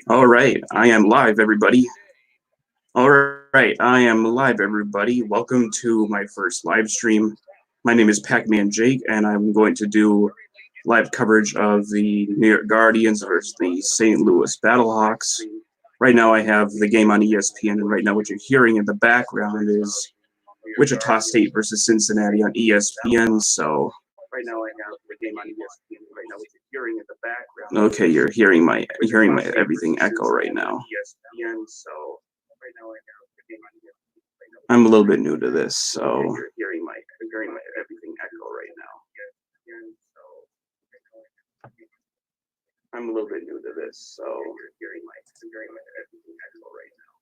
All right, I am live, everybody. All right, I am live, everybody. Welcome to my first live stream. My name is Pac-Man Jake, and I'm going to do live coverage of the New York Guardians versus the St. Louis Battlehawks. Right now, I have the game on ESPN, and right now, what you're hearing in the background is Wichita State versus Cincinnati on ESPN. So right now, I have the game on ESPN. Right now, what you're hearing in the background. Okay, you're hearing my everything echo right now. ESPN. So right now, I have the game on ESPN. I'm a little bit new to this, so you're hearing my everything echo right now. I'm a little bit new to this, so you're hearing my everything echo right now.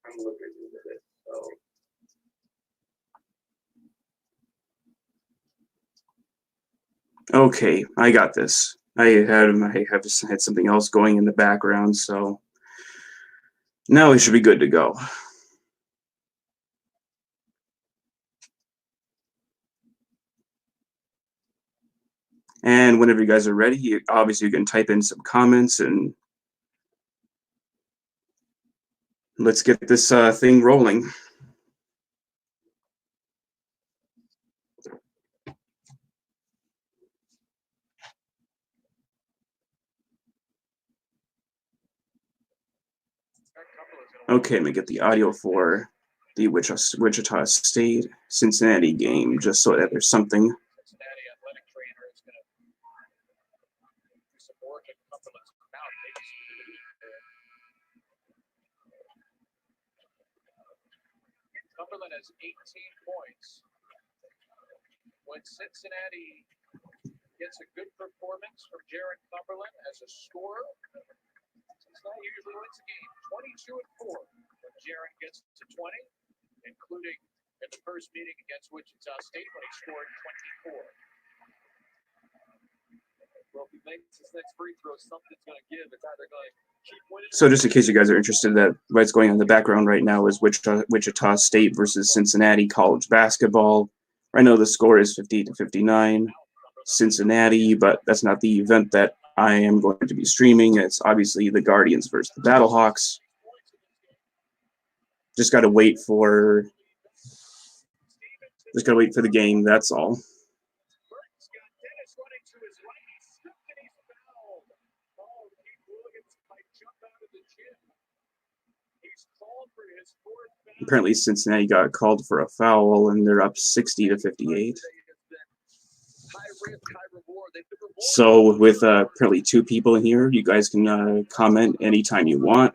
I'm a little bit new to this, so. Okay, I got this. I had something else going in the background, so now we should be good to go. And whenever you guys are ready, obviously you can type in some comments and let's get this thing rolling. Okay, let me get the audio for the Wichita State Cincinnati game, just so that there's something. Cincinnati athletic trainer is going to do some work at Cumberland's mouthpiece. Cumberland has 18 points. When Cincinnati gets a good performance from Jaron Cumberland as a scorer, Cincinnati usually wins the game 22-4 when Jaron gets to 20, including in the first meeting against Wichita State when he scored 24. Well, if he makes his next free throw, something's going to give. It's either going to keep winning. So just in case you guys are interested, that what's going on in the background right now is Wichita State versus Cincinnati college basketball. Right now the score is 58-59 Cincinnati, but that's not the event that I am going to be streaming. It's obviously the Guardians versus the Battlehawks. Just got to wait for the game, that's all. Apparently Cincinnati got called for a foul and they're up 60-58. So with apparently two people in here, you guys can comment anytime you want.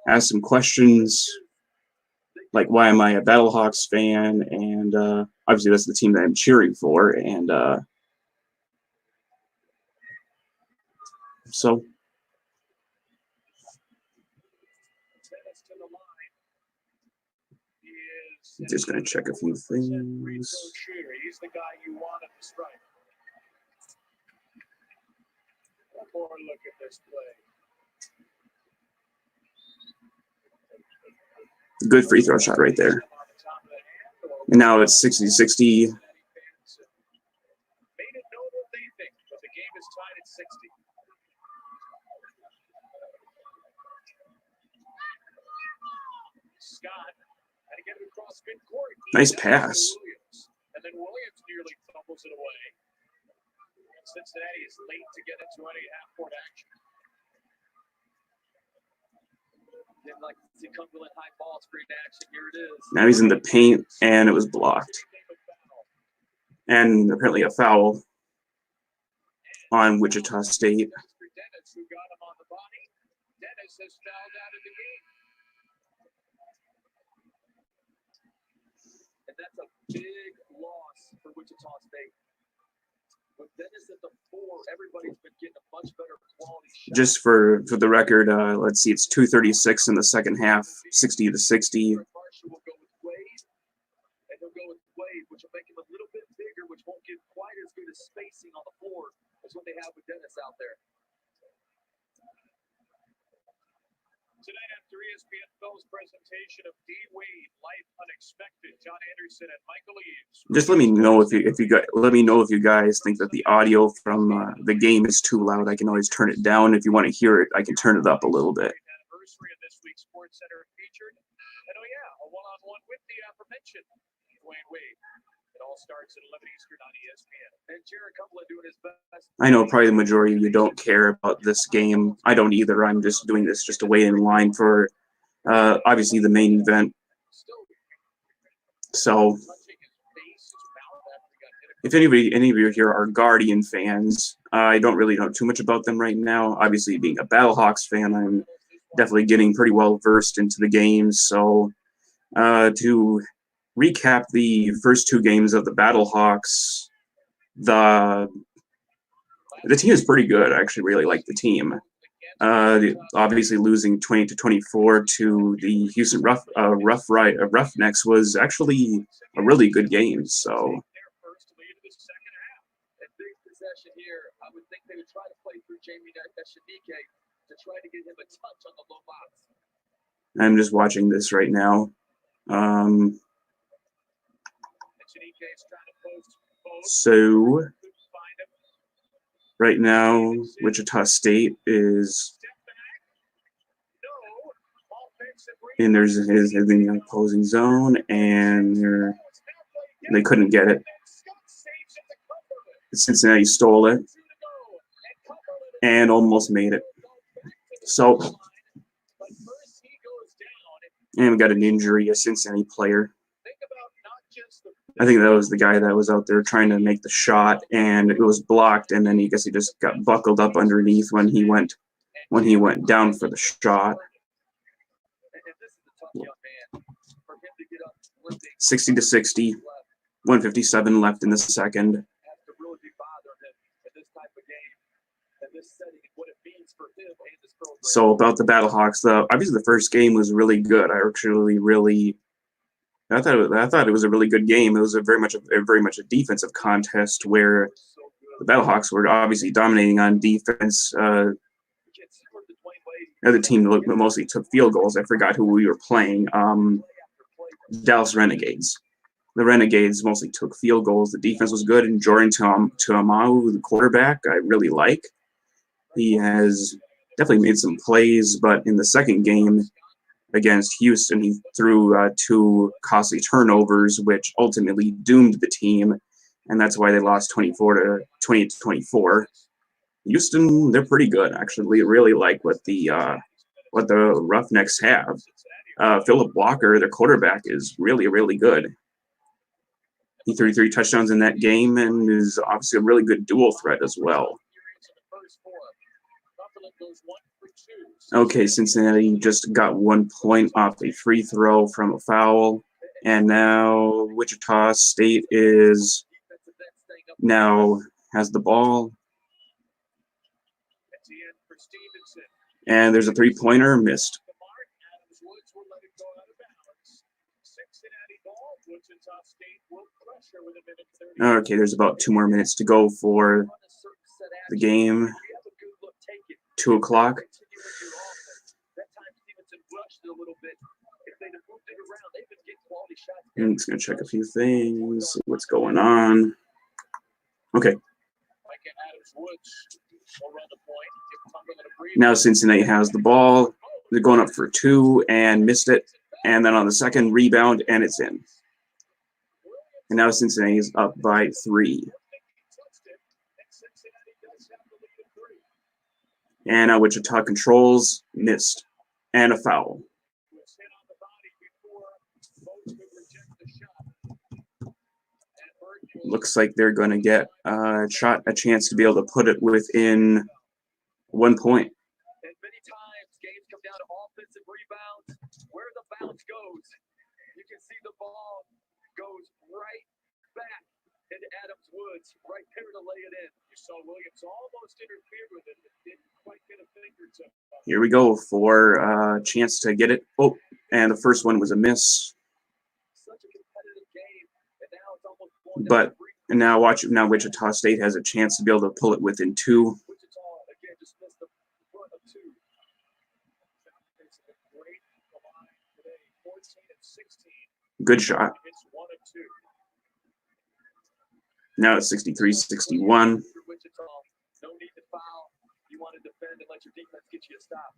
Ask some questions, like why am I a Battlehawks fan, and obviously that's the team that I'm cheering for, and so just gonna check a few things. He's the guy you want at the strike. One more look at this play. Good free throw shot right there. And now it's 60-60. Made it know what they think, but the game is tied at 60. Scott had to get it across midcourt. Nice pass. And then Williams nearly fumbles it away. Cincinnati is late to get into any half-court action. Like Cumberland high ball screen action. Here it is. Now he's in the paint, and it was blocked. And apparently a foul on Wichita State. Dennis, who got him on the body. Dennis has fouled out of the game. And that's a big loss for Wichita State. With Dennis at the 4, everybody's been getting a much better quality shot. Just for the record, let's see, it's 2:36 in the second half, 60-60. Will go with Wade, and he'll go with Wade, which will make him a little bit bigger, which won't give quite as good a spacing on the floor as what they have with Dennis out there. Tonight after ESPN's presentation of D. Wade, Life Unexpected, John Anderson and Michael Eaves. Just let me know if you guys think that the audio from the game is too loud. I can always turn it down. If you want to hear it, I can turn it up a little bit. Anniversary of this week's Sports Center featured, and oh yeah, a one-on-one with the aforementioned Dwayne Wade. It all starts at 11 Eastern on ESPN. And Jared Cumberland doing his best. I know probably the majority of you don't care about this game. I don't either. I'm just doing this just to wait in line for obviously the main event. So if any of you here are Guardian fans, I don't really know too much about them right now. Obviously, being a Battlehawks fan, I'm definitely getting pretty well versed into the games. So to recap the first two games of the Battlehawks, the team is pretty good. I actually really like the team. Obviously, losing 20-24 to the Houston Roughnecks was actually a really good game. So. I'm just watching this right now. So right now, Wichita State is in there's in the opposing zone, and they couldn't get it. Cincinnati stole it and almost made it. So, and we got an injury, a Cincinnati player. I think that was the guy that was out there trying to make the shot, and it was blocked, and then he just got buckled up underneath when he went down for the shot. 60-60, 157 left in the second. So about the Battlehawks, obviously the first game was really good. I thought it was a really good game. It was very much a defensive contest where the Battlehawks were obviously dominating on defense. The other team mostly took field goals. I forgot who we were playing. Dallas Renegades. The Renegades mostly took field goals. The defense was good, and Jordan Tuamau, the quarterback, I really like. He has definitely made some plays, but in the second game against Houston, he threw two costly turnovers, which ultimately doomed the team, and that's why they lost 20-24. Houston, they're pretty good, actually. Really like what the Roughnecks have. Philip Walker, their quarterback, is really, really good. He threw 3 touchdowns in that game and is obviously a really good dual threat as well. Okay, Cincinnati just got 1 point off a free throw from a foul, and now Wichita State has the ball, and there's a 3-pointer missed. Okay, there's about 2 more minutes to go for the game. 2 o'clock. I'm just going to check a few things, see what's going on. Okay. Now Cincinnati has the ball. They're going up for 2 and missed it. And then on the second rebound, and it's in. And now Cincinnati is up by 3. And now Wichita controls, missed, and a foul. Looks like they're going to get a chance to be able to put it within 1 point. And many times games come down to offensive rebounds. Where the bounce goes, you can see the ball goes right back into Adams Woods, right there to lay it in. You saw Williams almost interfered with it, but didn't quite get a fingertip. Here we go for a chance to get it. Oh, and the first one was a miss. Such a competitive game, and now it's almost but now Wichita State has a chance to be able to pull it within 2. Good shot. Now it's 63-61. No need to foul. You want to defend and let your defense get you a stop.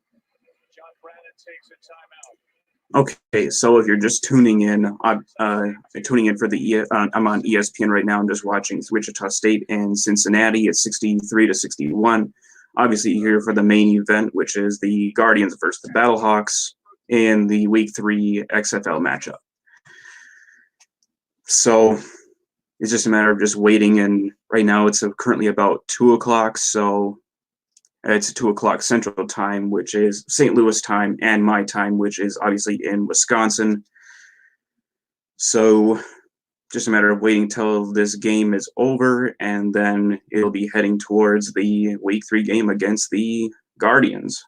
John Brandon takes a timeout. Okay, so if you're just tuning in for the I'm on ESPN right now. I'm just watching Wichita State and Cincinnati at 63-61. Obviously, you're here for the main event, which is the Guardians versus the Battlehawks in the Week 3 XFL matchup. So it's just a matter of just waiting, and right now it's currently about 2 o'clock, so it's 2 o'clock Central Time, which is St. Louis time, and my time, which is obviously in Wisconsin. So just a matter of waiting till this game is over, and then it'll be heading towards the Week 3 game against the Guardians.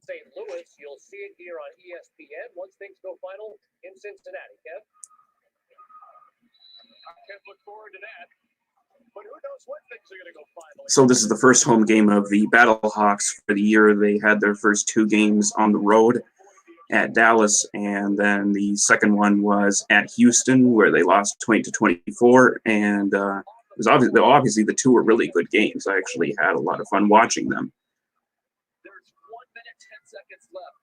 St. Louis, you'll see it here on ESPN once things go final in Cincinnati, Kev. I can't look forward to that. But who knows when things are going to go final. So this is the first home game of the Battlehawks for the year. They had their first 2 games on the road at Dallas, and then the second one was at Houston, where they lost 20-24. And it was obviously the 2 were really good games. I actually had a lot of fun watching them. There's 1 minute, 10 seconds left.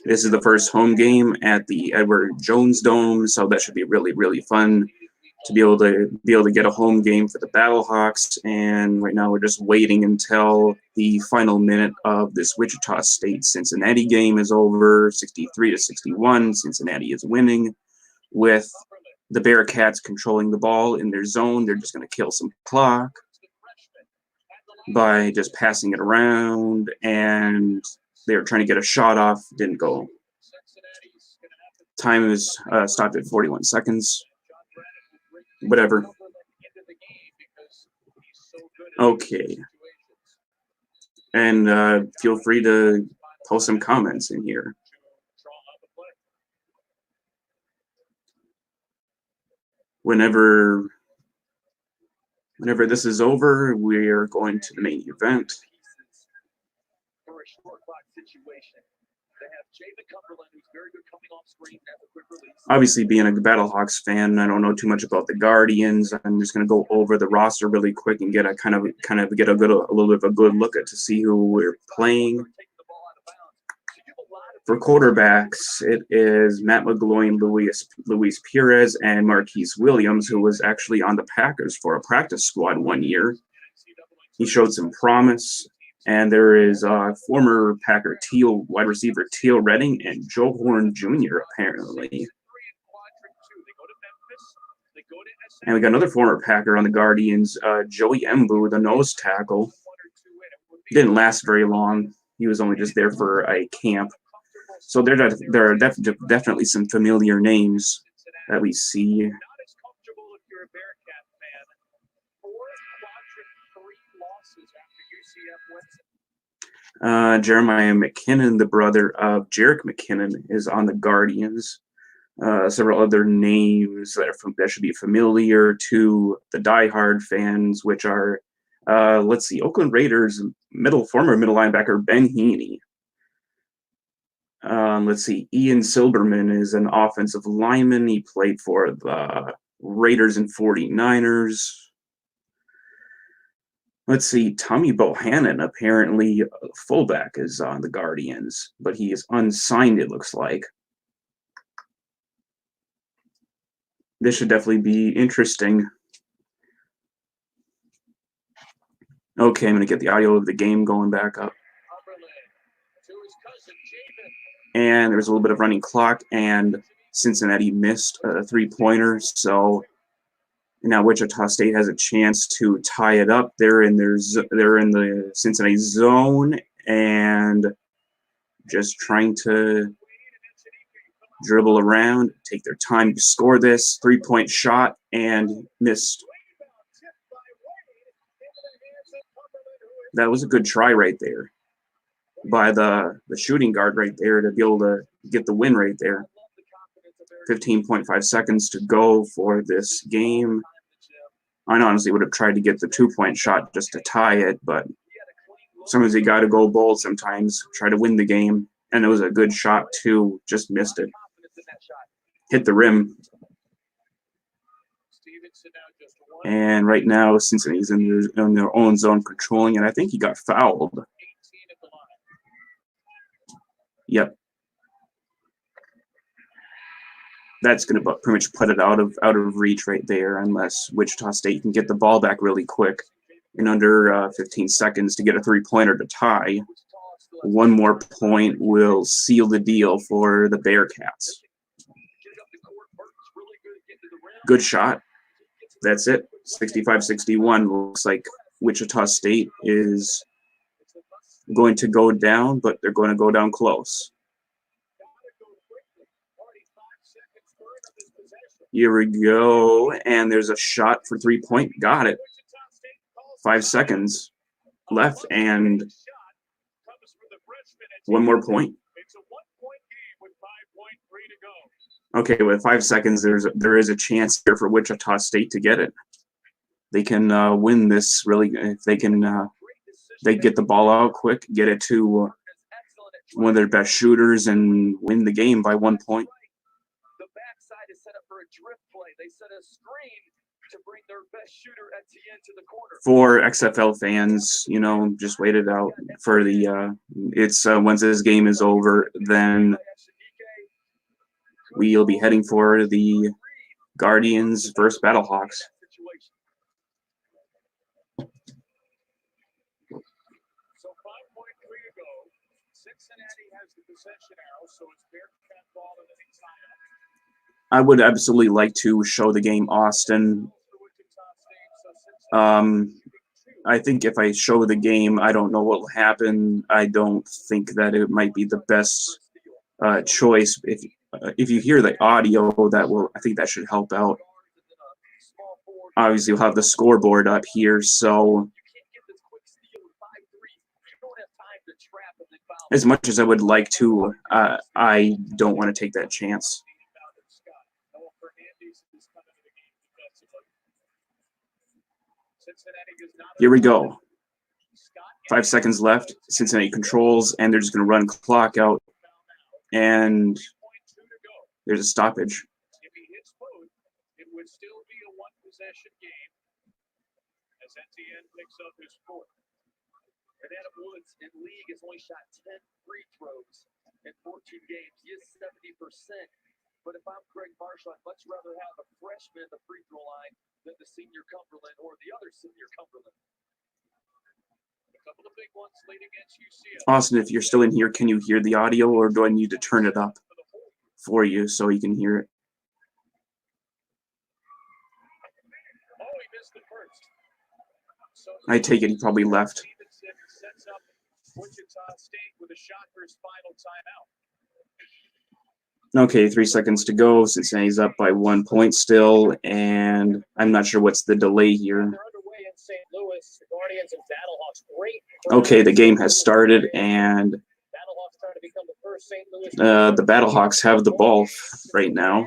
This is the first home game at the Edward Jones Dome, so that should be really, really fun to be able to get a home game for the Battlehawks. And right now we're just waiting until the final minute of this Wichita State Cincinnati game is over. 63-61. Cincinnati is winning with the Bearcats controlling the ball in their zone. They're just going to kill some clock by just passing it around, and they were trying to get a shot off, didn't go. Time is stopped at 41 seconds. Whatever. Okay. And feel free to post some comments in here. Whenever this is over, we are going to the main event. For a short clock situation. They have Javen Cumberland, who's very good coming off screen as a quick release. Obviously, being a Battlehawks fan, I don't know too much about the Guardians. I'm just going to go over the roster really quick and get a kind of get a little bit of a good look at to see who we're playing. For quarterbacks, it is Matt McGloin, Luis Perez, and Marquise Williams, who was actually on the Packers for a practice squad 1 year. He showed some promise. And there is former Packer wide receiver Teal Redding and Joe Horn Jr. apparently. And we got another former Packer on the Guardians, Joey Embu, the nose tackle. Didn't last very long. He was only just there for a camp. So there are definitely some familiar names that we see. Jeremiah McKinnon, the brother of Jerick McKinnon, is on the Guardians. Several other names that should be familiar to the diehard fans, which are, let's see, Oakland Raiders former middle linebacker Ben Heaney. Let's see, Ian Silberman is an offensive lineman. He played for the Raiders and 49ers. Let's see, Tommy Bohannon, apparently fullback, is on the Guardians, but he is unsigned, it looks like. This should definitely be interesting. Okay, I'm going to get the audio of the game going back up. And there's a little bit of running clock, and Cincinnati missed a 3-pointer, so now Wichita State has a chance to tie it up. They're in the Cincinnati zone and just trying to dribble around, take their time to score this 3-point shot, and missed. That was a good try right there by the shooting guard right there to be able to get the win right there. 15.5 seconds to go for this game. I honestly would have tried to get the 2-point shot just to tie it, but Sometimes you got to go bold sometimes, try to win the game. And it was a good shot, too. Just missed it. Hit the rim. And right now, Cincinnati's in their own zone controlling it. I think he got fouled. Yep. That's going to pretty much put it out of reach right there, unless Wichita State can get the ball back really quick in under 15 seconds to get a three-pointer to tie. One more point will seal the deal for the Bearcats. Good shot. That's it. 65-61. Looks like Wichita State is going to go down, but they're going to go down close. Here we go, and there's a shot for three-point. Got it. 5 seconds left, and one more point. Okay, with 5 seconds, there is a chance here for Wichita State to get it. They can win this really if they can. They get the ball out quick, get it to one of their best shooters, and win the game by 1 point. The backside is set up for a drift play. They set a screen to bring their best shooter at the end to the corner. For XFL fans, you know, just wait it out for the. It's once this game is over, then we'll be heading for the Guardians versus Battlehawks. So 5.3 to go. Cincinnati has the possession now, so it's Bearcat ball in the timeout. I would absolutely like to show the game, Austin. I think if I show the game, I don't know what will happen. I don't think that it might be the best choice. If you hear the audio, I think that should help out. Obviously, we'll have the scoreboard up here, so as much as I would like to, I don't want to take that chance. Here we go. 5 seconds left. Cincinnati controls, and they're just going to run clock out. And there's a stoppage. If he hits both, it would still be a one-possession game as Etienne picks up his fourth. And Adam Woods in league has only shot 10 free throws in 14 games. He is 70%. But if I'm Craig Marshall, I'd much rather have a freshman at the free throw line than the senior Cumberland or the other senior Cumberland. A couple of big ones lead against UCF. Austin, if you're still in here, can you hear the audio, or do I need to turn it up for you so you can hear it? Oh, he missed the first. So I take it he probably left. Sets up Wichita State with a shot for his final timeout. Okay, 3 seconds to go. Cincinnati's up by 1 point still, and I'm not sure what's the delay here. They're underway in St. Louis. The Guardians and Battlehawks. Great. Okay, the game has started, and Battlehawks trying to become the first St. Louis. the Battlehawks have the ball right now.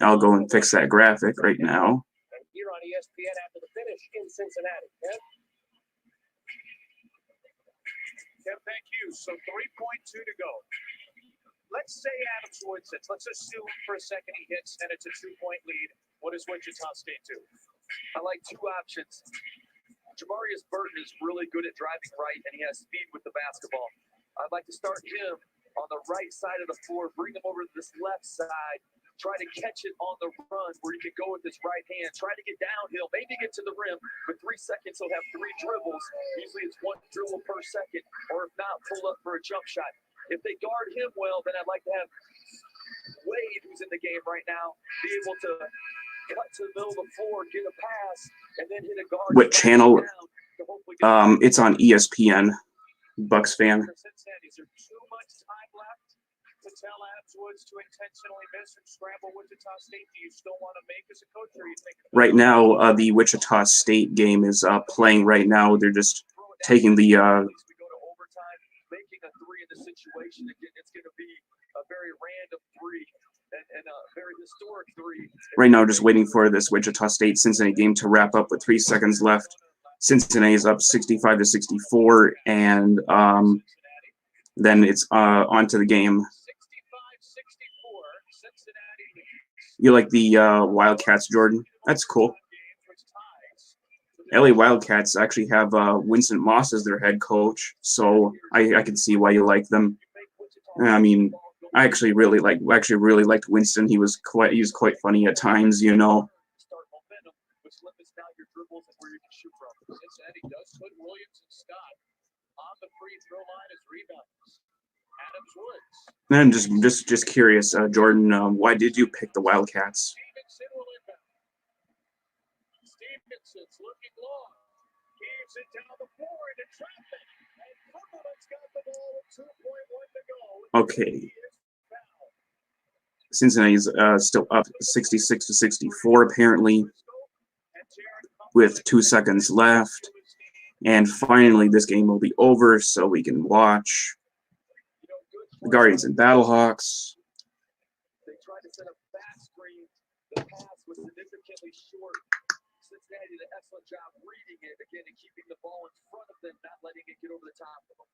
I'll go and fix that graphic right now. And here on ESPN after the finish in Cincinnati. Kev, thank you. So 3.2 to go. Let's say Adams Woods hits. Let's assume for a second he hits and it's a 2-point lead. What does Wichita State do? I like two options. Jamarius Burton is really good at driving right, and he has speed with the basketball. I'd like to start him on the right side of the floor, bring him over to this left side, try to catch it on the run where he can go with his right hand, try to get downhill, maybe get to the rim. With 3 seconds, he'll have 3 dribbles. Usually it's 1 dribble per second, or if not, pull up for a jump shot. If they guard him well, then I'd like to have Wade, who's in the game right now, be able to cut to the middle of the floor, get a pass, and then hit a guard. What channel? It's on ESPN. Bucks fan. Is there too much time left to tell Adams Woods to intentionally miss and scramble Wichita State? Do you still want to make as a coach, or are you thinking? Right now, the Wichita State game is playing right now. They're just taking the. We go to overtime, making a 3 in the situation. It's going to be a very random 3 and a very historic 3. Right now, just waiting for this Wichita State Cincinnati game to wrap up with 3 seconds left. Cincinnati's up 65-64, and then it's on to the game. You like the Wildcats, Jordan? That's cool. LA Wildcats actually have Winston Moss as their head coach, so I can see why you like them. I mean, I actually really liked Winston. He was quite funny at times, you know. And I'm just curious, Jordan, why did you pick the Wildcats? Stevenson's looking long. Heaves it down the floor into traffic. And Cumberland's got the ball with 2.1 to go. Okay. Cincinnati's still up 66-64 apparently, with 2 seconds left. And finally, this game will be over, so we can watch the Guardians and Battlehawks. They tried to set a fast screen. The pass was significantly short. Cincinnati did an excellent job reading it again and keeping the ball in front of them, not letting it get over the top of them.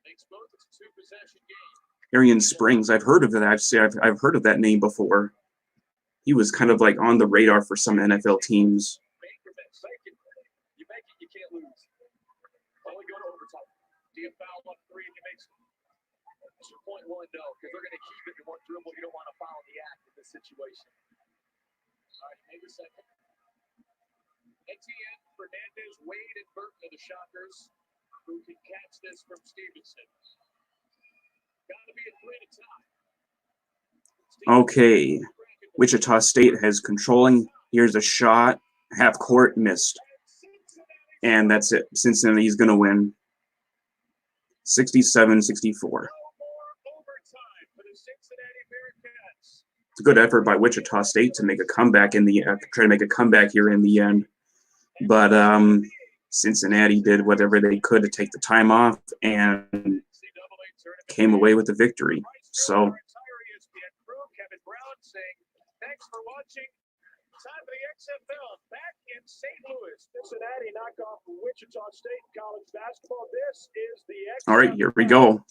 Makes both a 2-possession game. Arian Springs, I've heard of that. I've heard of that name before. He was kind of like on the radar for some NFL teams. You make it, you can't lose. Well, we go to overtime. Do you foul up 3 and you make 2.1? No, because they're going to keep it in one dribble. You don't want to foul the act in this situation. All right, maybe second. Etienne, Fernandez, Wade, and Burton are the Shockers who can catch this from Stevenson. Got to be a 3 at a time. Okay, Wichita State has controlling. Here's a shot, half court, missed. And that's it. Cincinnati's going to win 67-64. It's a good effort by Wichita State to make a comeback in the try to make a comeback here in the end. But Cincinnati did whatever they could to take the time off and came away with the victory. So thanks for watching. Time for the XFL back in St. Louis. Cincinnati knock off Wichita State college basketball. This is the XFL. All right, here we go.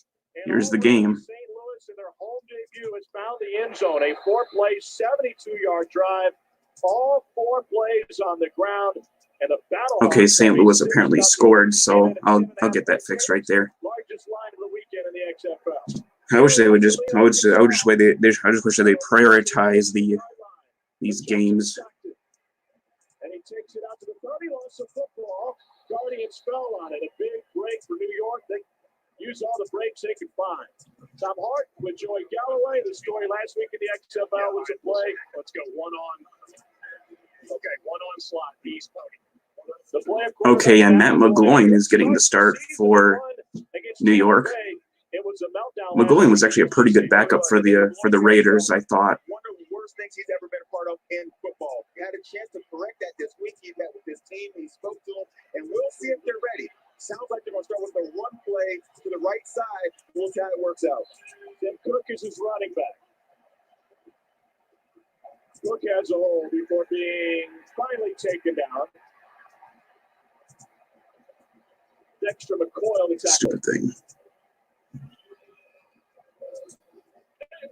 Here's the game. St. Louis in their home debut has found the end zone. A 4-play, 72-yard drive. All 4 plays on the ground. And the Battlehawks. Okay, St. Louis apparently scored, so I'll get that fixed right there. Largest line of the weekend in the XFL. I wish they would just. I just wish that they prioritize these games. And he takes it out to the 30. Loss of football. Guardians fell on it. A big break for New York. They use all the breaks they could find. Tom Hart with Joey Galloway. The story last week in the XFL was a play. Let's go one on. Okay, one on slot. He's playing. Okay, and Matt McGloin is getting the start for New York. McGloin was actually a pretty good backup for the Raiders, I thought. One of the worst things he's ever been a part of in football. He had a chance to correct that this week. He met with his team. He spoke to them, and we'll see if they're ready. Sounds like they're going to start with a run play to the right side. We'll see how it works out. Tim Cook is his running back. Cook has a hold before being finally taken down. Dexter McCoy on the tackle. Stupid thing.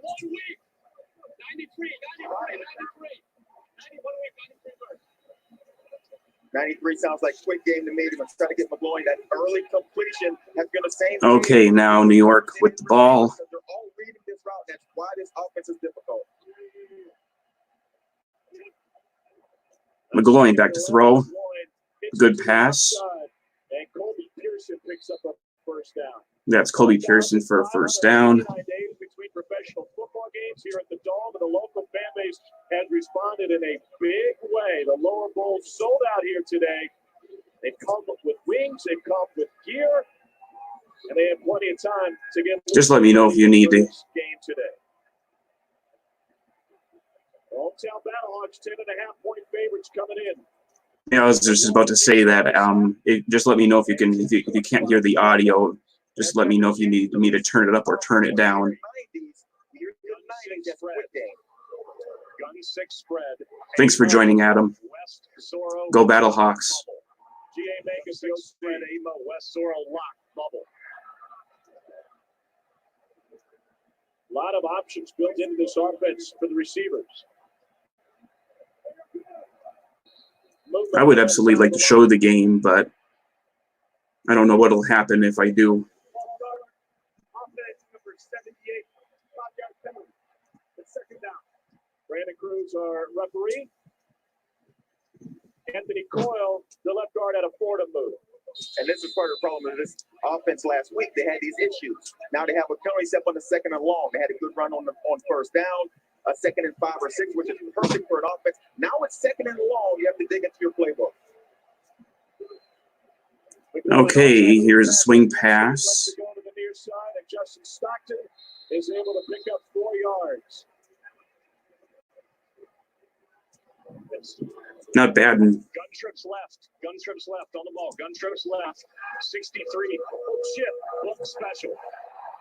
1 week. 93, 93 sounds like quick game to me. They're going to try to get McGloin that early completion. That's going to save. Okay, now New York with the ball. They're all reading this route. That's why this offense is difficult. McGloin back to throw. Good pass. And Colby Pearson picks up a first down. That's Colby Pearson for a first down. Between professional football games here at the Dome, and the local fan base has responded in a big way. The lower bowl sold out here today. They've come with wings, they've come with gear, and they have plenty of time to get. Just let me know if you need to. Game today. Hometown Battlehawks 10.5-point favorites coming in. Yeah, I was just about to say that. Just let me know if you can't hear the audio. Just let me know if you need me to turn it up or turn it down. Gun 6 spread. Thanks for joining, Adam. West Go Battlehawks. GA Mega field spread Emo West Sorrel lock bubble. A lot of options built into this offense for the receivers. I would absolutely like to show the game, but I don't know what'll happen if I do. Offense number 78, 5-yard penalty. The second down. Brandon Cruz, our referee. Anthony Coyle, the left guard, had a Florida move. And this is part of the problem of this offense last week. They had these issues. Now they have a penalty step on the second and long. They had a good run on first down, a 2nd and 5 or 6, which is perfect for an offense. Now it's 2nd and long. You have to dig into your playbook. Okay, here's a swing pass. Go to the near side, and Justin Stockton is able to pick up 4 yards. Not bad. Gunstrips left. Gunstrips left on the ball. Gunstrips left. 63. Hook chip. Hook special.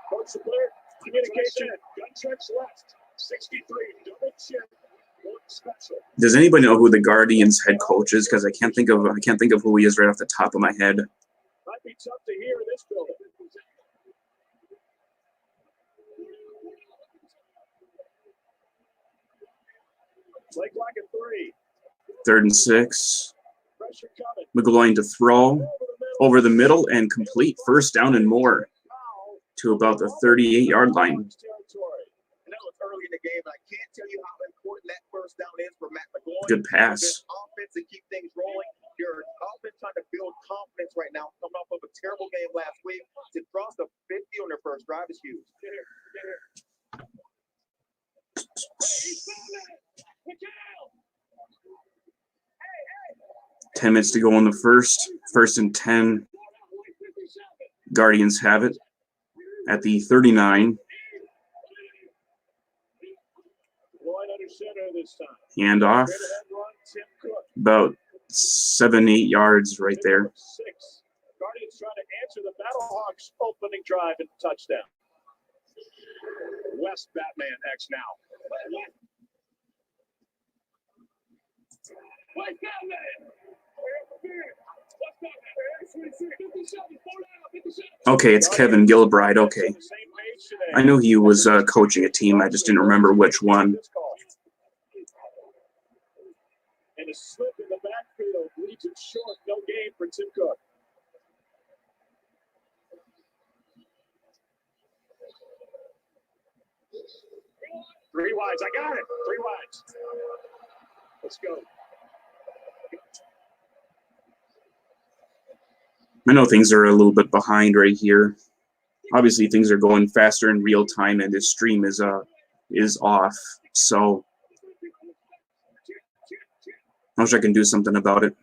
Coach Blair. Communication. Gunstrips left. 63. Double chip. Hook special. Does anybody know who the Guardians head coach is? Because I can't think of who he is right off the top of my head. Might be tough to hear in this building. Play clock at 3. 3rd and 6. Pressure coming. McGloin to throw over the middle and complete. First down and more to about the 38-yard line. And that was early in the game. I can't tell you how important that first down is for Matt McGloin. Good pass. This offense to keep things rolling. Your offense trying to build confidence right now, coming off of a terrible game last week. To cross the 50 on their first drive is huge. 10 minutes to go on the first. 1st and 10. Guardians have it at the 39. Handoff. About 7-8 yards right there. Guardians trying to answer the Battlehawks opening drive and touchdown. West Batman X now. Okay, it's Kevin Gilbride. Okay. I knew he was coaching a team. I just didn't remember which one. And a slip in the backfield leads it short. No gain for Tim Cook. Three wides. I got it. 3 wides. Let's go. I know things are a little bit behind right here. Obviously, things are going faster in real time, and this stream is off. So I wish I can do something about it.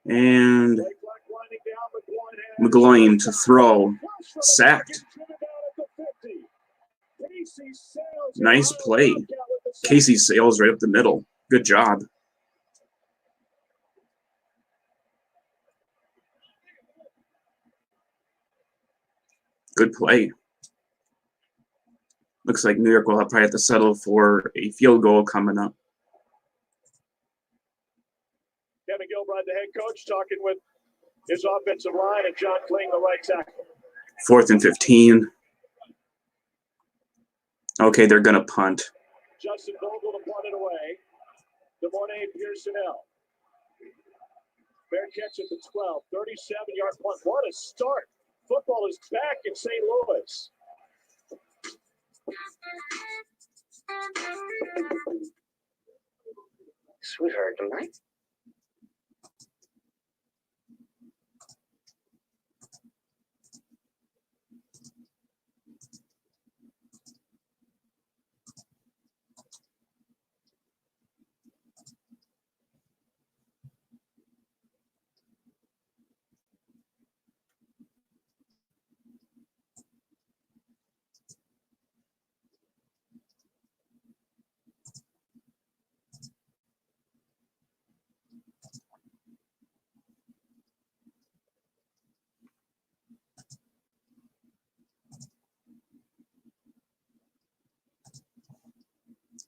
And McGloin to throw. Sacked. Nice play. Casey Sales right up the middle. Good job. Good play. Looks like New York will probably have to settle for a field goal coming up. Kevin Gilbride, the head coach, talking with his offensive line, and John Kling, the right tackle. 4th and 15. Okay, they're going to punt. Justin Vogel to punt it away. DeMornay Pearsonell. Fair catch at the 12. 37-yard punt. What a start. Football is back in St. Louis. Sweetheart, tonight?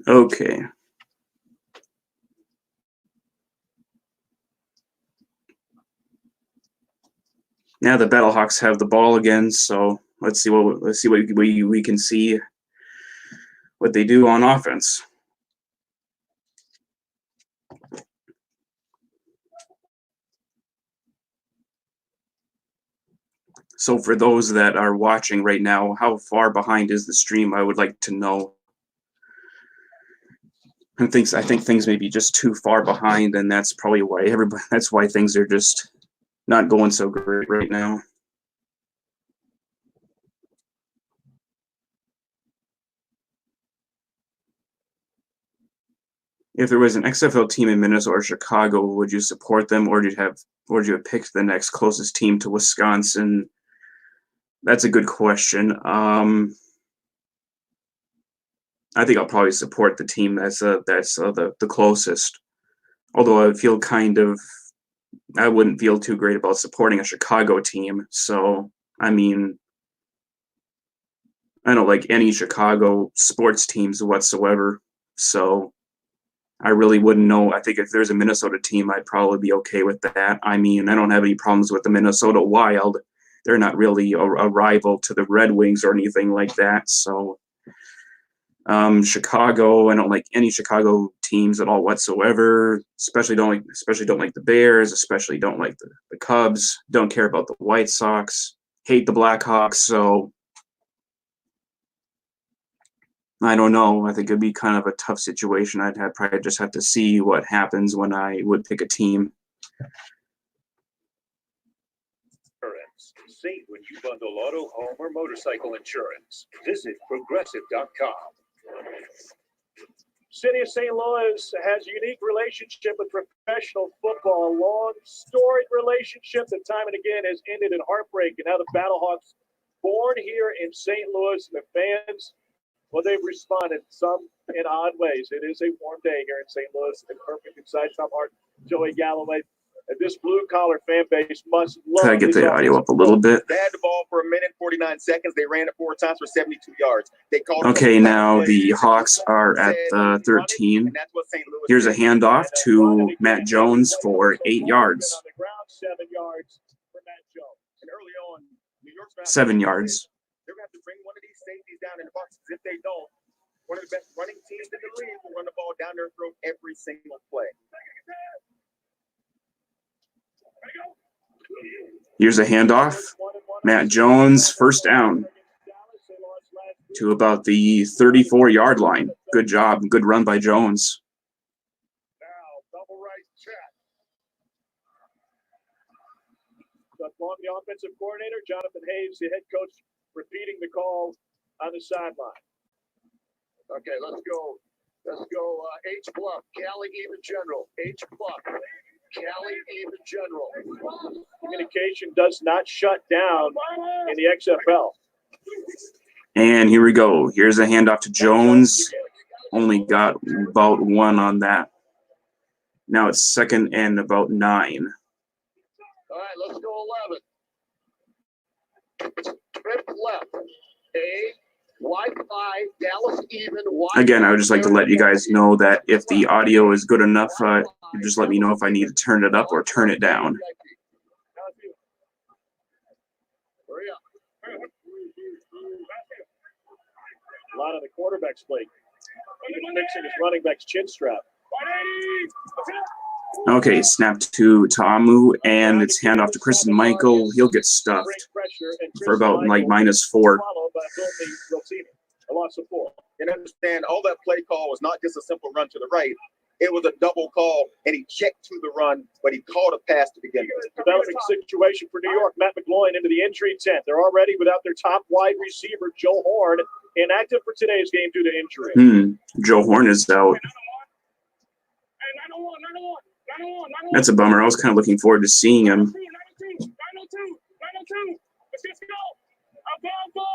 Okay. Now the Battlehawks have the ball again, so let's see what we can see what they do on offense. So for those that are watching right now, how far behind is the stream? I would like to know. I think things may be just too far behind, and that's probably why that's why things are just not going so great right now. If there was an XFL team in Minnesota or Chicago, would you support them, or would you have picked the next closest team to Wisconsin? That's a good question. I think I'll probably support the team that's the closest. Although I wouldn't feel too great about supporting a Chicago team. So I mean, I don't like any Chicago sports teams whatsoever. So I really wouldn't know. I think if there's a Minnesota team, I'd probably be okay with that. I mean, I don't have any problems with the Minnesota Wild. They're not really a rival to the Red Wings or anything like that. So Chicago, I don't like any Chicago teams at all whatsoever. Especially don't like the Bears. Especially don't like the Cubs. Don't care about the White Sox. Hate the Blackhawks. So I don't know. I think it'd be kind of a tough situation. Probably just have to see what happens when I would pick a team. See, when you bundle auto, home, or motorcycle insurance, visit progressive.com. City of St. Louis has a unique relationship with professional football, a long, storied relationship that time and again has ended in heartbreak. And now the Battlehawks, born here in St. Louis, and the fans, well, they've responded some in odd ways. It is a warm day here in St. Louis, and perfect inside Tom Hart, Joey Galloway. And this blue-collar fan base must love. Can I get the audio up a little bit? They had the ball for a minute, 49 seconds. They ran it 4 times for 72 yards. They called. Okay, now the Hawks are at the 13. Here's a handoff to Matt Jones for 8 yards. 7 yards. They're going to have to bring one of these safeties down in the boxes. If they don't, one of the best running teams in the league will run the ball down their throat every single play. Here's a handoff. Matt Jones, first down to about the 34-yard line. Good job. Good run by Jones. Now, double right check. Along the offensive coordinator, Jonathan Hayes, the head coach, repeating the call on the sideline. Okay, let's go. H Bluff, Cali even general. H Bluff, Cali even general. Communication does not shut down in the XFL. And here we go. Here's a handoff to Jones. Only got about 1 on that. Now it's 2nd and about 9. All right, let's go 11. Trip left. A Wi-Fi Dallas even. Again, I would just like to let you guys know that if the audio is good enough, just let me know if I need to turn it up or turn it down. Hurry up. A lot of the quarterbacks played. He's fixing his running back's chin strap. Okay, snap to Ta'amu, and it's handoff to Chris and Michael. He'll get stuffed for about like -4. And understand, all that play call was not just a simple run to the right. It was a double call, and he checked to the run, but he called a pass to begin with. Developing situation for New York. Matt McGloin into the injury tent. They're already without their top wide receiver, Joe Horn, inactive for today's game due to injury. Joe Horn is out. That's a bummer. I was kind of looking forward to seeing him.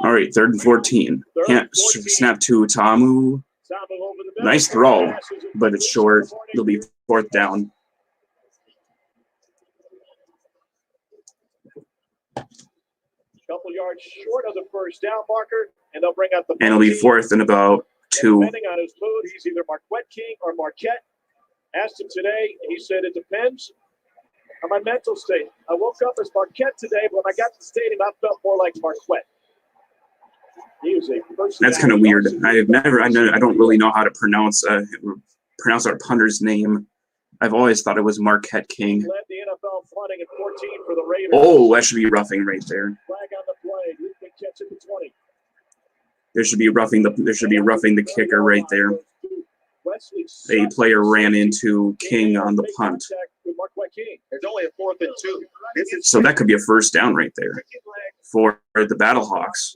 All right, 3rd and 14. Snap to Ta'amu. Nice throw, but it's short. It'll be 4th down. Couple yards short of the first down marker, and they'll bring out the. And it'll be 4th and about 2. Depending on his mood, he's either Marquette King or Marquette. Asked him today, he said it depends on my mental state. I woke up as Marquette today, but when I got to the stadium, I felt more like Marquette. He was a person. That's kind of weird. I don't really know how to pronounce our punter's name. I've always thought it was Marquette King. Led the NFL flooding at 14 for the Raiders. Oh, that should be roughing right there. Flag on the play. Luke gets it to 20. There should be roughing the kicker right there. A player ran into King on the punt. There's only a 4th and 2. So that could be a first down right there for the Battlehawks.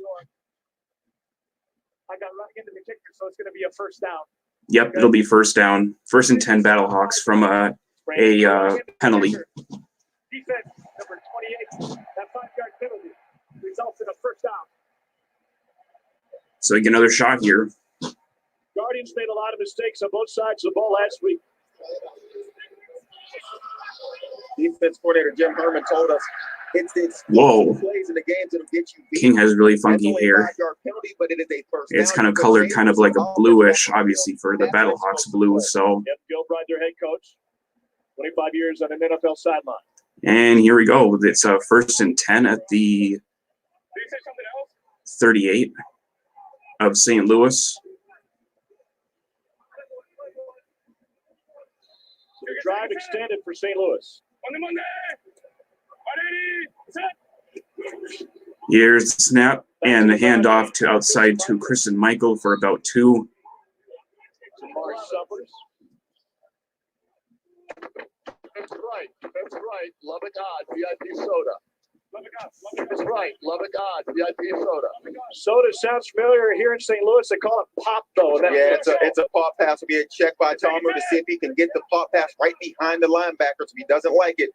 I got running into the kicker, so it's going to be a first down. Yep, it'll be first down. 1st and 10 Battlehawks from a penalty. Defense number 28. That 5-yard penalty results in a first down. So get another shot here. Guardians made a lot of mistakes on both sides of the ball last week. Defense coordinator Jim Herman told us it's whoa. Plays in the games that'll get you beat. King has really funky hair. Penalty, but it is a first it's down. kind of colored kind of like a bluish, obviously, for the Battlehawks blue. So Yep, Gilbride, their head coach. 25 years on an NFL sideline. And here we go. It's a 1st and 10 at the 38 of St. Louis. The drive extended for St. Louis. Here's the snap and the handoff to outside to Kristen Michael for about 2. That's right. That's right. Love it God. VIP soda. That's right. Love it God. VIP soda. Soda sounds familiar here in St. Louis. They call it pop, though. Yeah, it's a pop pass. Will be a check by Tomer to see if he can get the pop pass right behind the linebackers. If he doesn't like it,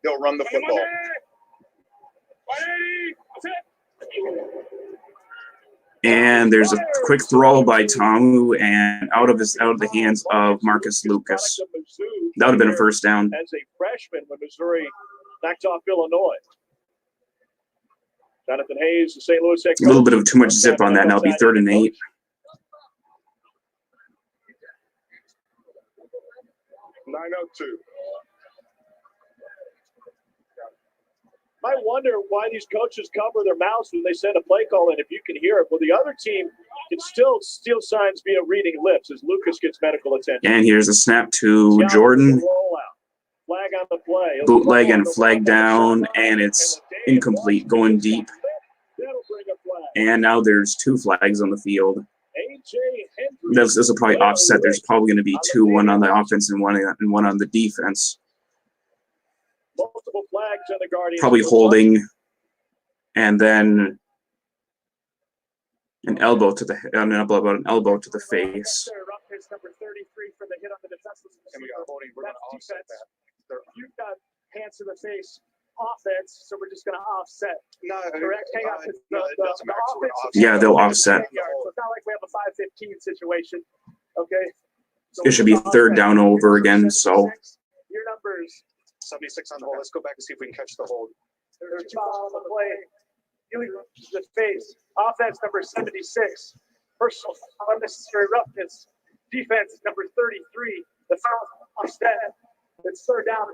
he'll run the football. And there's a quick throw by Tamu and out of the hands of Marcus Lucas. That would have been a first down. As a freshman when Missouri knocked off Illinois. Jonathan Hayes, the St. Louis head coach. A little bit of too much zip on that. Now it'll be 3rd and 8. I wonder why these coaches cover their mouths when they send a play call in if you can hear it. Well, the other team can still steal signs via reading lips as Lucas gets medical attention. And here's a snap to Jordan. Flag on the play. Bootleg and flag down, and it's incomplete, going deep. And now there's 2 flags on the field. This will probably offset. There's probably going to be 2, one on the offense and one on the defense. Multiple flags on the Guardians. Probably holding, and then an elbow to the face. Number 33 for the hit on the defenseless. And we got holding. We're going to offset that. You've got hands to the face offense, so we're just going to offset. No, correct. Hang on. Yeah, they'll offset. So it's not like we have a 5-15 situation. Okay. So it should be 3rd down over again. So your numbers 76 on the hold. Let's go back and see if we can catch the hold. There's 2 on the play. The face. Offense number 76. Personal unnecessary roughness. Defense number 33. The foul offset. It's 3rd down.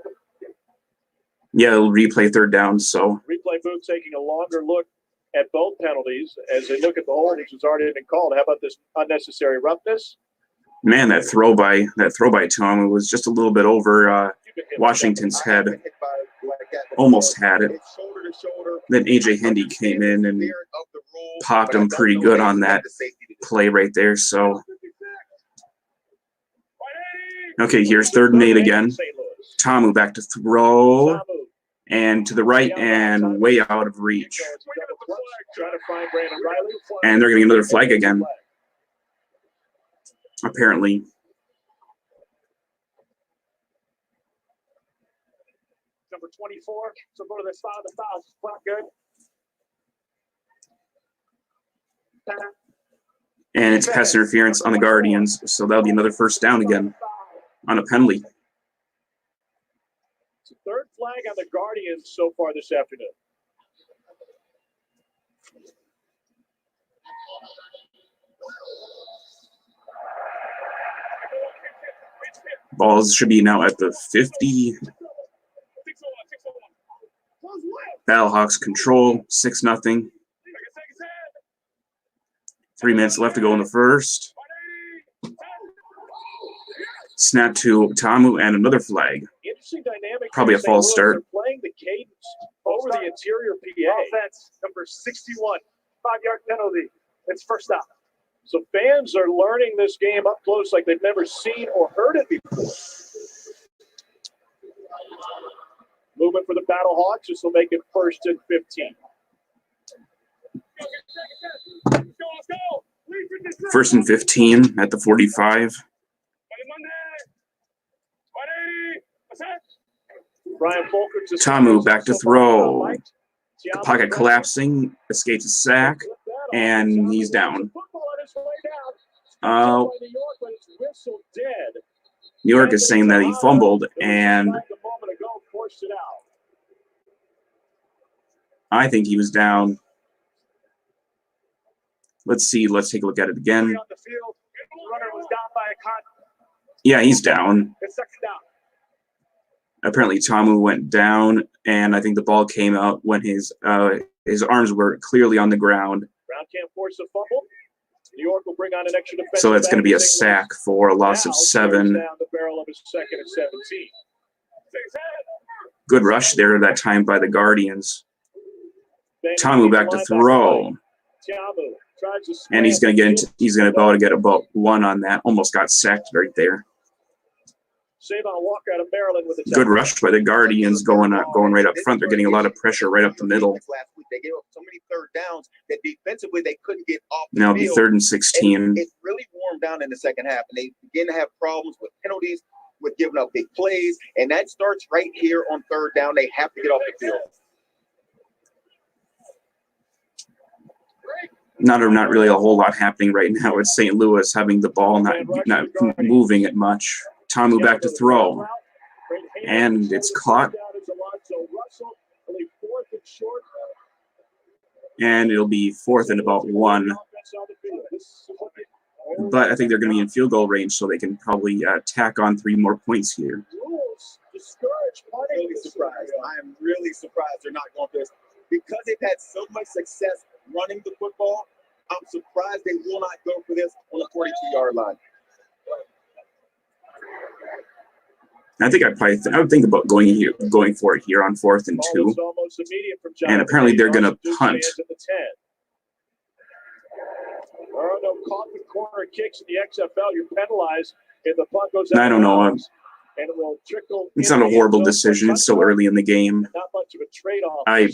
Yeah, it'll replay 3rd down. So replay booth taking a longer look at both penalties as they look at the hold, which has already been called. How about this unnecessary roughness? Man, that throw by Tom was just a little bit over Washington's head. Almost had it. Then AJ Hendy came in and popped him pretty good on that play right there. So okay, here's 3rd and 8 again. Tamu back to throw, and to the right and way out of reach. And they're getting another flag again, apparently. Number 24, so go to the spot of the foul. Not good. And it's pass interference on the Guardians, so that'll be another first down again on a penalty. It's the 3rd flag on the Guardians so far this afternoon. Balls should be now at the 50. Battlehawks control 6-0. 3 minutes left to go in the first. Snap to Tamu and another flag. Interesting dynamic. Probably a false start. They're playing the cadence over the interior PA. Offense, number 61, 5-yard penalty. It's first down. So fans are learning this game up close like they've never seen or heard it before. Movement for the Battlehawks. This will make it 1st and 15. 1st and 15 at the 45. Brian Fulker. Tamu back to throw. The pocket collapsing, escapes a sack, and he's down. New York is saying that he fumbled, and I think he was down. Let's see. Let's take a look at it again. Yeah, he's down. Apparently, Tamu went down, and I think the ball came out when his arms were clearly on the ground. Brown can't force a fumble. New York will bring on an extra defensive So that's going to be a sack for a loss of 7. Down the barrel of his 2nd and 17. Good rush there that time by the Guardians. Tamu back to throw. And he's going to get into. He's going to about to get about 1 on that. Almost got sacked right there. Save on a walk out of Maryland with a Good rush by the Guardians going right up front. They're getting a lot of pressure right up the middle. They gave up so many third downs that defensively they couldn't get off the Now it'll be field. 3rd and 16. It really warmed down in the second half, and they begin to have problems with penalties, with giving up big plays, and that starts right here on 3rd down. They have to get off the field. Not really a whole lot happening right now. It's St. Louis having the ball, not moving it much. Tamu back to throw, and it's caught. And it'll be 4th and about 1. But I think they're going to be in field goal range, so they can probably tack on 3 more points here. Really surprised. I am really surprised they're not going for this. Because they've had so much success running the football, I'm surprised they will not go for this on the 42-yard line. I think I would think about going for it here on 4th and 2. And apparently they're going to punt. There are no coffin corner kicks in the XFL. You're penalized if the punt goes I don't know. And it will trickle. It's not a horrible decision. It's still early in the game. Not much of a trade-off. I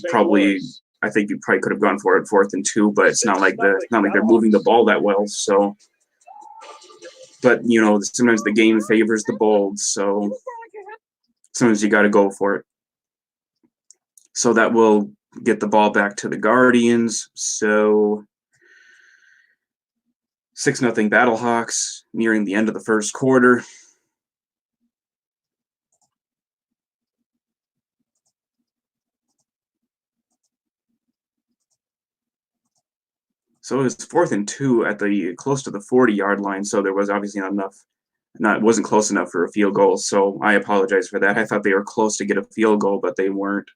think you probably could have gone for it 4th and 2, but it's not like they're moving the ball that well. So, but sometimes the game favors the bold. So sometimes you got to go for it. So that will get the ball back to the Guardians. So 6-0 Battlehawks nearing the end of the first quarter. So it was 4th and 2 at the close to the 40-yard line. So there was obviously not enough. It wasn't close enough for a field goal. So I apologize for that. I thought they were close to get a field goal, but they weren't.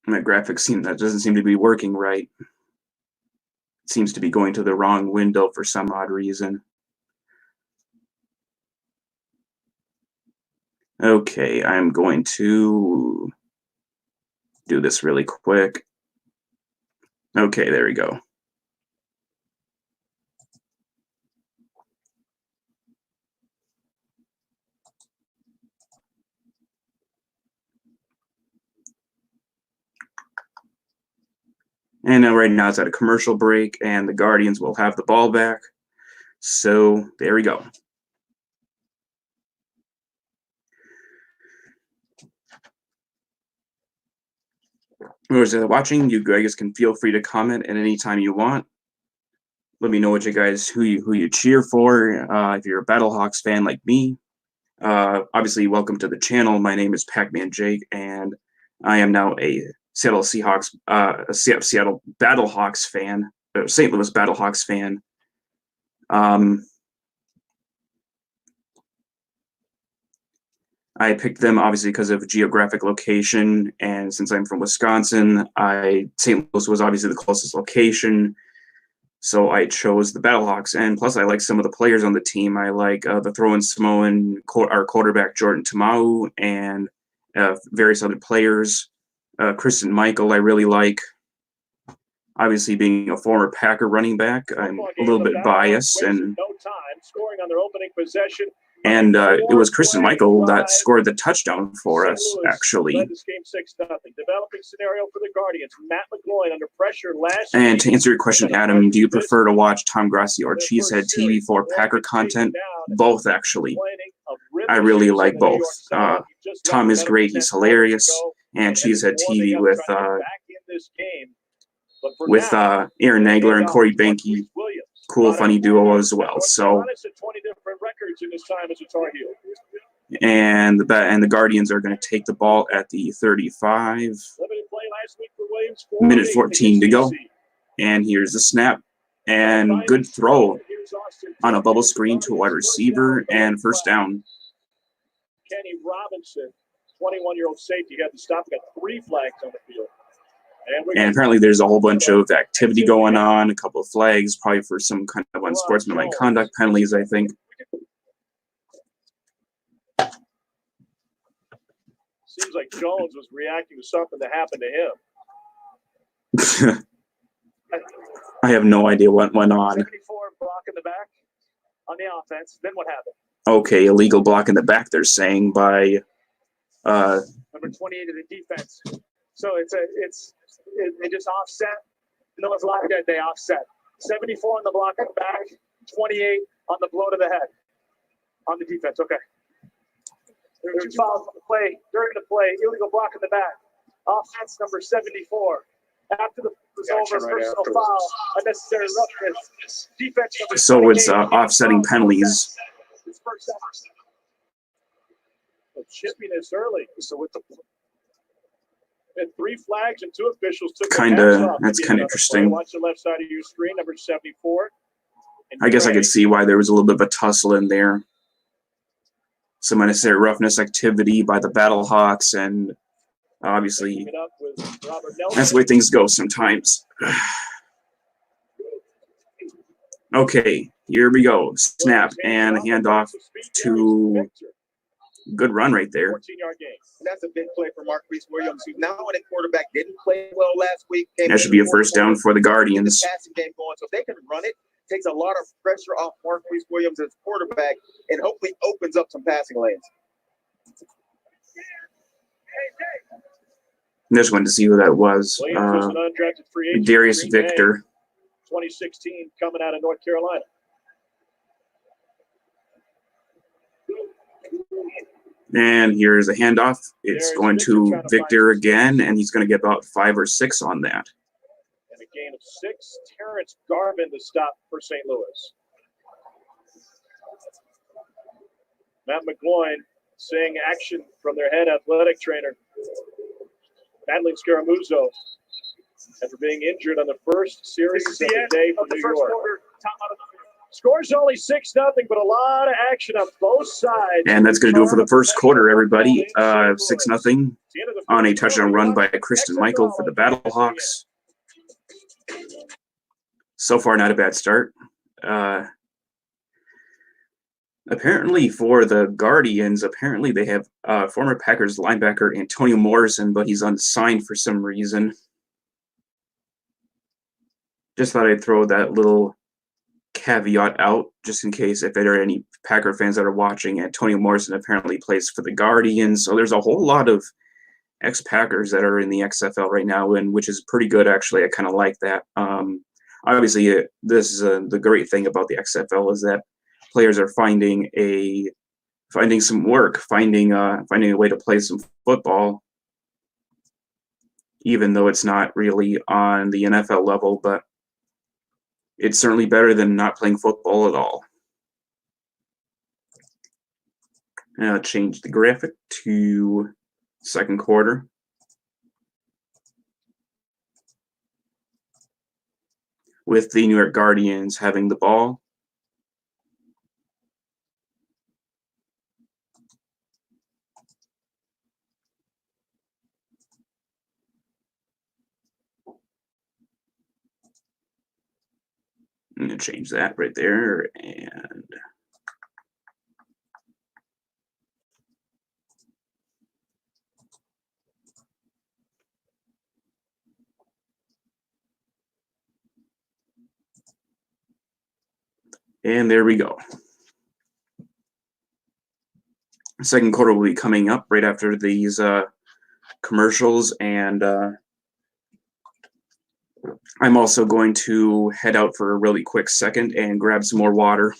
My graphics doesn't seem to be working right. It seems to be going to the wrong window for some odd reason. Okay, I'm going to do this really quick. Okay, there we go. And now right now it's at a commercial break, and the Guardians will have the ball back. So there we go. Whoever's watching, you guys can feel free to comment at any time you want. Let me know what you guys who you cheer for. If you're a Battlehawks fan like me, obviously welcome to the channel. My name is Pac-Man Jake, and I am now a Seattle Seahawks, Seattle Battlehawks fan, St. Louis Battlehawks fan. I picked them obviously because of geographic location, and since I'm from Wisconsin, St. Louis was obviously the closest location, so I chose the Battlehawks. And plus, I like some of the players on the team. I like the throwing Samoan, our quarterback Jordan Tamau, and various other players. Kristen Michael, I really like. Obviously, being a former Packer running back, I'm a little bit biased, and scoring on their opening possession. And it was Kristen Michael that scored the touchdown for us, actually. Developing scenario for the Guardians. Matt McGloin under pressure last. And to answer your question, Adam, do you prefer to watch Tom Grassi or Cheesehead TV for Packer content? Both, actually. I really like both. Tom is great. He's hilarious. And Cheesehead TV with Aaron Nagler and Corey Banky. Cool, funny duo as well. So, and the Guardians are going to take the ball at the 35. Minute 14 to go, and here's the snap and good throw on a bubble screen to a wide receiver and first down. Kenny Robinson, 21-year-old safety, had to stop. Got 3 flags on the field. And apparently there's a whole bunch of activity going on, a couple of flags, probably for some kind of unsportsmanlike conduct penalties, I think. Seems like Jones was reacting to something that happened to him. I have no idea what went on. 74 block in the back on the offense. Then what happened? Okay, illegal block in the back, they're saying, by number 28 of the defense. So they just offset. No one's locked at, they offset. 74 on the block in the back, 28 on the blow to the head on the defense. Okay. There were 2 fouls on the play, during the play, illegal block in the back. Offense number 74. After the was over, personal foul, unnecessary roughness. Defense number so it's offsetting penalties. Chippiness early. So with the 3 flags and 2 officials took that's kind of interesting. Watch the left side of your screen, number 74. I guess I could see why there was a little bit of a tussle in there. Some unnecessary roughness activity by the Battlehawks, and obviously that's the way things go sometimes. Okay, here we go. Snap and a handoff to good run right there. 14-yard gain. And that's a big play for Marquise Williams, who now when a quarterback didn't play well last week. That should be a first down for the Guardians. Passing game going, so if they can run it, takes a lot of pressure off Marquise Williams as quarterback, and hopefully opens up some passing lanes. Just wanted to see who that was. Darius Victor. 2016, coming out of North Carolina. And here's a handoff. It's going to Victor again, and he's going to get about 5 or 6 on that. And a gain of 6. Terrence Garvin to stop for St. Louis. Matt McGloin seeing action from their head athletic trainer, Madeline Scaramuzzo, after being injured on the first series of the day for New York. Score's only 6-0, but a lot of action on both sides. And that's going to do it for the first quarter, everybody. 6-0 on a touchdown run by Kristen Michael for the Battlehawks. So far, not a bad start. Apparently, for the Guardians, apparently they have former Packers linebacker Antonio Morrison, but he's unsigned for some reason. Just thought I'd throw that little caveat out just in case if there are any Packer fans that are watching. Antonio Morrison apparently plays for the Guardians, so there's a whole lot of ex-Packers that are in the XFL right now, and which is pretty good actually. I kind of like that. Obviously, this is the great thing about the XFL is that players are finding some work, finding a way to play some football. even though it's not really on the NFL level, but it's certainly better than not playing football at all. Now change the graphic to second quarter. With the New York Guardians having the ball. I'm going to change that right there. And there we go. Second quarter will be coming up right after these commercials, and I'm also going to head out for a really quick second and grab some more water.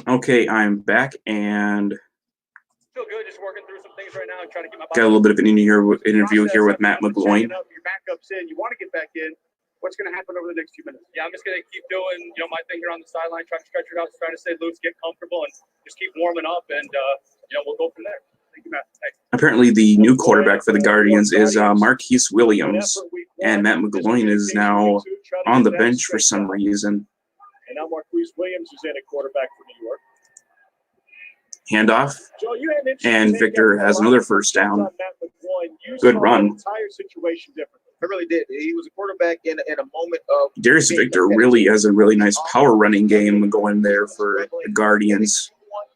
Okay, I'm back and Feel good, just working through some things right now and trying to get my got a little bit of an interview here with Matt McGloin. Your backups in. You want to get back in. What's going to happen over the next few minutes? Yeah, I'm just gonna keep doing, my thing here on the sideline, trying to stretch it out, trying to stay loose, get comfortable, and just keep warming up, and we'll go from there. Thank you, Matt. Thanks. Apparently, the new quarterback for the Guardians is Marquise Williams, and Matt McGloin is now on the bench for some reason. And now Marquise Williams is in at quarterback for New York. Handoff, Joe, you had an and Victor has another first down. Good run. Entire situation differently. I really did. He was a quarterback in a moment of. Darius Victor really has a really nice power running game going there for the Guardians.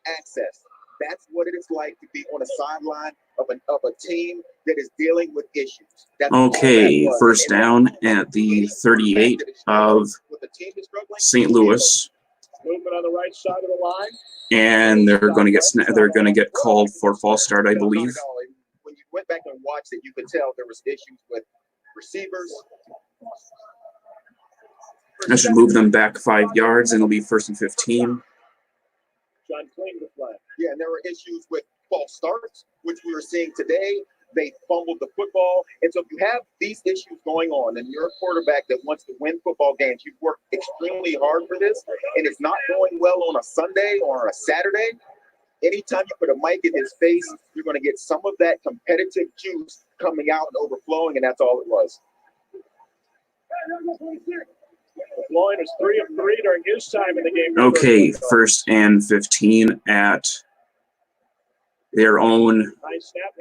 Access. That's what it is like to be on a sideline of a team that is dealing with issues. Okay, first down at the 38 of St. Louis. Movement on the right side of the line. And they're going to get called for false start, I believe. When you went back and watched it, you could tell there was issues with receivers. I should move them back 5 yards, and it'll be 1st and 15. John cleaned the flag. Yeah, and there were issues with false starts, which we were seeing today. They fumbled the football. And so if you have these issues going on and you're a quarterback that wants to win football games, you've worked extremely hard for this, and it's not going well on a Sunday or a Saturday, anytime you put a mic in his face, you're going to get some of that competitive juice coming out and overflowing, and that's all it was. McGloin is 3 of 3 during his time in the game. Okay, 1st and 15 at their own.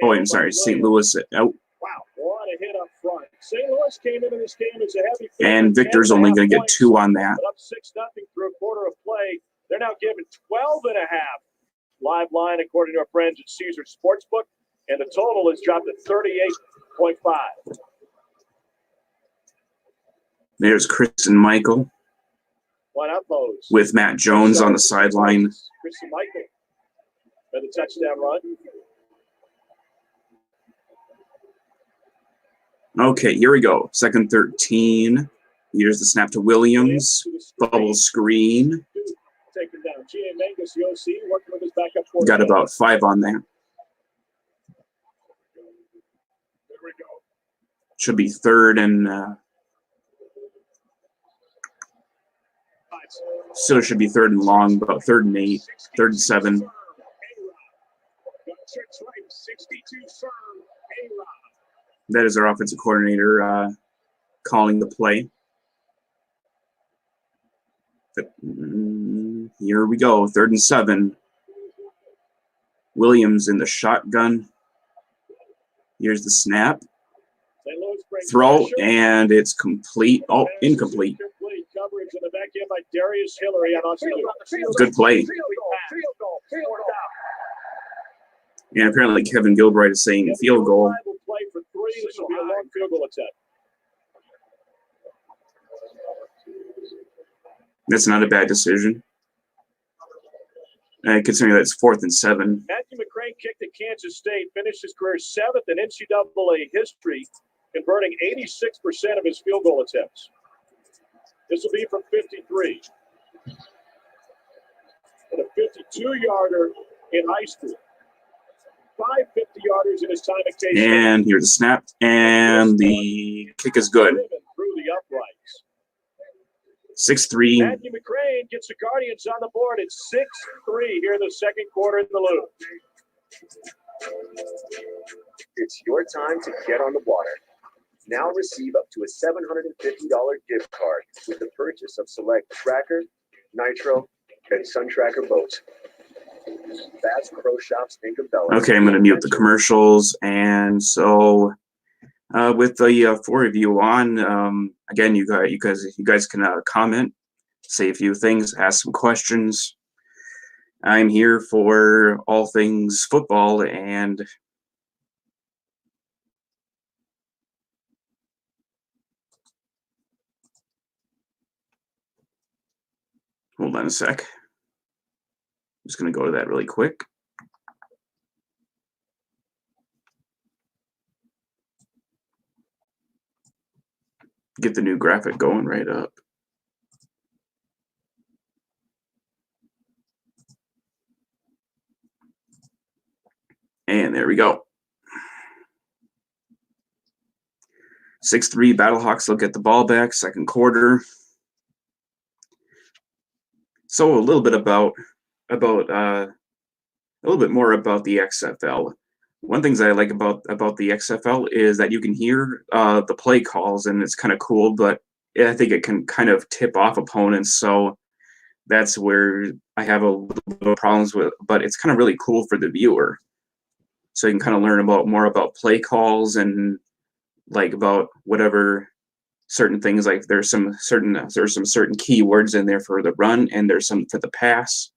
Oh, I'm sorry, St. Louis. Wow, what a hit up front. St. Louis came into this game as a heavy favorite. And Victor's only going to get 2 on that. Up 6-0 through a quarter of play. They're now given 12.5. Live line according to our friends at Caesar Sportsbook, and the total is dropped to 38.5. There's Chris and Michael with Matt Jones on the sideline. Chris and Michael for the touchdown run. Okay, here we go. 2nd 13. Here's the snap to Williams. Bubble screen. Taken down. G.A. Mangus, the OC, working with his backup. Got about 5 on that. There we go. Should be 3rd and still should be 3rd and long, about 3rd and 8, 3rd and 7. That is our offensive coordinator calling the play. Here we go, 3rd and 7. Williams in the shotgun. Here's the snap. St. Louis brings Throw, pressure. and it's complete. Oh, Pass is incomplete. incomplete. Coverage in the back end by Darius Hillary on Austin. Good play. Field goal, fourth down. And apparently Kevin Gilbride is saying field goal. Will play for 3. This will be a long field goal attempt. That's not a bad decision. Considering that it's 4th and 7. Matthew McCrane kicked at Kansas State, finished his career 7th in NCAA history, converting 86% of his field goal attempts. This will be from 53. And a 52-yarder in high school. 5 50-yarders in his time at K-State. And here's the snap, and the kick is good. Through the uprights. 6-3. Matthew McCrane gets the Guardians on the board at 6-3 here in the second quarter in the Loop. It's your time to get on the water. Now receive up to a $750 gift card with the purchase of select Tracker, Nitro, and Sun Tracker boats. Bass Pro Shops Inc. of Bella. Okay, I'm going to mute the commercials. And so with the 4 of you on, again, you guys can comment, say a few things, ask some questions. I'm here for all things football, and hold on a sec. I'm just going to go to that really quick. Get the new graphic going right up. And there we go. 6-3 Battlehawks. They'll get the ball back, second quarter. So a little bit a little bit more about the XFL. One thing that I like about the XFL is that you can hear the play calls, and it's kind of cool, but I think it can kind of tip off opponents. So that's where I have a little bit of problems with, but it's kind of really cool for the viewer. So you can kind of learn more about play calls and like about whatever certain things, like there's some certain keywords in there for the run, and there's some for the pass.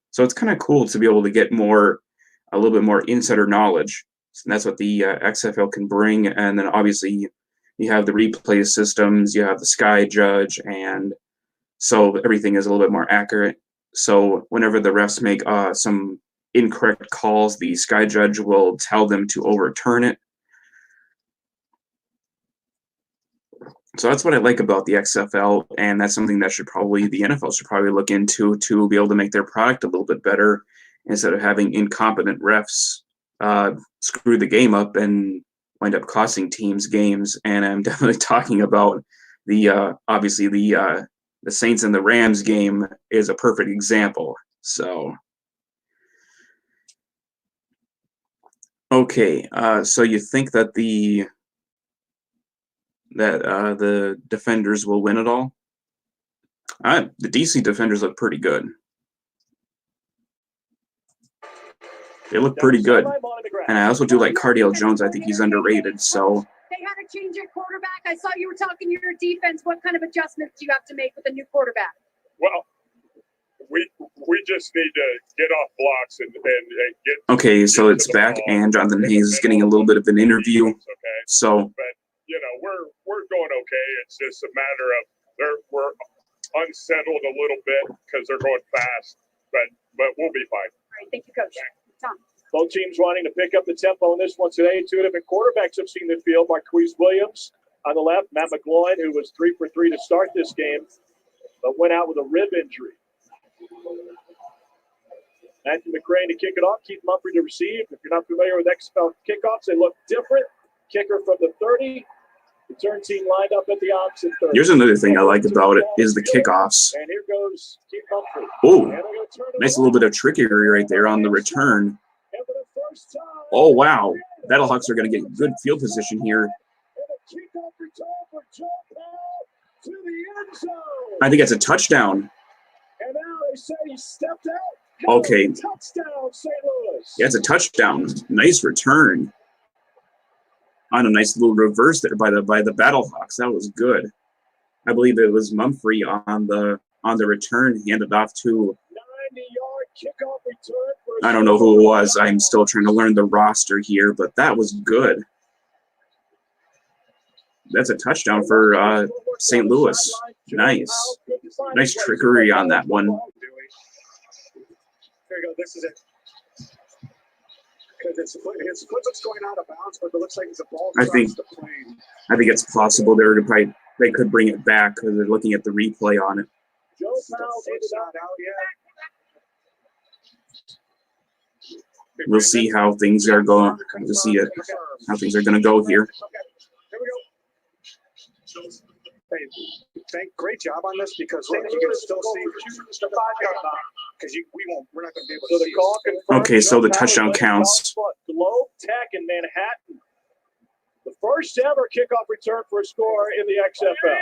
So it's kind of cool to be able to get a little bit more insider knowledge. And that's what the XFL can bring. And then obviously you have the replay systems, you have the Sky Judge, and so everything is a little bit more accurate. So whenever the refs make some incorrect calls, the Sky Judge will tell them to overturn it. So that's what I like about the XFL, and that's something that the NFL should probably look into to be able to make their product a little bit better, instead of having incompetent refs screw the game up and wind up costing teams games. And I'm definitely talking about obviously the Saints and the Rams game is a perfect example. So okay, so you think that the defenders will win it all? The DC defenders look pretty good. They look pretty good. And I also do like Cardale Jones. I think he's underrated. So they had to change your quarterback. I saw you were talking your defense. What kind of adjustments do you have to make with a new quarterback? Well, we just need to get off blocks and get. Okay, so it's back, and Jonathan Hayes is getting a little bit of an interview. Okay. So, but we're going okay. It's just a matter of we're unsettled a little bit because they're going fast, but we'll be fine. All right, thank you, Coach. Tom. Both teams wanting to pick up the tempo in this one today. 2 different quarterbacks have seen the field. Marquise Williams on the left, Matt McGloin, who was 3 for 3 to start this game, but went out with a rib injury. Matthew McCrane to kick it off. Keith Mumphrey to receive. If you're not familiar with XFL kickoffs, they look different. Kicker from the 30. Return team lined up at the opposite 30. Here's another thing I like about it is the kickoffs. And here goes Keith Mumphrey. Oh, nice little bit of trickery right there on the return. Oh, wow. Battlehawks are going to get good field position here. I think it's a touchdown. And now they say he stepped out. Okay. Touchdown, St. Louis. Lewis. Yeah, it's a touchdown. Nice return. On a nice little reverse there by the Battlehawks. That was good. I believe it was Mumphrey on the return, handed off to 90-yard kickoff return for I don't know who it was. I'm still trying to learn the roster here, but that was good. That's a touchdown for St. Louis. Nice. Nice trickery on that one. There you go. This is it. Because it's looks going out of bounds, but it looks like it's a ball. I think it's possible they could bring it back because they're looking at the replay on it. Joe Powell did not out yet. We'll see how things are going. We'll see how things are going to go here. Here we go. Hey, great job on this because you can still see the 5-yard line because we're not going to be able to see. Call confirmed. Okay, so the touchdown counts. Globe Tech in Manhattan. The first ever kickoff return for a score in the XFL.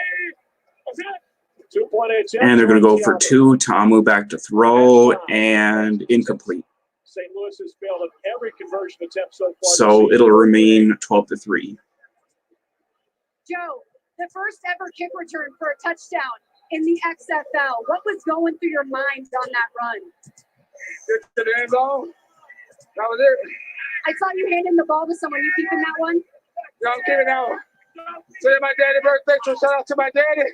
2.8. And they're going to go for 2. Tamu back to throw and incomplete. St. Louis has failed at every conversion attempt so far. So it'll remain 12-3. Joe, the first ever kick return for a touchdown in the XFL. What was going through your mind on that run? Get to the end zone. That was it. I saw you handing the ball to someone. You keeping that one? Yeah, I'm keeping that one. Say my daddy birthday, so shout out to my daddy.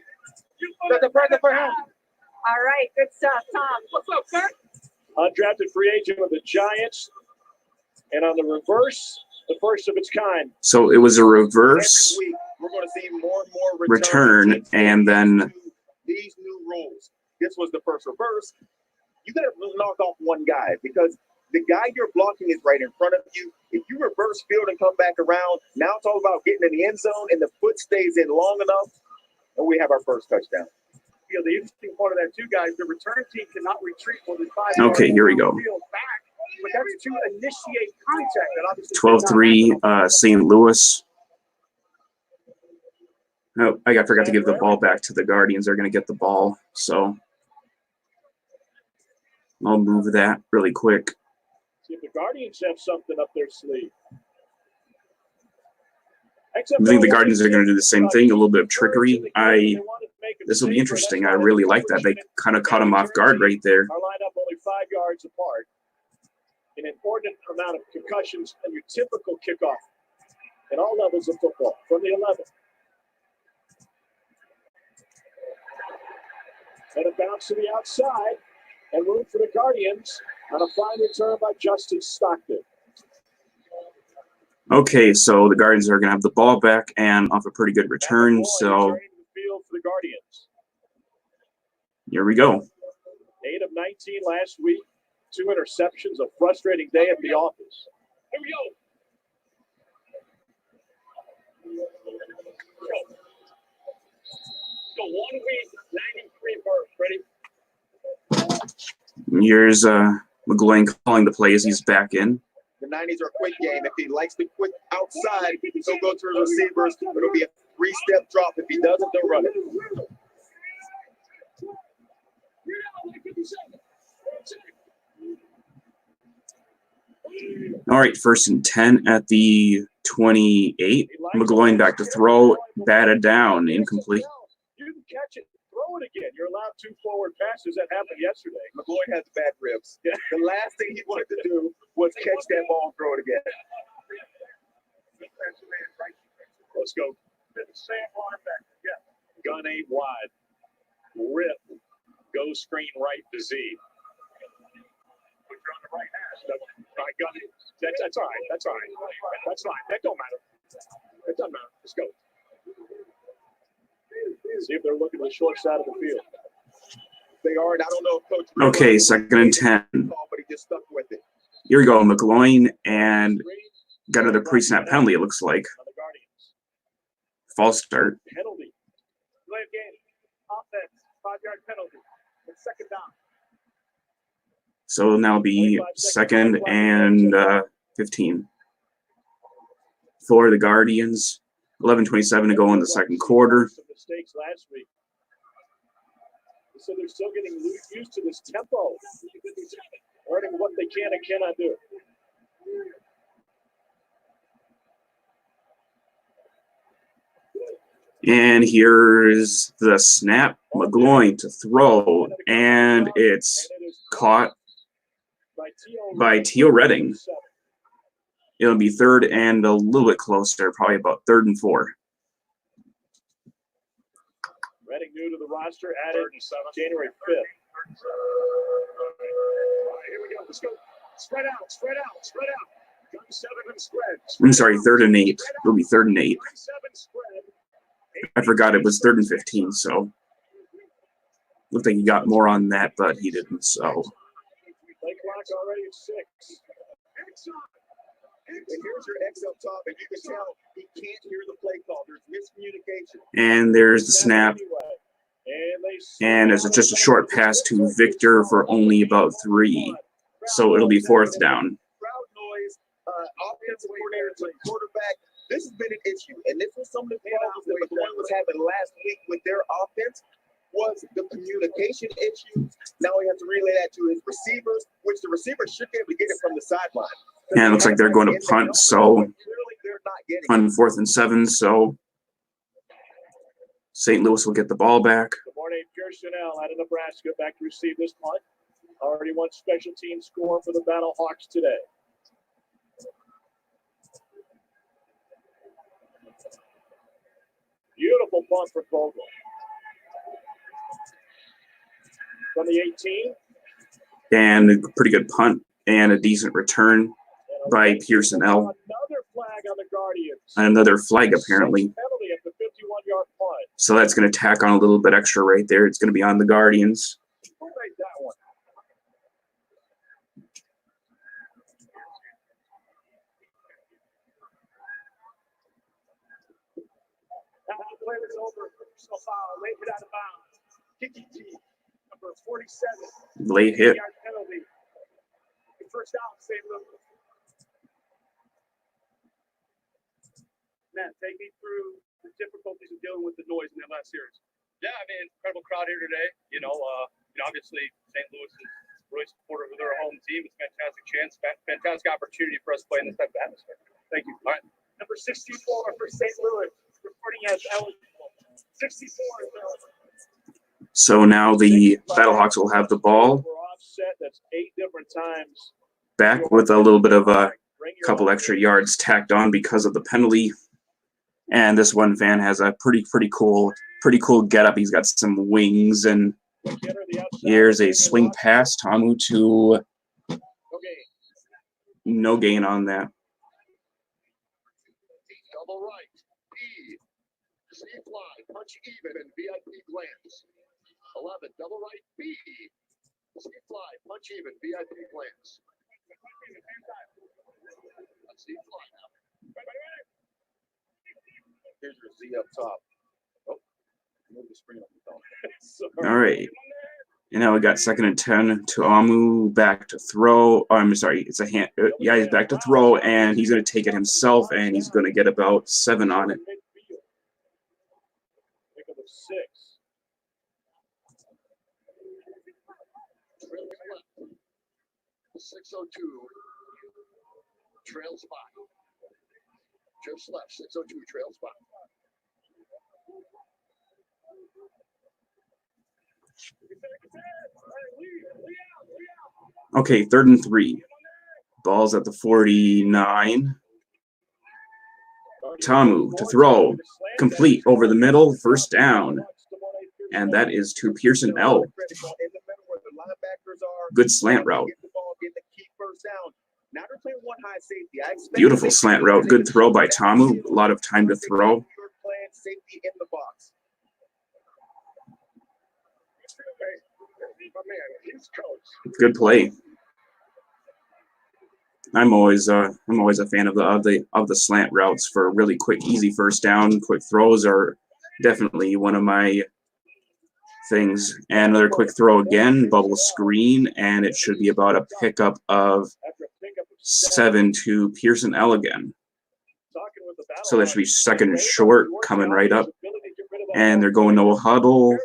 That's a present for him. All right, good stuff, Tom. What's up, sir? Undrafted free agent of the Giants. And on the reverse, the first of its kind. So it was a reverse Every week, we're going to see more and more return, and then these new rules. This was the first reverse. You got to knock off one guy because the guy you're blocking is right in front of you. If you reverse field and come back around, now it's all about getting in the end zone, and the foot stays in long enough, and we have our first touchdown. You know, the interesting part of that, too, guys, the return team cannot retreat more than 5 yards. Okay, here we go. Back, but that's to initiate contact. And obviously 12-3 St. Louis. Oh, I forgot to give the ball back to the Guardians. They're going to get the ball, so I'll move that really quick. See if the Guardians have something up their sleeve. I think the Guardians are going to do the same thing, a little bit of trickery. This will be interesting. I really like that. They kind of caught him off guard right there. Our lineup only 5 yards apart. An inordinate amount of concussions and your typical kickoff at all levels of football from the 11. And a bounce to the outside and room for the Guardians on a fine return by Justin Stockton. Okay, so the Guardians are going to have the ball back and off a pretty good return. So here we go. 8 of 19 last week. 2 interceptions. A frustrating day at the office. Here we go. So 1 week, 93 bursts. Ready? Here's McGloin calling the plays. He's back in. The 90s are a quick game. If he likes to quick outside, he'll go to his receivers. It'll be a 3-step drop. If he doesn't, they'll run it. All right, 1st and 10 at the 28. McGloin back to throw, batted down, incomplete. You can catch it, throw it again. You're allowed 2 forward passes. That happened yesterday. McGloin has bad ribs. The last thing he wanted to do was catch that ball and throw it again. Let's go. Gun 8 wide. Rip. Go screen right to Z. Put you on the right hash. Right gun. That's all right. That's all right. That's fine. That don't matter. It doesn't matter. Let's go. See if they're looking to the short side of the field. They are, and I don't know if Coach. Okay, 2nd and 10. But he just stuck with it. Here we go, McGloin, and got another pre-snap penalty, it looks like. False start. Penalty. Play of game. Offense. 5-yard penalty. It's 2nd down. So it'll now be 2nd and 15 for the Guardians. 11:27 to go in the 2nd quarter. Mistakes last week. So they're still getting used to this tempo, learning what they can and cannot do. And here's the snap. McGloin to throw, and it's caught by Teal Redding. It'll be 3rd and a little bit closer, probably about 3rd and 4. Redding new to the roster, added January 5th. Here we go. Let's go. Spread out, spread out, spread out. Gun 7 and spread. I'm sorry, 3rd and 8. It'll be 3rd and 8. I forgot it was 3rd and 15, so looked like he got more on that, but he didn't. So Play clock already at 6. And here's your X up top, and you can tell he can't hear the play call. There's miscommunication. and there's the snap, and it's just a short pass to Victor for only about 3. So it'll be 4th down. Crowd noise, offensive coordinator to quarterback. This has been an issue, and this was some of the problems that McGloin was having last week with their offense. Was the communication issues. Now he has to relay that to his receivers, which the receivers should be able to get it from the sideline. And it looks like they're going to punt, so on 4th and 7, so St. Louis will get the ball back. Good morning, Pearson L. out of Nebraska, back to receive this punt. Already one special team score for the Battlehawks today. Beautiful punt for Vogel. From the 18. And a pretty good punt and a decent return by Pearson L. Another flag on the Guardians. And another flag, apparently. Penalty at the 51-yard punt. So that's going to tack on a little bit extra right there. It's going to be on the Guardians. Who made that one? Now the play was over. Personal foul. Late hit out of bounds. Kiki T, number 47. Late hit. Penalty. First down, St. Louis. Matt, take me through the difficulties of dealing with the noise in that last series. Yeah, I mean, incredible crowd here today. Obviously St. Louis is really supportive of their home team. It's a fantastic chance, fantastic opportunity for us to play in this type of atmosphere. Thank you. All right. Number 64 for St. Louis, reporting as eligible. 64 is eligible. So now the Battlehawks will have the ball. We're offset. That's 8 different times. Back with a little bit of a couple extra yards tacked on because of the penalty. And this one fan has a pretty cool getup. He's got some wings, and here's a swing pass. Tamu to no gain on that. Double right. E. C fly. Punch even and VIP glance. 11. Double right. B. C fly. Punch even. VIP glance. C fly now. Here's your Z up top. Oh, move the screen up the top. All right. And now we got 2nd and 10 to Amu, back to throw. Oh, I'm sorry, it's a hand. Yeah, he's back to throw, and he's going to take it himself, and he's going to get about 7 on it. Pick up a 6. Trails left. 602. Trail spot. Just left. 602 trail spot. Okay, 3rd and 3. Ball's at the 49. Tamu to throw. Complete over the middle. 1st down. And that is to Pearson L. Good slant route. Beautiful slant route. Good throw by Tamu. A lot of time to throw. Good play. I'm always a fan of the slant routes for really quick, easy 1st down. Quick throws are definitely one of my things. And another quick throw again, bubble screen, and it should be about a pickup of 7 to Pearson L again. So that should be 2nd and short coming right up. And they're going no huddle.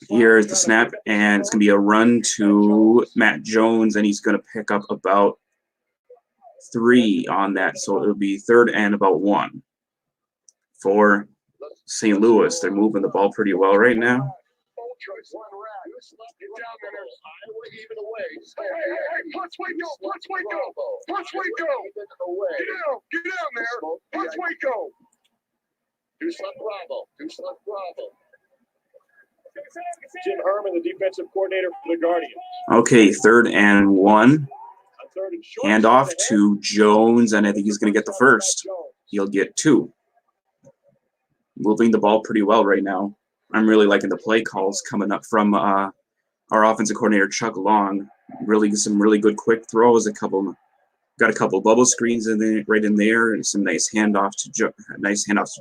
Here's the snap, and it's going to be a run to Matt Jones, and he's going to pick up about 3 on that. So it'll be 3rd and about 1. for St. Louis. They're moving the ball pretty well right now. Jim Herman, the defensive coordinator for the Guardians. Okay, 3rd and 1. On 3rd and short, Handoff to Jones, and I think he's going to get the first. He'll get 2. Moving the ball pretty well right now. I'm really liking the play calls coming up from our offensive coordinator, Chuck Long. Really, some really good quick throws. Got a couple bubble screens in there, right in there, and some nice handoffs to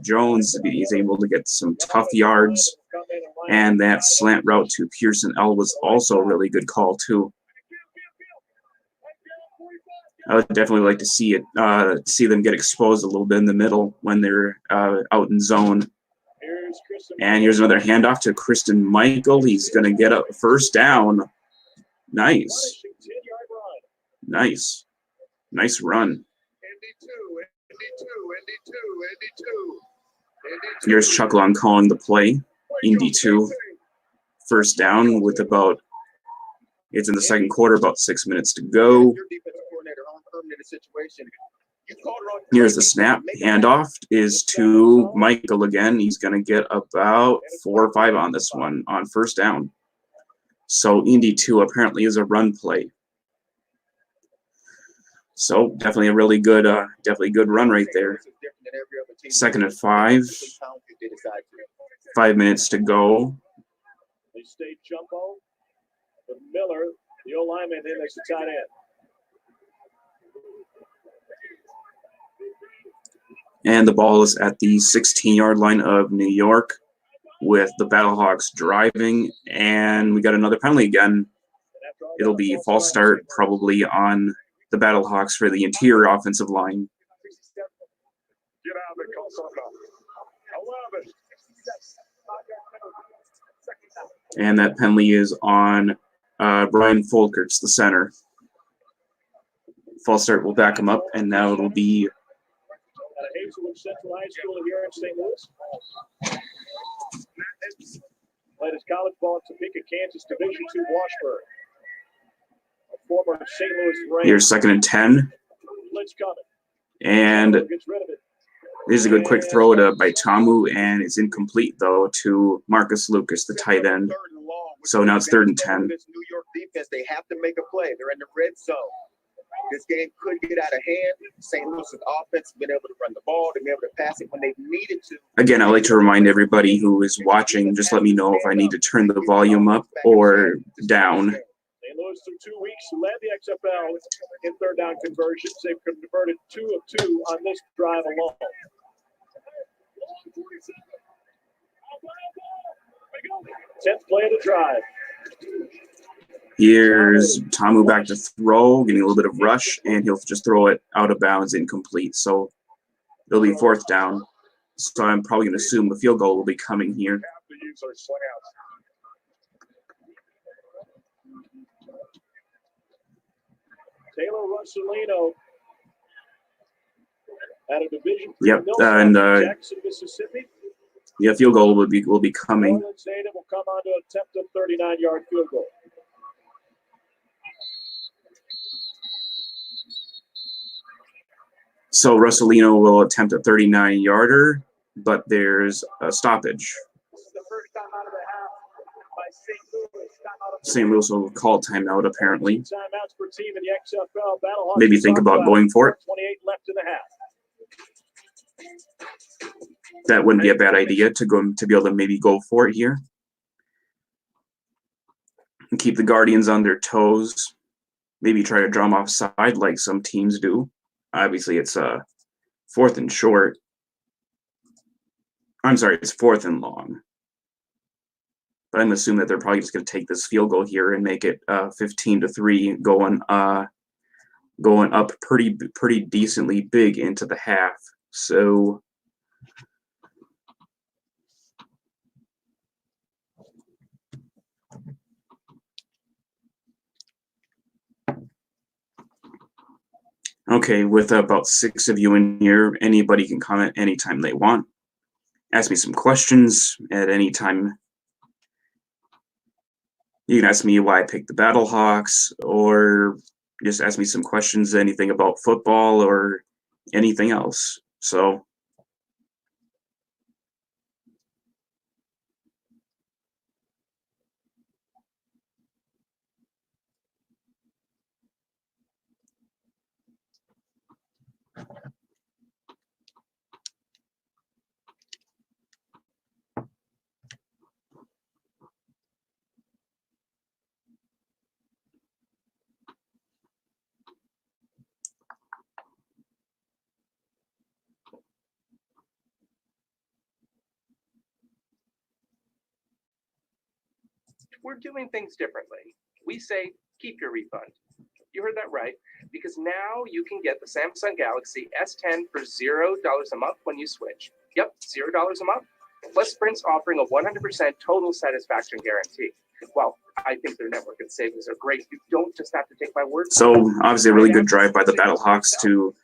Jones. He's able to get some tough yards, and that slant route to Pearson L was also a really good call too. I would definitely like to see them get exposed a little bit in the middle when they're out in zone. And here's another handoff to Kristen Michael. He's going to get a first down. Nice. Nice run. Here's Chuck Long calling the play. Indy 2. First down with it's in the second quarter, about 6 minutes to go. Here's the snap. Handoff is to Michael again. He's going to get about 4 or 5 on this one on first down. So Indy 2 apparently is a run play. So definitely a really good, good run right there. 2nd and 5. 5 minutes to go. They stay jumbo. With Miller, the old lineman, in as the tight end. And the ball is at the 16-yard line of New York with the Battlehawks driving. And we got another penalty again. It'll be a false start probably on the Battlehawks for the interior offensive line. And that penalty is on Brian Folkerts, the center. False start will back him up, and now it'll be Hazelwood Central High School here in St. Louis. Played his college ball at Topeka, Kansas, Division II Washburn. A former St. Louis Rams. Here's 2nd and 10. Blitz coming. And Gets rid of it. this is a good quick throw by Tamu, and it's incomplete, though, to Marcus Lucas, the tight end. So now it's 3rd and 10. This New York defense, they have to make a play. They're in the red zone. This game could get out of hand. St. Louis's offense has been able to run the ball. They've been able to pass it when they needed to. Again, I'd like to remind everybody who is watching, just let me know if I need to turn the volume up or down. St. Louis through 2 weeks led the XFL in third down conversions. They've converted 2 of 2 on this drive alone. 10th play of the drive. Here's Tamu back to throw, getting a little bit of rush, and he'll just throw it out of bounds, incomplete. So it'll be 4th down. So I'm probably going to assume the field goal will be coming here. Taylor Russolino at a Division Yep, and Jackson, Mississippi. Yeah, field goal will be coming. Northern State will come on to attempt a 39-yard field goal. So Russolino will attempt a 39-yarder, but there's a stoppage. This is the first time out of the half by St. Louis. St. Louis will call timeout, apparently. Timeouts per team in the XFL. Battlehawks Maybe think about going for it. 28 left in the half. That wouldn't be a bad idea to be able to maybe go for it here. And keep the Guardians on their toes. Maybe try to drum offside like some teams do. Obviously, it's 4th and short. I'm sorry, it's 4th and long. But I'm assuming that they're probably just going to take this field goal here and make it 15-3, going up pretty decently big into the half. So okay, with about 6 of you in here, anybody can comment anytime they want. ask me some questions at any time. You can ask me why I picked the Battlehawks, or just ask me some questions, anything about football or anything else. So We're doing things differently. We say, keep your refund. You heard that right, because now you can get the Samsung Galaxy S10 for $0 a month when you switch. Yep, $0 a month. Plus Sprint's offering a 100% total satisfaction guarantee. Well, I think their network and savings are great. You don't just have to take my word. So obviously a really good drive by the Battlehawks to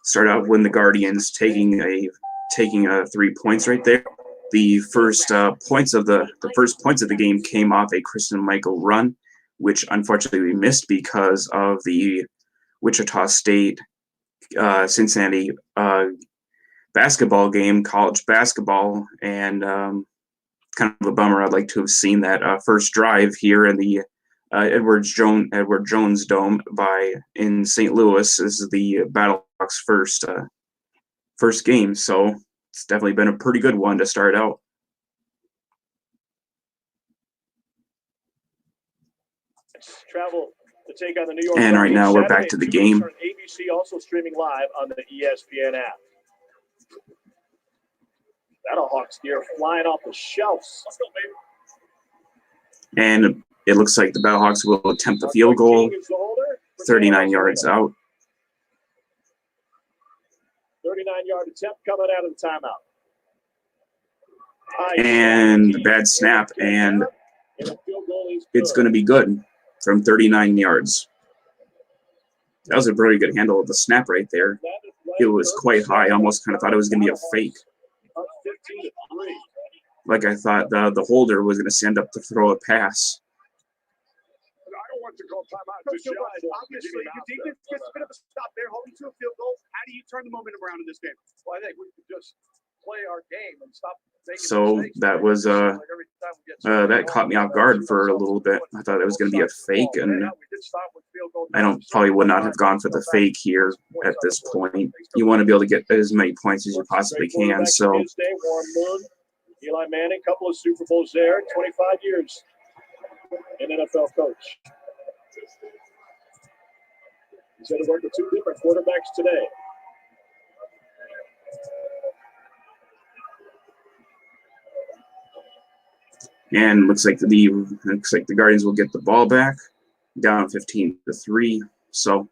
start out when the Guardians taking 3 points right there. The first points of the game came off a Kristen Michael run, which unfortunately we missed because of the Wichita State Cincinnati basketball game, college basketball, and kind of a bummer. I'd like to have seen that first drive here in the Edward Jones Dome in St. Louis. This is the Battlehawks' first game, so it's definitely been a pretty good one to start out. Travel to take on the New York. And right now we're back to the game. ABC also streaming live on the ESPN app. Battlehawks gear flying off the shelves. And it looks like the Battlehawks will attempt the field goal, 39 yards out. 39-yard attempt coming out of the timeout. And the bad snap, and it's going to be good from 39 yards. That was a pretty good handle of the snap right there. It was quite high. I almost kind of thought it was going to be a fake. Like I thought the holder was going to stand up to throw a pass. I don't want to call timeout. Obviously, your defense gets a bit of a stop there, holding to a field goal. How do you turn the momentum around in this game? Well, I think we could just play our game and stop making So mistakes. that was that caught me off guard for a little bit. I thought it was going to be a fake, and I probably would not have gone for the fake here at this point. You want to be able to get as many points as you possibly can. So Eli Manning, couple of Super Bowls there, 25 years an NFL coach. He's had to work with two different quarterbacks today. And looks like the Guardians will get the ball back, down 15-3. So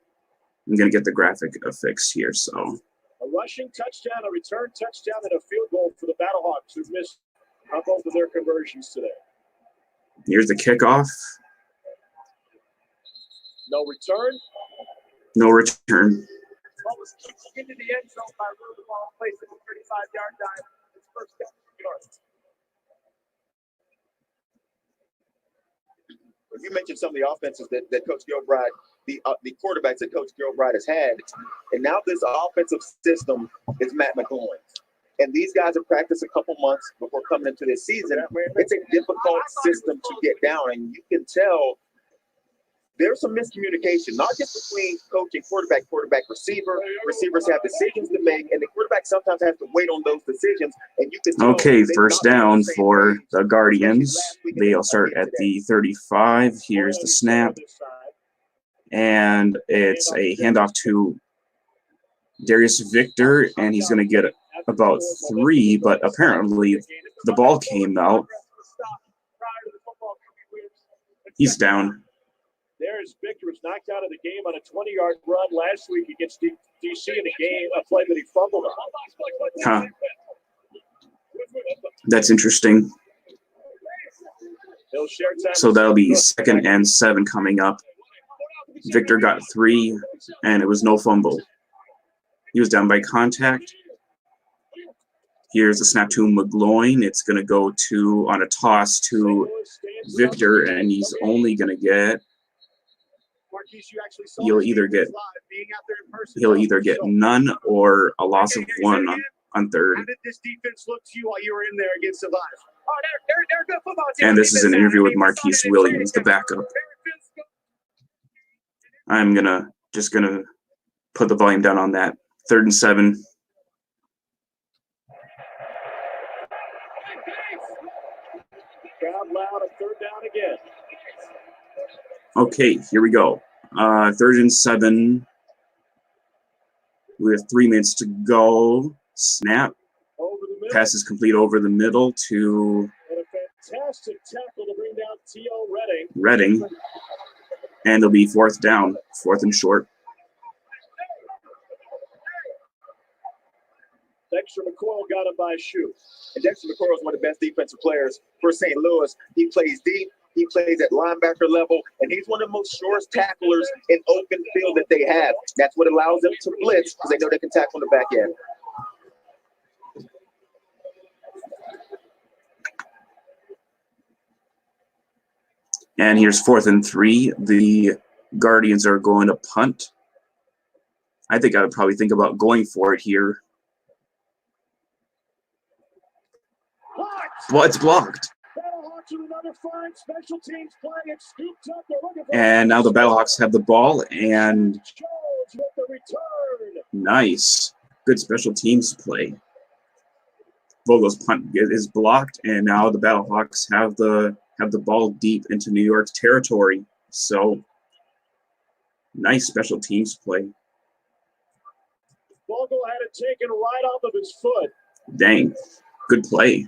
I'm gonna get the graphic affixed here. So a rushing touchdown, a return touchdown, and a field goal for the Battlehawks, who missed on both of their conversions today. Here's the kickoff. No return. No return. Ball was kicked into the end zone by Rue. The ball placed at the 35-yard line. His first down yards. You mentioned some of the offenses that Coach Gilbride, the quarterbacks that Coach Gilbride has had, and now this offensive system is Matt McGloin. And these guys have practiced a couple months before coming into this season. It's a difficult system to get down, and you can tell there's some miscommunication, not just between coach and quarterback, receiver. Receivers have decisions to make, and the quarterback sometimes has to wait on those decisions. And you can tell okay, first down for the Guardians. They'll start at the 35. Here's the snap. And it's a handoff to Darius Victor, and he's going to get about 3, but apparently the ball came out. He's down. There's Victor, was knocked out of the game on a 20-yard run last week against DC in a game, a play that he fumbled on. Huh. That's interesting. So that'll be 2nd and 7 coming up. Victor got 3, and it was no fumble. He was down by contact. Here's a snap to McGloin. It's going to go to on a toss to Victor, and he's only going to get. He'll either get none or a loss of one on third. How did this defense look to you while you were in there against Survive? Oh, they're a good football team. And this is an interview with Marquise Williams, the backup. I'm just gonna put the volume down on that. 3rd and 7. Crowd loud on 3rd down again. Okay, here we go. 3rd and 7. We have 3 minutes to go. Snap. Pass is complete over the middle to And a fantastic tackle to bring down T.O. Redding. And it'll be 4th down, 4th and short. Dexter McCoy got him by a shoe. And Dexter McCoy is one of the best defensive players for St. Louis. He plays deep. He plays at linebacker level, and he's one of the most surest tacklers in open field that they have. That's what allows them to blitz because they know they can tackle on the back end. And here's 4th and 3. The Guardians are going to punt. I think I would probably think about going for it here. Well, it's blocked. And now the Battlehawks have the ball, and nice. Good special teams play. Vogel's punt is blocked, and now the Battlehawks have the ball deep into New York's territory. So nice special teams play. Vogel had it taken right off of his foot. Dang, good play.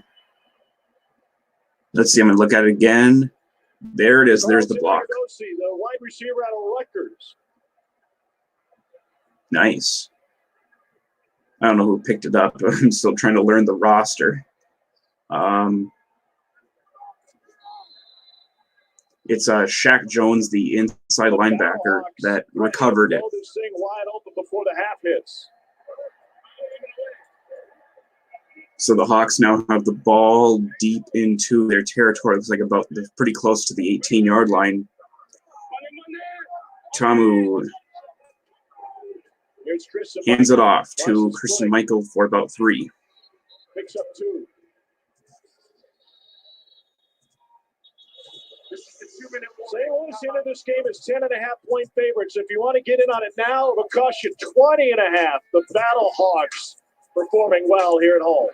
Let's see, I'm going to look at it again. There it is. There's the block. The wide receiver out of Rutgers. Nice. I don't know who picked it up. I'm still trying to learn the roster. It's Shaq Jones, the inside linebacker, that recovered it. This thing wide open before the half hits. So the Hawks now have the ball deep into their territory. Looks like they're pretty close to the 18-yard line. Tamu hands it off to Christian Michael for about 3. Picks up 2. St. Louis into this game is 10.5-point favorites. If you want to get in on it now, it'll cost you 20.5. The Battlehawks performing well here at home.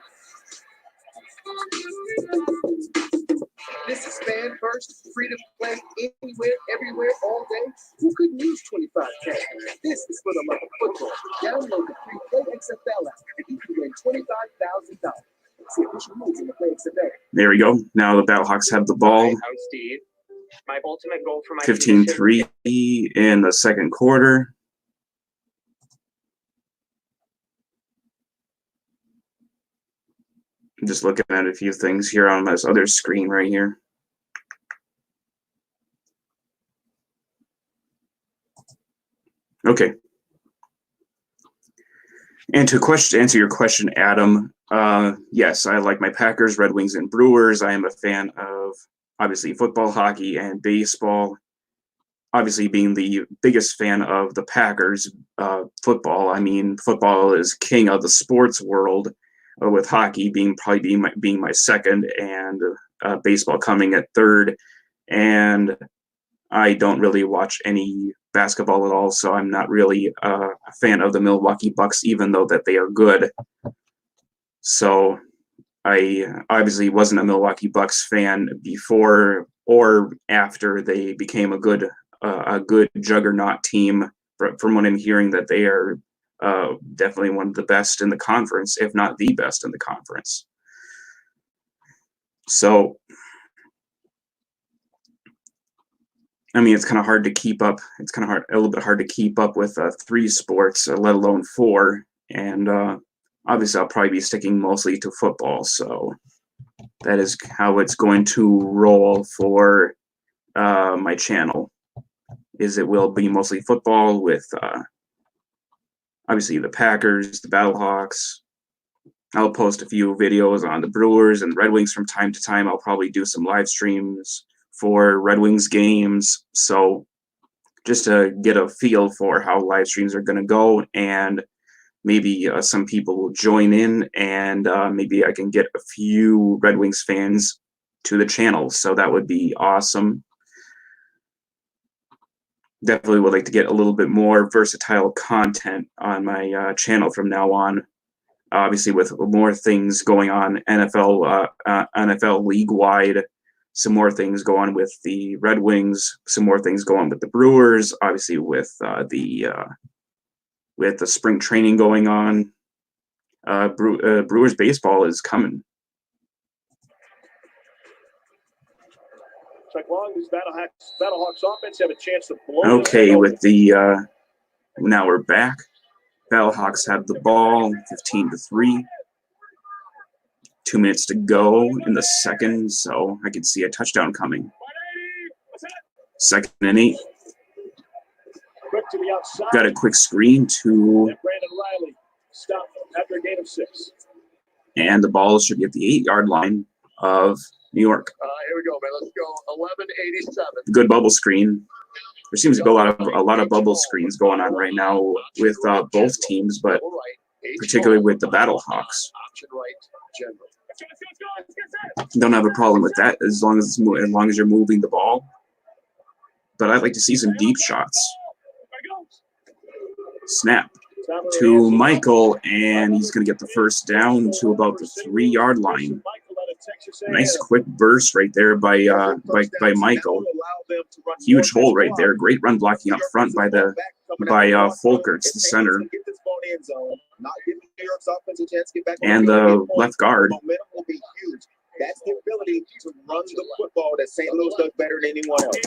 This is fan first, free to play anywhere, everywhere, all day. Who couldn't use 25K? This is for the love of football. Download the free Play XFL app and you can win $25,000. See official moves in the Play XFL. There we go. Now the Battlehawks have the ball. I'm Steve. My ultimate goal for my 15-3 in the second quarter. I'm just looking at a few things here on this other screen right here. Okay. And to answer your question, Adam, yes, I like my Packers, Red Wings, and Brewers. I am a fan of, obviously, football, hockey, and baseball. Obviously, being the biggest fan of the Packers, football. I mean, football is king of the sports world, with hockey being my second, and baseball coming at third. And I don't really watch any basketball at all, so I'm not really a fan of the Milwaukee Bucks, even though that they are good. So I obviously wasn't a Milwaukee Bucks fan before or after they became a good juggernaut team. From what I'm hearing, that they are definitely one of the best in the conference, if not the best in the conference. So, I mean, it's kind of hard to keep up. It's kind of a little bit hard to keep up with 3 sports, let alone 4. And obviously, I'll probably be sticking mostly to football. So that is how it's going to roll for my channel. It will be mostly football with obviously the Packers, the Battlehawks, I'll post a few videos on the Brewers and Red Wings from time to time. I'll probably do some live streams for Red Wings games. So just to get a feel for how live streams are going to go, and maybe some people will join in, and maybe I can get a few Red Wings fans to the channel. So that would be awesome. Definitely would like to get a little bit more versatile content on my channel from now on. Obviously, with more things going on, NFL league-wide, some more things going with the Red Wings, some more things going with the Brewers, obviously with the spring training going on. Brewers baseball is coming. It's like long as Battlehawks offense have a chance to blow. Okay, with the now we're back. Battlehawks have the ball, 15-3. 2 minutes to go in the second, so I can see a touchdown coming. 2nd and 8. Quick to the outside. Got a quick screen to, And Brandon Riley stopped after a gain of 6. and the ball should be at the 8-yard line of New York. Here we go, man. Let's go. 11:87. Good bubble screen. There seems to be a lot of bubble screens going on right now with both teams, but particularly with the Battlehawks. Option right, general. Don't have a problem with that as long as you're moving the ball. But I'd like to see some deep shots. Snap to Michael, and he's going to get the first down to about the 3-yard line. Nice quick burst right there by Michael. Huge hole right there. Great run blocking up front by Folkerts, the center, and the left guard. That's the ability to run the football that St. Louis does better than anyone else.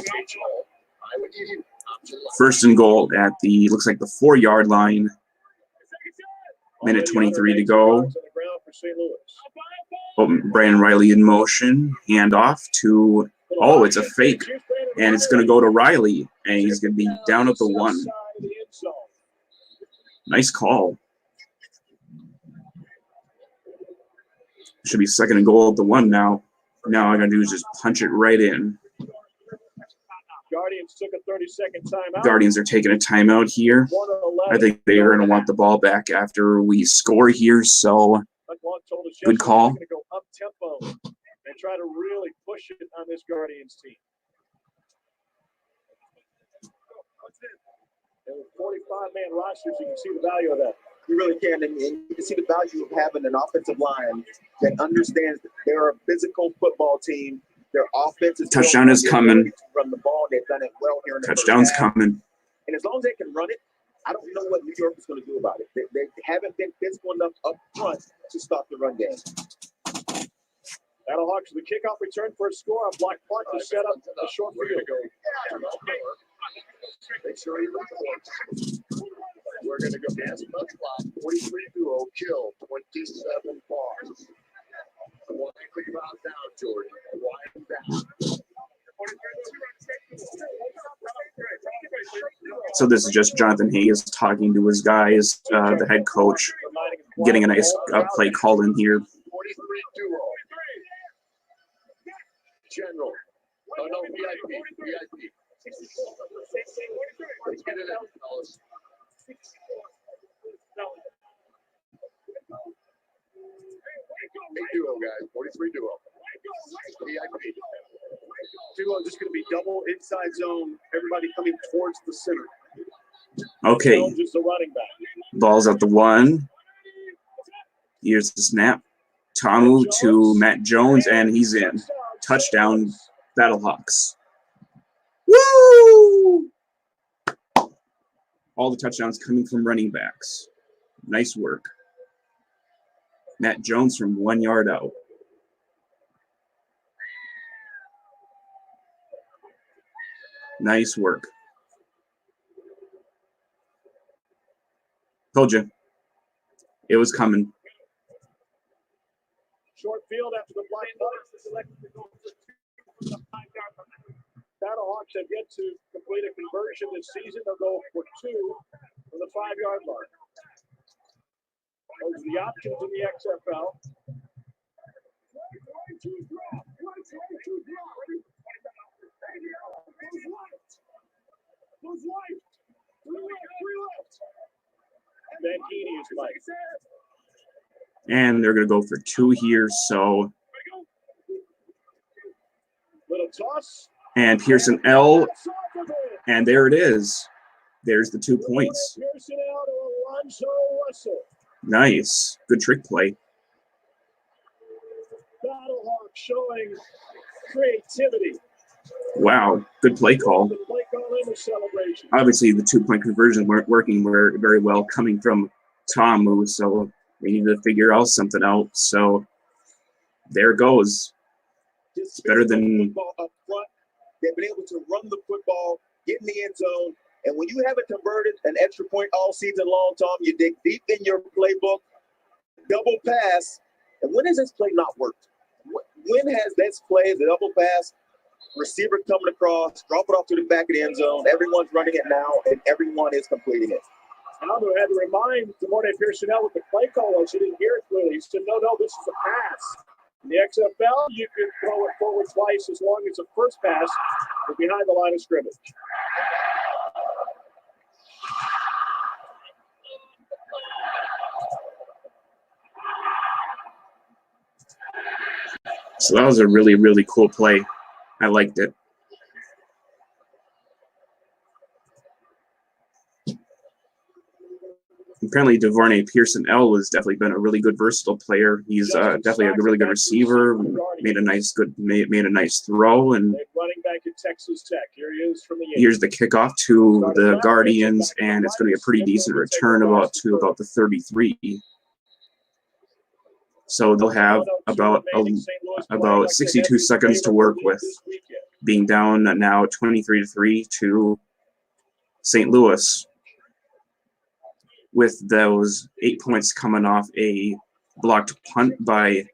1st and goal at the, looks like the 4-yard line. Minute 23 to go. Oh, Brandon Riley in motion. Handoff to, oh, it's a fake. And it's going to go to Riley. And he's going to be down at the 1. Nice call. Should be 2nd and goal at the 1 now. Now all I got to do is just punch it right in. Guardians took a 30-second timeout. Guardians are taking a timeout here. I think they are going to want the ball back after we score here, so good call. Going to go up tempo and try to really push it on this Guardians team. And with 45-man rosters, you can see the value of that. You really can, and you can see the value of having an offensive line that understands that they're a physical football team. Their offense is touchdown is coming. Run the ball. They've done it well here in the Touchdown's first half. coming. And as long as they can run it, I don't know what New York is going to do about it. They haven't been physical enough up front to stop the run game. Battlehawks with the kickoff return for a score on block punt to set up a short field. Make sure he reports. We're going to go pass much clock. 43 duo kill 27 bars. Quick route down, Jordan. Wind down. So this is just Jonathan Hayes talking to his guys, the head coach, getting a nice play called in here. 43 duo. General. Oh, no, VIP. VIP. Let's get it in, fellas. Hey, duo, guys. 43 duo. VIP. Duo just going to be double inside zone. Everybody coming towards the center. Okay. Jones is the running back. Ball's at the 1. Here's the snap. Tamu to Matt Jones, and he's in. Touchdown, Battlehawks. Woo! All the touchdowns coming from running backs. Nice work. Matt Jones from 1 yard out. Nice work. Told you. It was coming. Short field after the block punt. Selected to go for 2 from the 5-yard line. Battlehawks have yet to complete a conversion this season. They'll go for 2 from the 5-yard line. Those are the options in the XFL. Then Heaney is Mike. And they're going to go for 2 here. So, Little toss. and Pearson L. And there it is. There's the 2 points. Pearson L to Alonzo Russell. Nice. Good trick play. Battlehawks showing creativity. Wow. Good play call. The play call in the celebration. Obviously, the 2-point conversions weren't working very well coming from Tomu, so we need to figure out something out. So there it goes. It's better than football up front. They've been able to run the football, get in the end zone, and when you haven't converted an extra point all season long, Tom, you dig deep in your playbook, double pass. And when has this play not worked? When has this play, the double pass, receiver coming across, drop it off to the back of the end zone, everyone's running it now, and everyone is completing it? Aldo had to remind Demorne Pearson-El what the play call was. He didn't hear it clearly. He said, no, this is a pass. In the XFL, you can throw it forward twice as long as the first pass is behind the line of scrimmage. So that was a really, really cool play. I liked it. Apparently, DeVornay Pearson-El has definitely been a really good versatile player. He's definitely a really good receiver. Made a nice throw, and running back at Texas Tech. Here he is from the here's the kickoff to the Guardians, and it's going to be a pretty decent return about the 33. So they'll have about 62 seconds to work with, being down now 23-3 to St. Louis, with those 8 points coming off a blocked punt by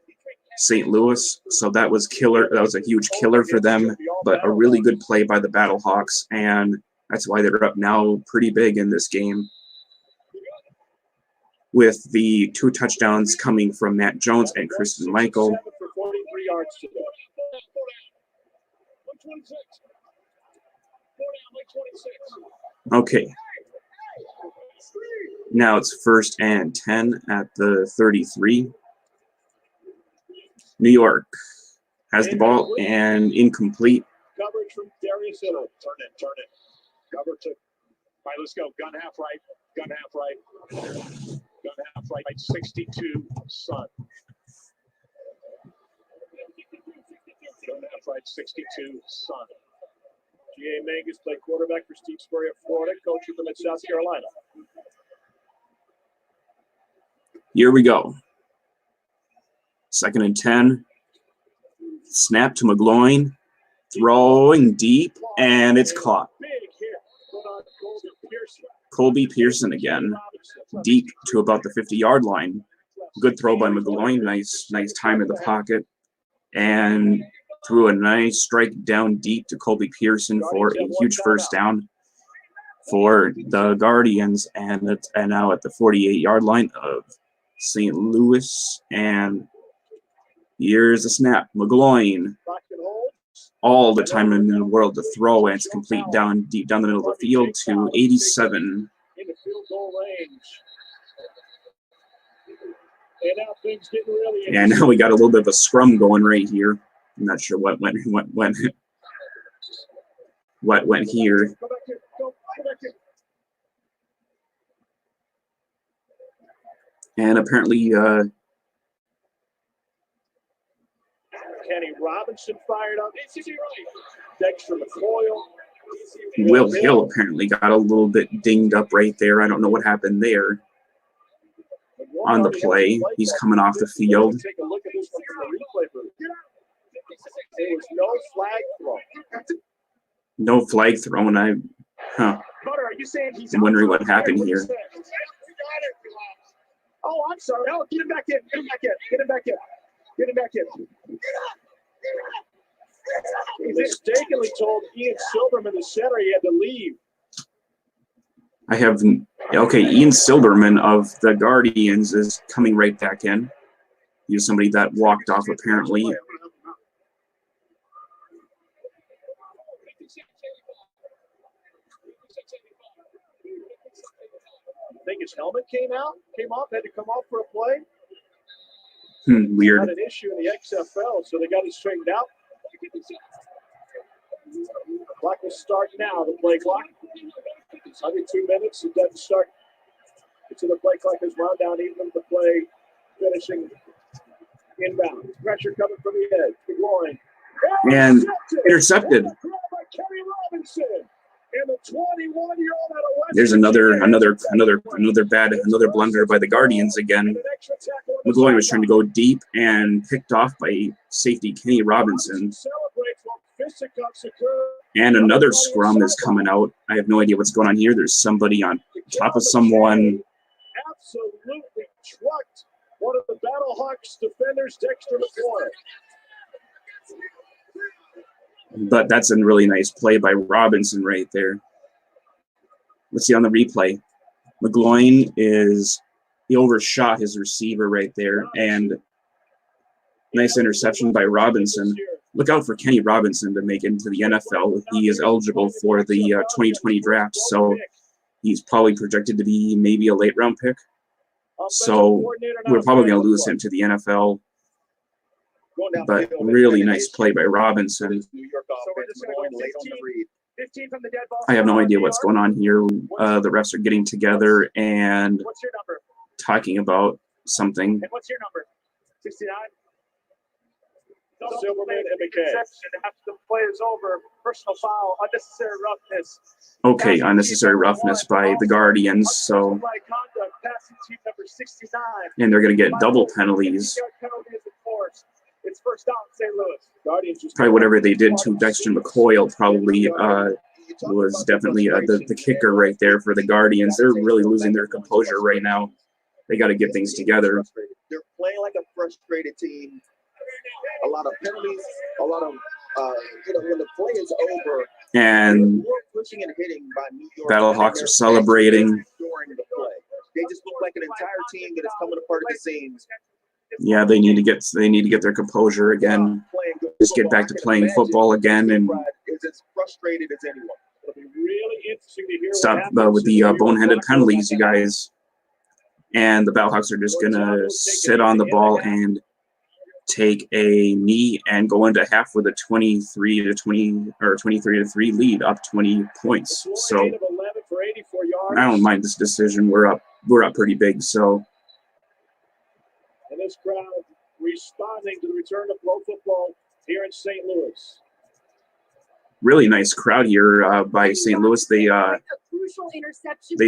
St. Louis. So that was killer. That was a huge killer for them, but a really good play by the Battlehawks, and that's why they're up now pretty big in this game, with the 2 touchdowns coming from Matt Jones and Christian Michael. Okay. Now it's 1st and 10 at the 33. New York has the ball and incomplete. Coverage from Darius Hill. Turn it. Cover to. All right, let's go. Gun half right. Gun half right. 62, Sun. Gun half right, 62, Sun. G.A. Mangus played quarterback for Steve Spurrier of Florida, coach with them at South Carolina. Here we go. 2nd and 10. Snap to McGloin. Throwing deep, and it's caught. Colby Pearson again. Deep to about the 50-yard line. Good throw by McGloin. Nice time in the pocket. And threw a nice strike down deep to Colby Pearson for a huge first down for the Guardians. And now at the 48-yard line of St. Louis. And here's the snap. McGloin. All the time in the world to throw, and it's complete deep down the middle of the field to 87. And now we got a little bit of a scrum going right here. I'm not sure what went here. And apparently Kenny Robinson fired up. Dexter McCoyle. Will Hill apparently got a little bit dinged up right there. I don't know what happened there on the play. He's coming off the field. Take a look at this one from the replay booth. There was no flag thrown. No flag thrown. I'm wondering what happened here. Oh, I'm sorry. No, get him back in. He mistakenly told Ian Silverman, the center, he had to leave. I have, okay, Ian Silberman of the Guardians is coming right back in. He was somebody that walked off apparently. I think his helmet came off, had to come off for a play. Weird. Not an issue in the XFL, so they got it straightened out. Clock will start now, the play clock. Under 2 minutes, it doesn't start until the play clock is wound down, even with the play finishing inbound. Pressure coming from the edge. Good line. And intercepted. Kenny Robinson. And the 21-year-old out of West There's another blunder by the Guardians again. McGloin was trying to go deep and picked off by safety Kenny Robinson. And another scrum is coming out. I have no idea what's going on here. There's somebody on top of someone. Absolutely trucked one of the Battlehawks defenders, Dexter McGloin. But that's a really nice play by Robinson right there. Let's see on the replay. McGloin he overshot his receiver right there, and nice interception by Robinson. Look out for Kenny Robinson to make it into the NFL. He is eligible for the 2020 draft, so he's probably projected to be maybe a late round pick. So we're probably going to lose him to the NFL. But really nice play by Robinson. I have no idea what's going on here. The refs are getting together and talking about something. What's your number? 69. Silverman and McKay. After the play is over, personal foul, unnecessary roughness. Okay, unnecessary roughness by the Guardians. So, and they're going to get double penalties. It's first down, St. Louis. Probably whatever they did to Dexter McCoy probably was definitely the kicker right there for the Guardians. They're really losing their composure right now. They got to get things together. They're playing like a frustrated team. A lot of penalties, a lot of, when the play is over, and pushing and hitting by New York. Battlehawks are celebrating. During the play. They just look like an entire team that is coming apart at the seams. Yeah, they need to get their composure again. Just get back to playing football again and as frustrated as anyone. Stop with the boneheaded penalties, you guys. And the Battlehawks are just gonna sit on the ball and take a knee and go into half with a 23-3 lead, up 20 points. So I don't mind this decision. We're up pretty big. So. And this crowd responding to the return of pro football here in St. Louis. Really nice crowd here by St. Louis. They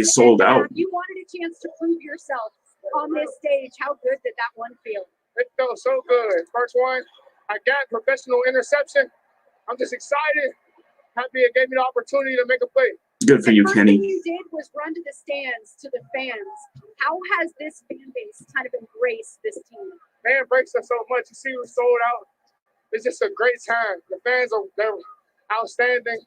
sold out. You wanted a chance to prove yourself on this stage. How good did that one feel? It felt so good. First one, I got professional interception. I'm just excited. Happy it gave me the opportunity to make a play. Good for you, Kenny. The first thing you did was run to the stands, to the fans. How has this fan base kind of embraced this team? Man, breaks us so much. You see, we're sold out. It's just a great time. The fans they're outstanding.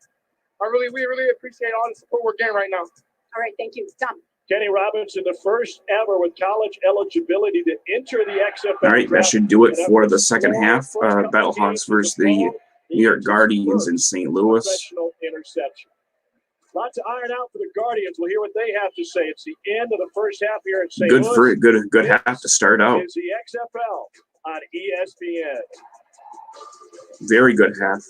We really appreciate all the support we're getting right now. All right, thank you. Tom. Kenny Robinson, the first ever with college eligibility to enter the XFL. All right, that should do it for the second half. Battlehawks versus the New York Guardians in St. Louis. Interception. A lot to iron out for the Guardians. We'll hear what they have to say. It's the end of the first half here in St. Louis. Good half to start out. It's the XFL on ESPN. Very good half.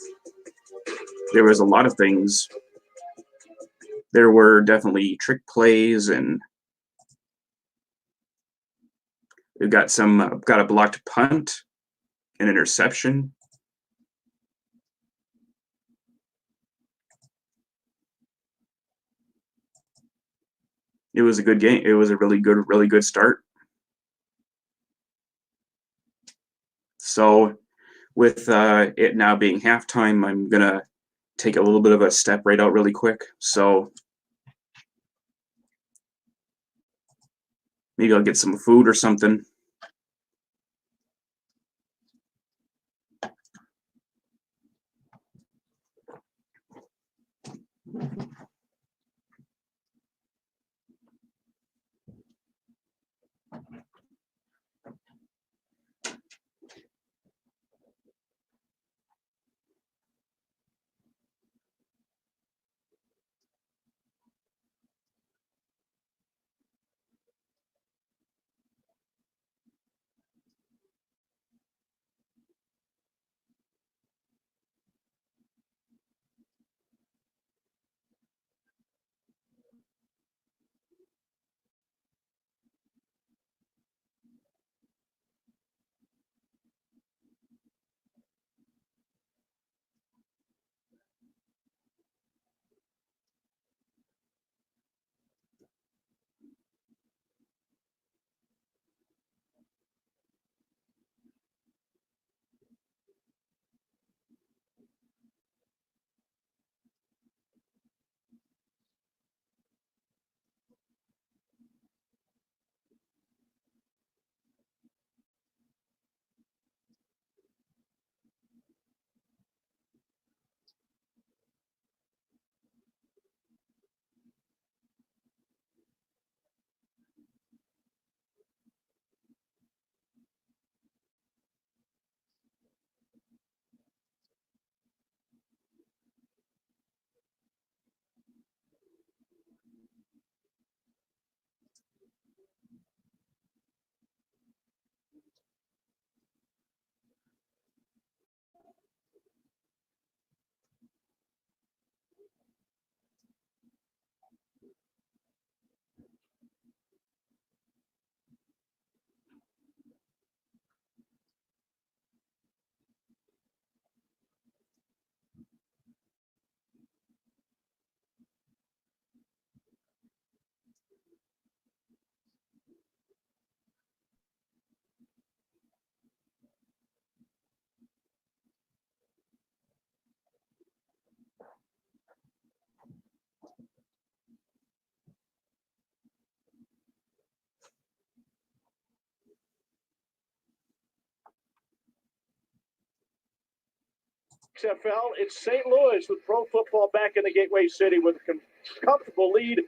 There was a lot of things. There were definitely trick plays, and we've got a blocked punt, an interception. It was a good game. It was a really good start. So with it now being halftime, I'm going to take a little bit of a step right out really quick. So maybe I'll get some food or something. XFL, it's St. Louis with pro football back in the Gateway City with a comfortable lead.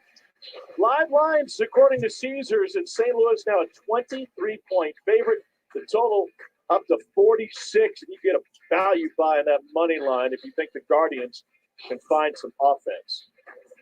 Live lines, according to Caesars, it's St. Louis now a 23-point favorite. The total up to 46. You get a value buy in that money line if you think the Guardians can find some offense.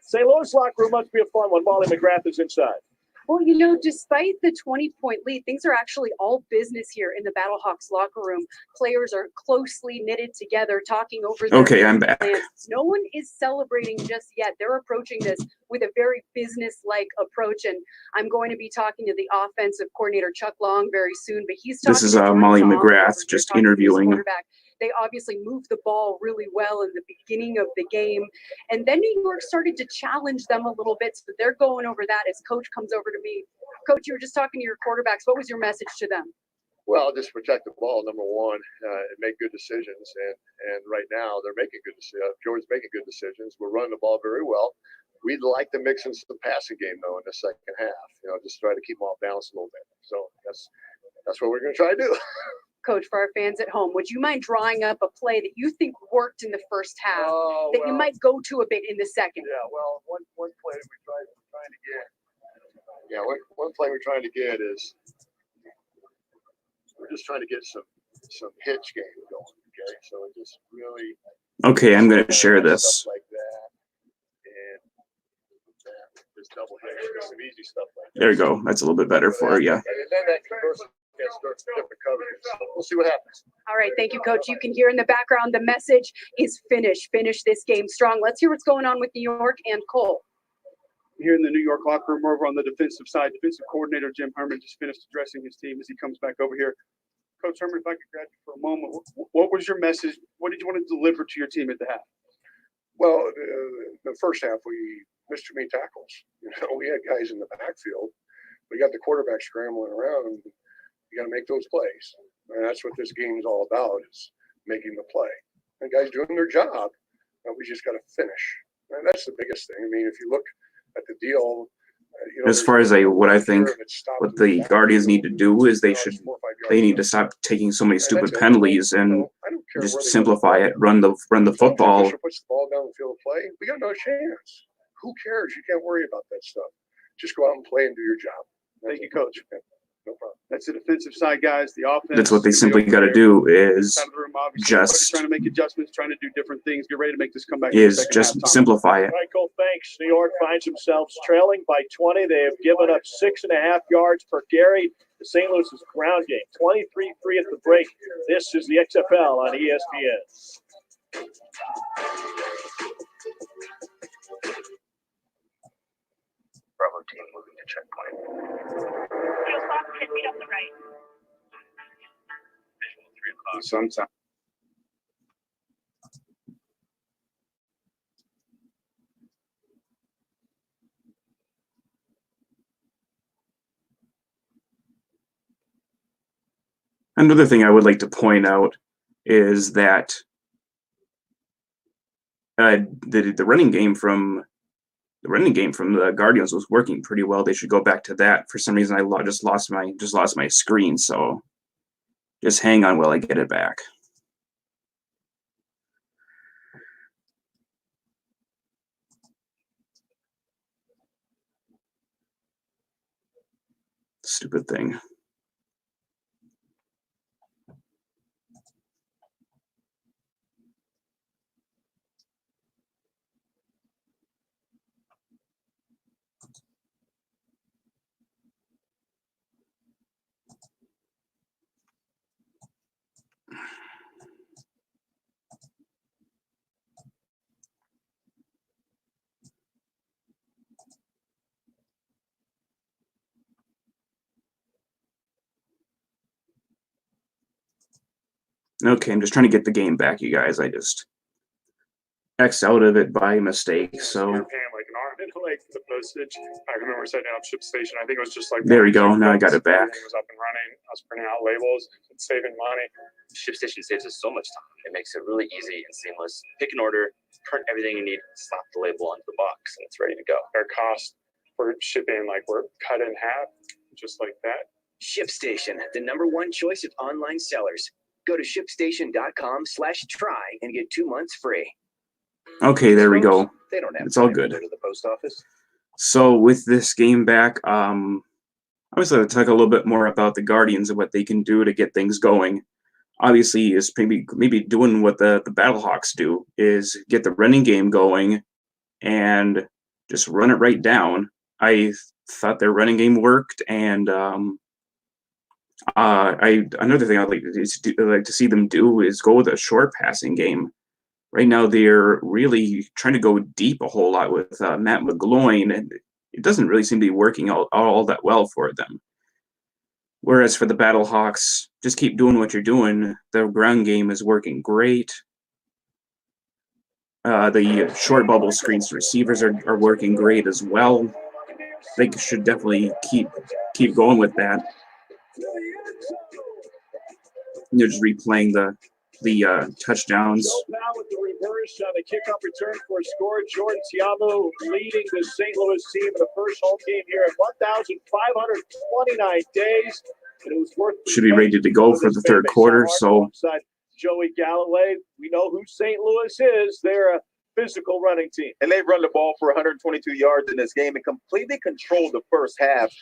St. Louis locker room must be a fun one. Molly McGrath is inside. Well, despite the 20-point lead, things are actually all business here in the Battlehawks locker room. Players are closely knitted together, talking over their Okay, I'm back. plans. No one is celebrating just yet. They're approaching this with a very business-like approach, and I'm going to be talking to the offensive coordinator, Chuck Long, very soon, but he's talking This is to Jordan Molly Thomas, McGrath, just talking to his interviewing. quarterback. They obviously moved the ball really well in the beginning of the game. And then New York started to challenge them a little bit. So they're going over that as Coach comes over to me. Coach, you were just talking to your quarterbacks. What was your message to them? Well, just protect the ball, number one, and make good decisions. And right now they're making good decisions. Jordan's making good decisions. We're running the ball very well. We'd like to mix in some passing game, though, in the second half. Just try to keep them off balance a little bit. So that's what we're going to try to do. Coach, for our fans at home, would you mind drawing up a play that you think worked in the first half that you might go to a bit in the second? Yeah, well, one play we're trying to get. Yeah, one play we're trying to get is we're just trying to get some hitch game going. Okay, so it just really. Okay, I'm going to share this. Stuff like that, and just double hitch, just some easy stuff like that. There you go. That's a little bit better for you. And then that converts against different coverages. So we'll see what happens. All right, thank you, Coach. You can hear in the background the message is finish. Finish this game strong. Let's hear what's going on with New York and Cole. Here in the New York locker room, over on the defensive side, defensive coordinator Jim Herman just finished addressing his team as he comes back over here. Coach Herman, if I could grab you for a moment, what was your message? What did you want to deliver to your team at the half? Well, the first half we missed too many tackles. We had guys in the backfield. We got the quarterback scrambling around, and you got to make those plays. And that's what this game is all about, is making the play. And guys doing their job, we just got to finish. And that's the biggest thing. I mean, if you look at the deal, as far as what I think what the Guardians need to do is they need to stop taking so many stupid penalties and just simplify it, run the football. Puts the ball down the field of play, we got no chance. Who cares? You can't worry about that stuff. Just go out and play and do your job. Thank you, Coach. No problem. That's the defensive side, guys. The offense. That's what they simply got to do is just trying to make adjustments, trying to do different things, get ready to make this comeback. Is just simplify it. Michael, thanks. New York finds themselves trailing by 20. They have given up 6.5 yards per carry. The St. Louis's ground game, 23-3 at the break. This is the XFL on ESPN. Bravo team moving to checkpoint. Sometimes. Another thing I would like to point out is that the running game from the Guardians was working pretty well. They should go back to that. For some reason, I just lost my screen, so just hang on while I get it back. Stupid thing. Okay, I'm just trying to get the game back, you guys. I just X'd out of it by mistake, so. Like the postage, I remember setting up Ship Station. I think it was just like there we go. Now I got it back. Everything was up and running. I was printing out labels and saving money. Ship Station saves us so much time. It makes it really easy and seamless. Pick an order, print everything you need, slap the label onto the box, and it's ready to go. Our costs for shipping, like, were cut in half, just like that. Ship Station, the #1 choice of online sellers. Go to shipstation.com/try and get 2 months free. Okay, there we go. They don't have It's all time to good. go to the post office. So with this game back, obviously I'll talk a little bit more about the Guardians and what they can do to get things going. Obviously, is maybe doing what the Battlehawks do, is get the running game going and just run it right down. I thought their running game worked, and another thing I'd like to see them do is go with a short passing game. Right now, they're really trying to go deep a whole lot with Matt McGloin, and it doesn't really seem to be working all that well for them. Whereas for the Battlehawks, just keep doing what you're doing. The ground game is working great. The short bubble screens to receivers are working great as well. They should definitely keep going with that. They're just replaying the touchdowns. Now with the reverse on the kickoff return for a score, Jordan Tiamu leading the St. Louis team in the first home game here in 1,529 days. And it was worth Should be ready to go for the third quarter. So Joey Galloway, we know who St. Louis is. They're a physical running team. And they've run the ball for 122 yards in this game and completely controlled the first half.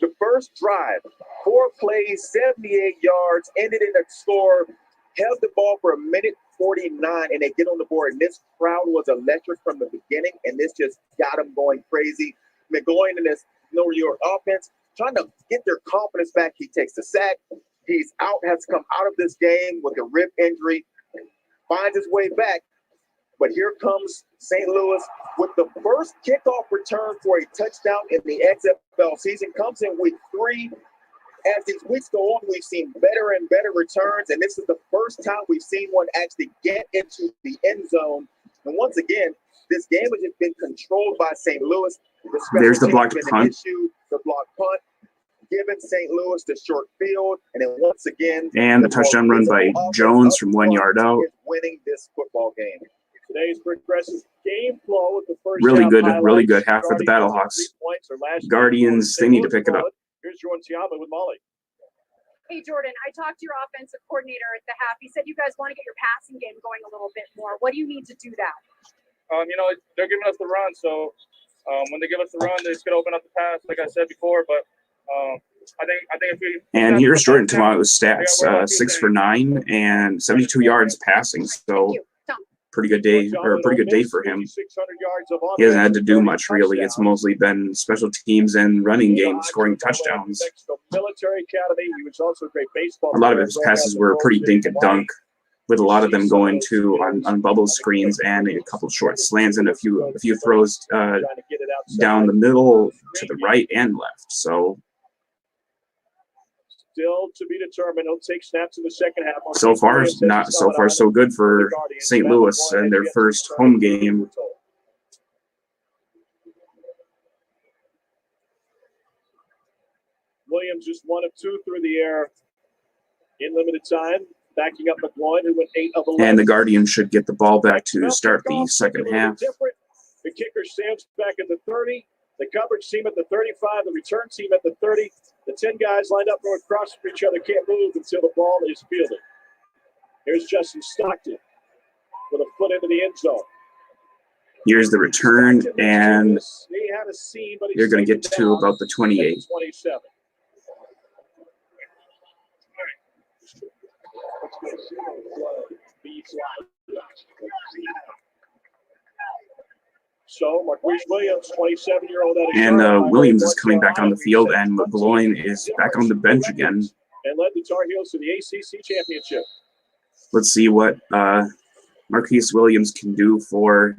The first drive, 4 plays, 78 yards, ended in a score, held the ball for 1:49, and they get on the board. And this crowd was electric from the beginning, and this just got them going crazy. McGloin in this New York offense, trying to get their confidence back. He takes the sack. He's out, has come out of this game with a rib injury, finds his way back. But here comes St. Louis with the first kickoff return for a touchdown in the XFL season. Comes in week 3. As these weeks go on, we've seen better and better returns, and this is the first time we've seen one actually get into the end zone. And once again, this game has just been controlled by St. Louis. There's the blocked punt. The blocked punt, giving St. Louis the short field, and then once again, and the touchdown run by Jones from 1 yard out. Winning this football game. Today's progressive game flow with the first really good half for the Battlehawks. Guardians, they need to pick it up. Here's Jordan Tiamu with Molly. Hey, Jordan, I talked to your offensive coordinator at the half. He said you guys want to get your passing game going a little bit more. What do you need to do that? They're giving us the run, so when they give us the run, they're just going to open up the pass, like I said before. But I think if we and here's Jordan Tiamu's stats: 6 for 9 and 72 yards passing. So pretty good day, or a pretty good day for him. He hasn't had to do much really. It's mostly been special teams and running game scoring touchdowns. A lot of his passes were pretty dink and dunk, with a lot of them going to on bubble screens and a couple short slants and a few throws down the middle to the right and left. So still to be determined. He'll take snaps in the second half. So far so good for St. Louis and their first home game. Williams just 1 of 2 through the air in limited time, backing up McGloin, who went 8 of 11. And the Guardians should get the ball back to start the second half. The kicker stands back at the 30. The coverage team at the 35, the return team at the 30. The 10 guys lined up north across from each other can't move until the ball is fielded. Here's Justin Stockton with a foot into the end zone. Here's the return, and they're going to get to about the 28. 27. So, Marquise Williams, 27-year-old. And Williams is coming back on the field, and McGloin is back on the bench again. And led the Tar Heels to the ACC championship. Let's see what Marquise Williams can do for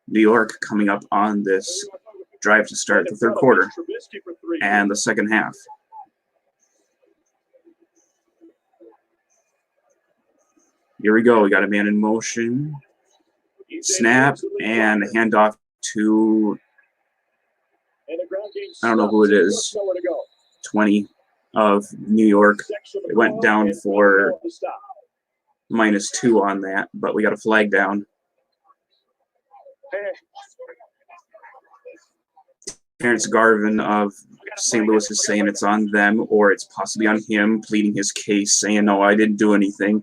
New York coming up on this drive to start the third quarter and the second half. Here we go. We got a man in motion. Snap and a handoff to, I don't know who it is, 20 of New York. It went down for -2 on that, but we got a flag down. Terrence Garvin of St. Louis is saying it's on them, or it's possibly on him, pleading his case, saying, no, I didn't do anything.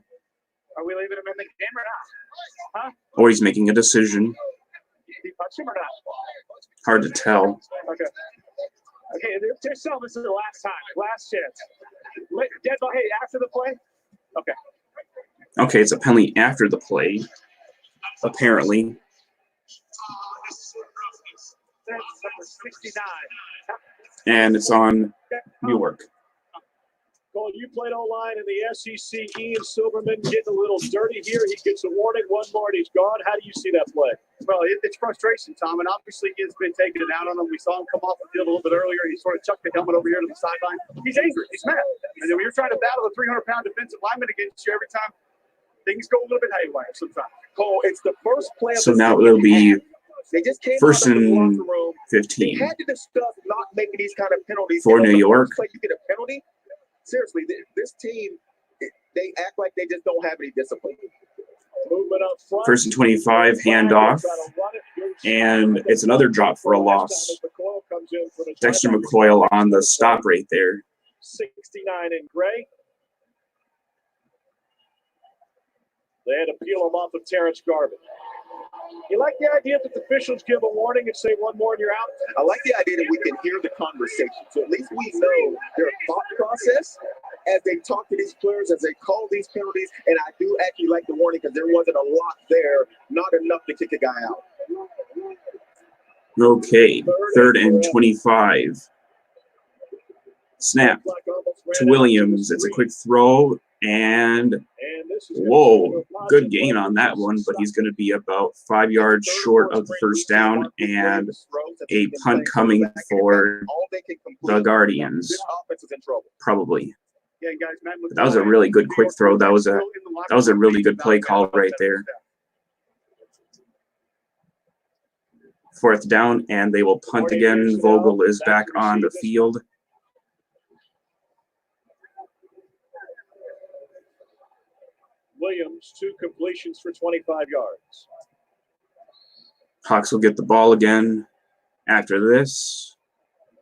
Are we leaving him in the game or not? Huh? Or he's making a decision. Did he punch him or not? Hard to tell. Okay. Okay, they're selling this is the last time. Last chance. Dead ball, hey, after the play? Okay. Okay, it's a penalty after the play, apparently. That's number 69. And it's on Newark. Cole, you played O-line in the SEC. Ian Silverman getting a little dirty here. He gets a warning. One more and he's gone. How do you see that play? Well, it's frustration, Tom, and obviously he's been taking it out on him. We saw him come off the field a little bit earlier. He sort of chucked the helmet over here to the sideline. He's angry. He's mad. And then when you're trying to battle a 300-pound defensive lineman against you every time, things go a little bit haywire sometimes. Cole, it's the first play of So the now season. it'll be They just came first out of the and locker room. 15 They had to discuss not making these kind of penalties. for And on New the York. first play you get a penalty. Seriously, this team, they act like they just don't have any discipline. Movement up front. First and 25, handoff, and it's another drop for a loss. Dexter McCoyle on the stop right there. 69 in gray. They had to peel him off of Terrence Garvin. You like the idea that the officials give a warning and say one more and you're out? I like the idea that we can hear the conversation. So at least we know their thought process as they talk to these players, as they call these penalties. And I do actually like the warning because there wasn't a lot there, not enough to kick a guy out. Okay, third and 25. Snap to Williams. It's a quick throw, and whoa, good gain on that one, but he's going to be about 5 yards short of the first down, and a punt coming for the Guardians, probably. But that was a really good quick throw. That was a really good play call right there. Fourth down, and they will punt again. Vogel is back on the field. Williams, 2 completions for 25 yards. Hawks will get the ball again after this.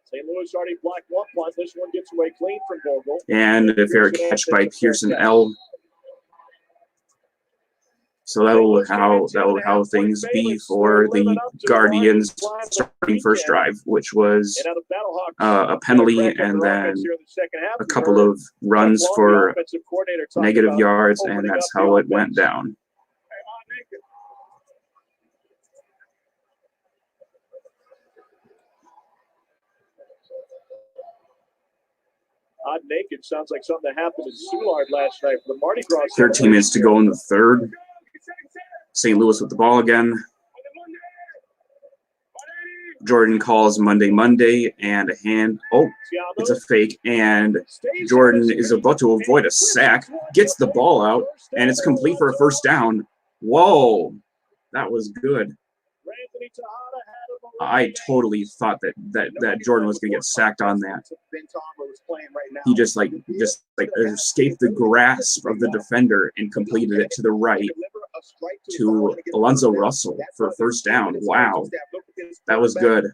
St. Louis already blocked one punt. This one gets away clean from Vogel. And a fair catch by Pearson L. So that will how things be for the Guardians starting first drive, which was a penalty and then a couple of runs for negative yards, and that's how it went down. Odd naked sounds like something that happened in Soulard last night for the Mardi Gras. 13 minutes to go in the third. St. Louis with the ball again. Jordan calls Monday, and a hand. Oh, it's a fake, and Jordan is about to avoid a sack, gets the ball out, and it's complete for a first down. Whoa, that was good. I totally thought that Jordan was going to get sacked on that. He just escaped the grasp of the defender and completed it to the right to Alonzo Russell for a first down. Wow, that was good.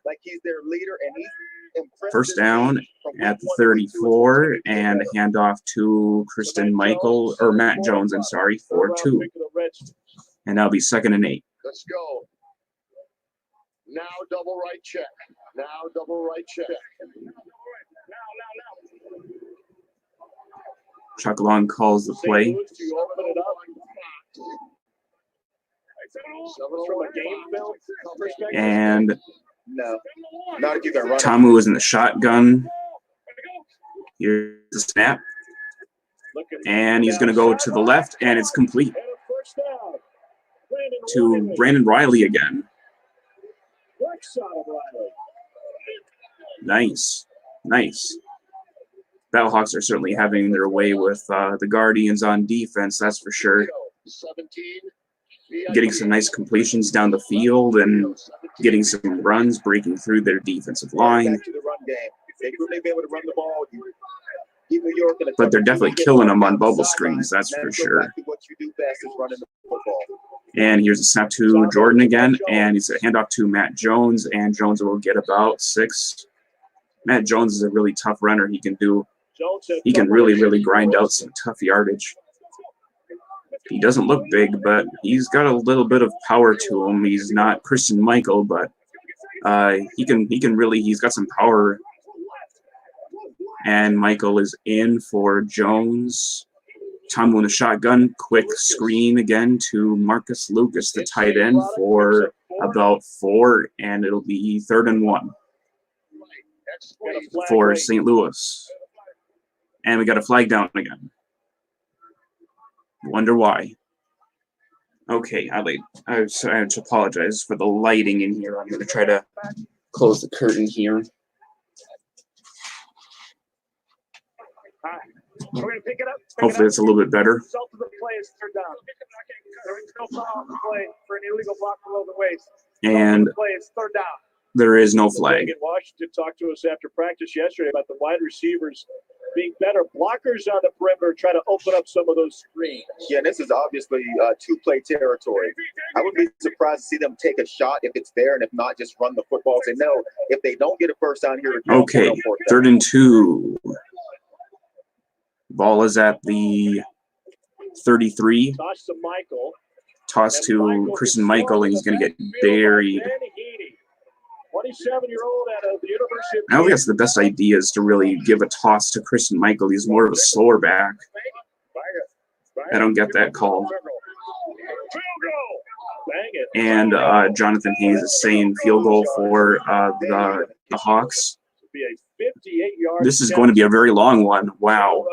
First down at the 34, and a handoff to Matt Jones, for 2. And that'll be 2nd and 8. Let's go. Now double right check. Now double right check. Chuck Long calls the play. And no, not if you can run. Tamu is in the shotgun. Here's the snap. And he's going to go to the left, and it's complete to Brandon Riley again. Nice. Battlehawks are certainly having their way with the Guardians on defense, that's for sure. Getting some nice completions down the field and getting some runs, breaking through their defensive line. But they're definitely killing them on bubble screens, that's for sure. And here's a snap to Jordan again, and he's a handoff to Matt Jones, and Jones will get about 6. Matt Jones is a really tough runner. He can really grind out some tough yardage. He doesn't look big, but he's got a little bit of power to him. He's not Christian Michael, but he's got some power. And Michael is in for Jones. Tom in a shotgun, quick screen again to Marcus Lucas, the tight end, for about 4, and it'll be 3rd and 1 for St. Louis. And we got a flag down again. Wonder why. Okay, I have to apologize for the lighting in here. I'm going to try to close the curtain here. We're going to pick it up. Hopefully it's a little bit better. Result of the play is 3rd down. There is no foul on the play for an illegal block below the waist. And the play is 3rd down. There is no flag. Washington talked to us after practice yesterday about the wide receivers being better blockers on the perimeter, try to open up some of those screens. Yeah, and this is obviously two-play territory. I would be surprised to see them take a shot if it's there, and if not, just run the football. Say no. If they don't get a first down here, okay, 3rd and 2. Ball is at the 33. Toss to Michael. Toss to Christian Michael, and he's going to get buried. 27-year-old out of the University of I don't think that's the best idea, is to really give a toss to Christian Michael. He's more of a slower back. I don't get that call. And Jonathan Hayes is saying field goal for the Hawks. This is going to be a very long one. Wow.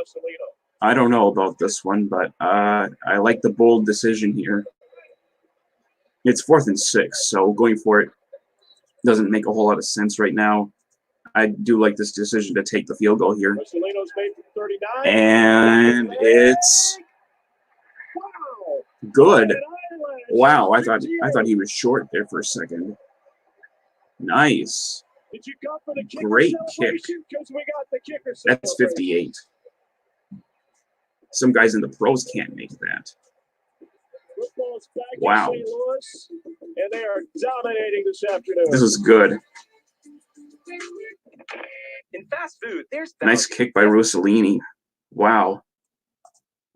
I don't know about this one, but I like the bold decision here. It's 4th and 6, so going for it doesn't make a whole lot of sense right now. I do like this decision to take the field goal here. And it's good. Wow, I thought he was short there for a second. Nice. Great kick. That's 58. Some guys in the pros can't make that. Wow. And they are dominating this afternoon. This is good. In fast food, there's nice kick by Rossellini. Wow.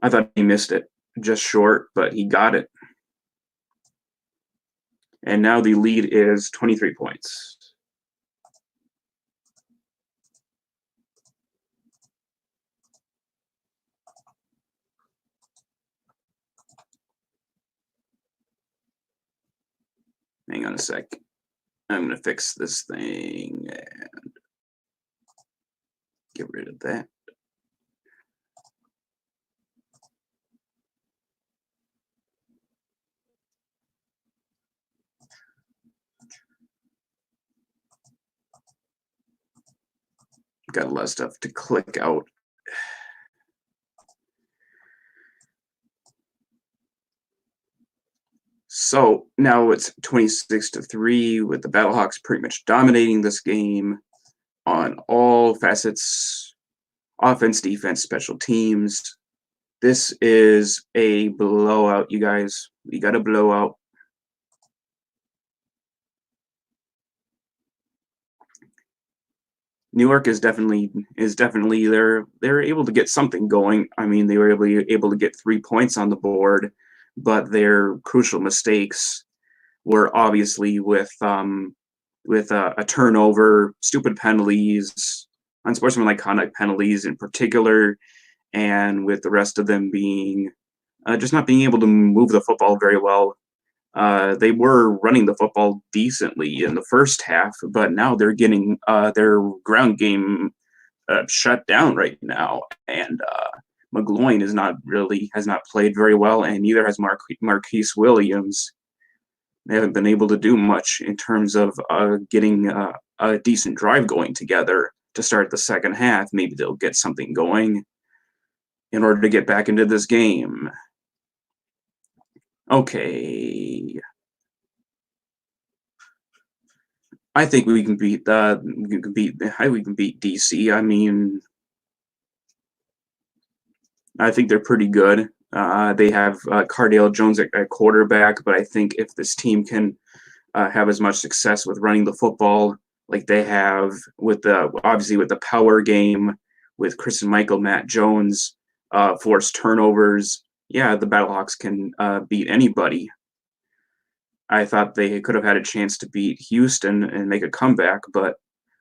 I thought he missed it. Just short, but he got it. And now the lead is 23 points. Hang on a sec. I'm going to fix this thing and get rid of that. Got a lot of stuff to click out. So now it's 26-3 with the Battlehawks pretty much dominating this game on all facets, offense, defense, special teams. This is a blowout, you guys. We got a blowout. New York is definitely they're able to get something going. I mean, they were able to get 3 points on the board, but their crucial mistakes were obviously with a turnover, stupid penalties, unsportsmanlike conduct penalties in particular, and with the rest of them being just not being able to move the football very well. They were running the football decently in the first half, but now they're getting their ground game shut down right now. And McGloin has not played very well, and neither has Marquise Williams. They haven't been able to do much in terms of getting a decent drive going together to start the second half. Maybe they'll get something going in order to get back into this game. Okay. I think we can beat DC. I mean, I think they're pretty good. They have Cardale Jones at quarterback, but I think if this team can have as much success with running the football like they have with obviously with the power game with Chris and Michael, Matt Jones, force turnovers, yeah, the Battlehawks can beat anybody. I thought they could have had a chance to beat Houston and make a comeback, but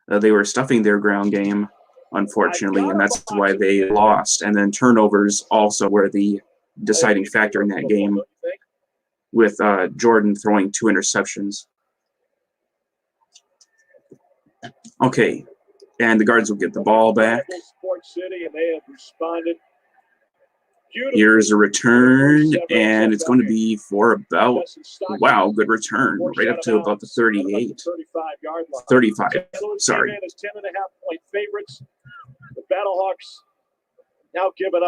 they were stuffing their ground game, unfortunately, and that's why they lost. And then turnovers also were the deciding factor in that game, with Jordan throwing 2 interceptions. Okay, and the Guards will get the ball back. Here's a return, and it's going to be for about, wow, good return, right up to about the 38. 35, sorry.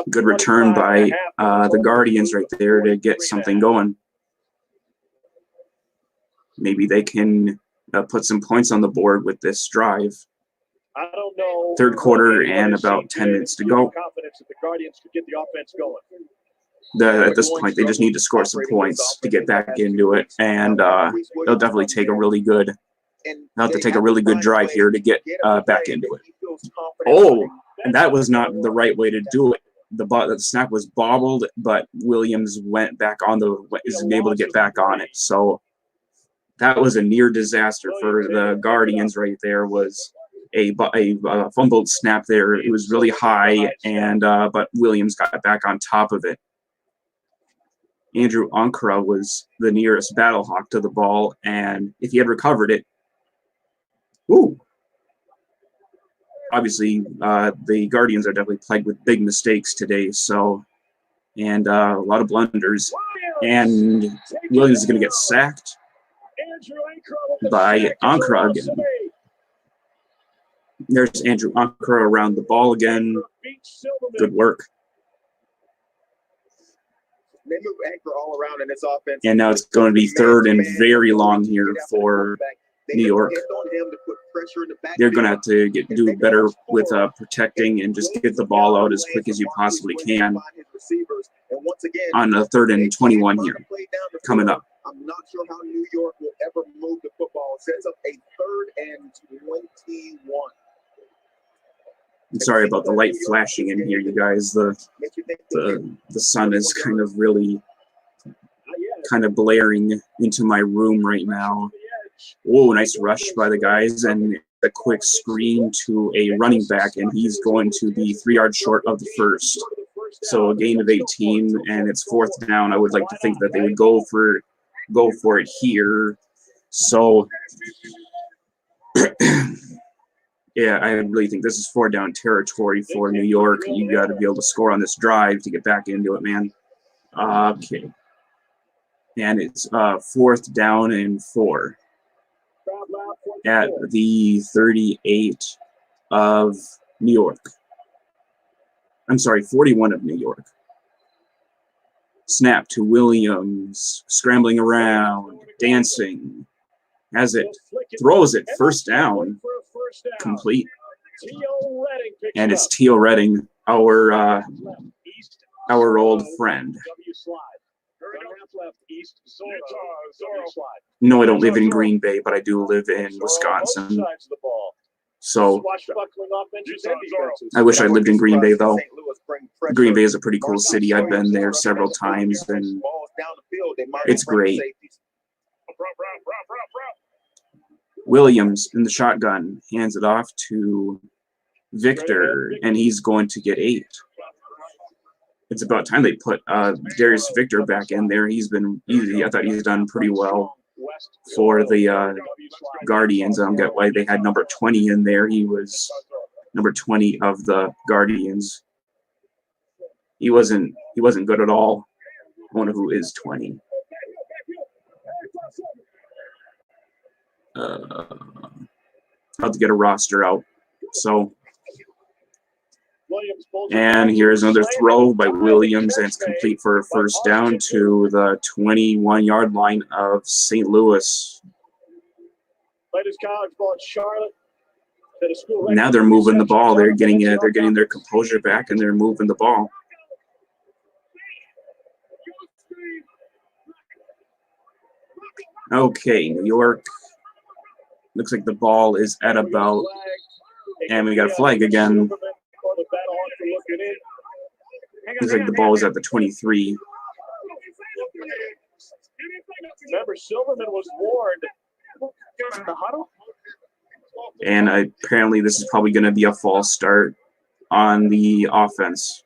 Good return by the Guardians right there to get something going. Maybe they can put some points on the board with this drive. I don't know. Third quarter and about 10 minutes to go. Confidence that the Guardians could get the offense going. At this point, they just need to score some points to get back into it, and they'll definitely take a really good. They'll have to take a really good drive here to get back into it. Oh, and that was not the right way to do it. The snap was bobbled, but Williams went back on is able to get back on it. So that was a near disaster for the Guardians right there. Was a fumbled snap there. It was really high, and but Williams got back on top of it. Andrew Ankara was the nearest Battlehawk to the ball, and if he had recovered it, ooh. Obviously, the Guardians are definitely plagued with big mistakes today, so, and a lot of blunders, and Williams is going to get sacked by Ankara again. There's Andrew Ankara around the ball again. Good work. They move Anchor all around in this offense. And now it's going to be third and very long here for New York. They're going to have to do better with protecting and just get the ball out as quick as you possibly can on a 3rd and 21 here coming up. I'm not sure how New York will ever move the football. It sets up a 3rd and 21. I'm sorry about the light flashing in here, you guys. The sun is kind of really blaring into my room right now. Oh, nice rush by the guys, and a quick screen to a running back, and he's going to be 3 yards short of the first. So a gain of 18, and it's 4th down. I would like to think that they would go for it here. So yeah, I really think this is 4 down territory for New York. You got to be able to score on this drive to get back into it, man. Okay. And it's 4th down and 4 at the 38 of New York. I'm sorry, 41 of New York. Snap to Williams, scrambling around, dancing, has it, throws it, 1st down, complete. And it's Teo Redding, our old friend. No, I don't live in Green Bay, but I do live in Wisconsin. So I wish I lived in Green Bay, though. Green Bay is a pretty cool city. I've been there several times, and it's great. Williams in the shotgun hands it off to Victor, and he's going to get 8. It's about time they put Darius Victor back in there. He's been easy. I thought he's done pretty well for the Guardians. I don't get why they had number 20 in there. He was number 20 of the Guardians. He wasn't good at all. I wonder who is 20. I'll have to get a roster out. So, and here's another throw by Williams, and it's complete for a 1st down to the 21-yard line of St. Louis. Now they're moving the ball. They're getting their composure back, and they're moving the ball. Okay, New York. Looks like the ball is at about, and we got a flag again. Looks like the ball is at the 23. Remember, Silverman was warned. The huddle? And apparently this is probably going to be a false start on the offense.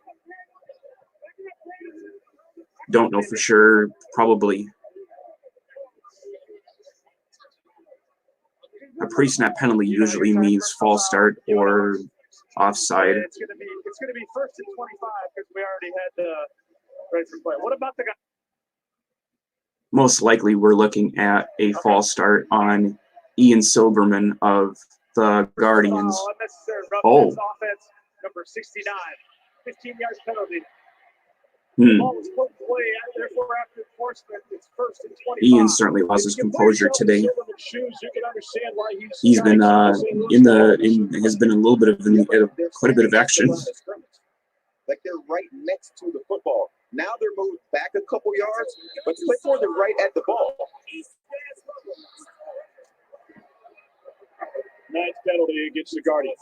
Don't know for sure, probably. A pre-snap penalty usually means false start or offside. It's gonna be first and 25 because we already had ready for play. What about the guy? Most likely we're looking at a false start on Ian Silverman of the Guardians. Unnecessary Oh. Offense number 69, 15 yards penalty. Hmm. Ball was put in play, therefore after enforcement, it's first and 25. Ian certainly lost his composure today. Shoes, you can understand why He's been has been a little bit of quite a bit of action. Like they're right next to the football. Now they're moved back a couple yards, but before they're right at the ball. Ninth penalty against the Guardians.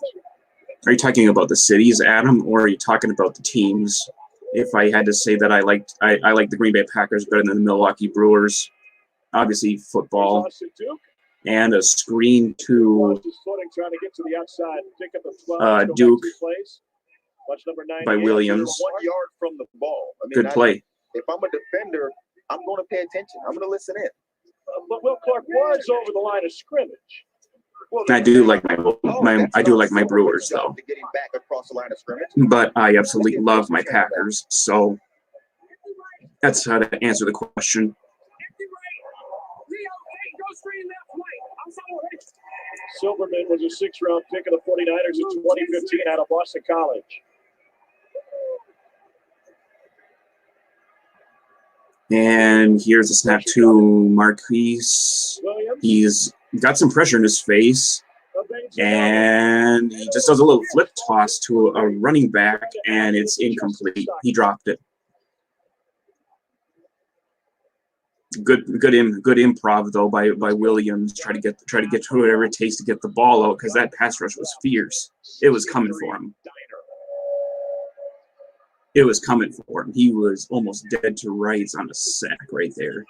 Are you talking about the cities, Adam, or are you talking about the teams? If I had to say that I like the Green Bay Packers better than the Milwaukee Brewers, obviously football, and a screen to Duke by Williams. 1 yard from the ball. I mean, Good play. If I'm a defender, I'm going to pay attention. I'm going to listen in. But Will Clark was over the line of scrimmage. I do like my Brewers though, Getting back across the line of scrimmage. but I absolutely love my Packers. So that's how to answer the question. Silverman was a 6th-round pick of the 49ers in 2015 out of Boston College. And here's a snap to Marquise. He's got some pressure in his face, and he just does a little flip toss to a running back, and it's incomplete. He dropped it. Good improv though by Williams. Try to get to whatever it takes to get the ball out, because that pass rush was fierce. It was coming for him. It was coming for him. He was almost dead to rights on a sack right there.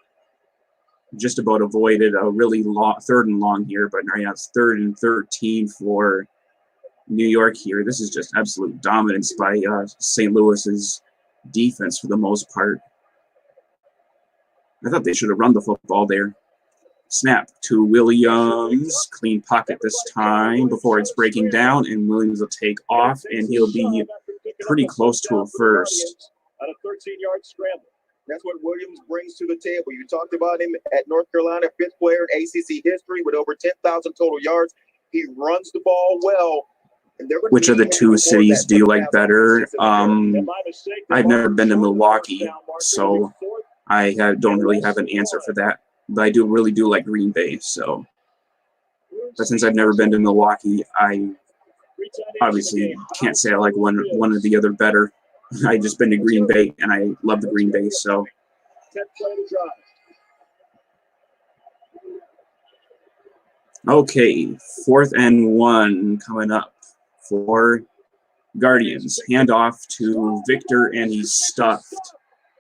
Just about avoided a really long 3rd and long here, but right now it's 3rd and 13 for New York here. This is just absolute dominance by St. Louis's defense for the most part. I thought they should have run the football there. Snap to Williams. Clean pocket this time before it's breaking down, and Williams will take off, and he'll be pretty close to a first. On a 13-yard scramble. That's what Williams brings to the table. You talked about him at North Carolina, 5th player in ACC history with over 10,000 total yards. He runs the ball well. Which of the two cities do you like better? I've never been to Milwaukee, so I don't really have an answer for that. But I really do like Green Bay. So, but since I've never been to Milwaukee, I obviously can't say I like one or the other better. I just been to Green Bay, and I love the Green Bay. So. Okay, 4th and 1 coming up for Guardians. Handoff to Victor, and he's stuffed.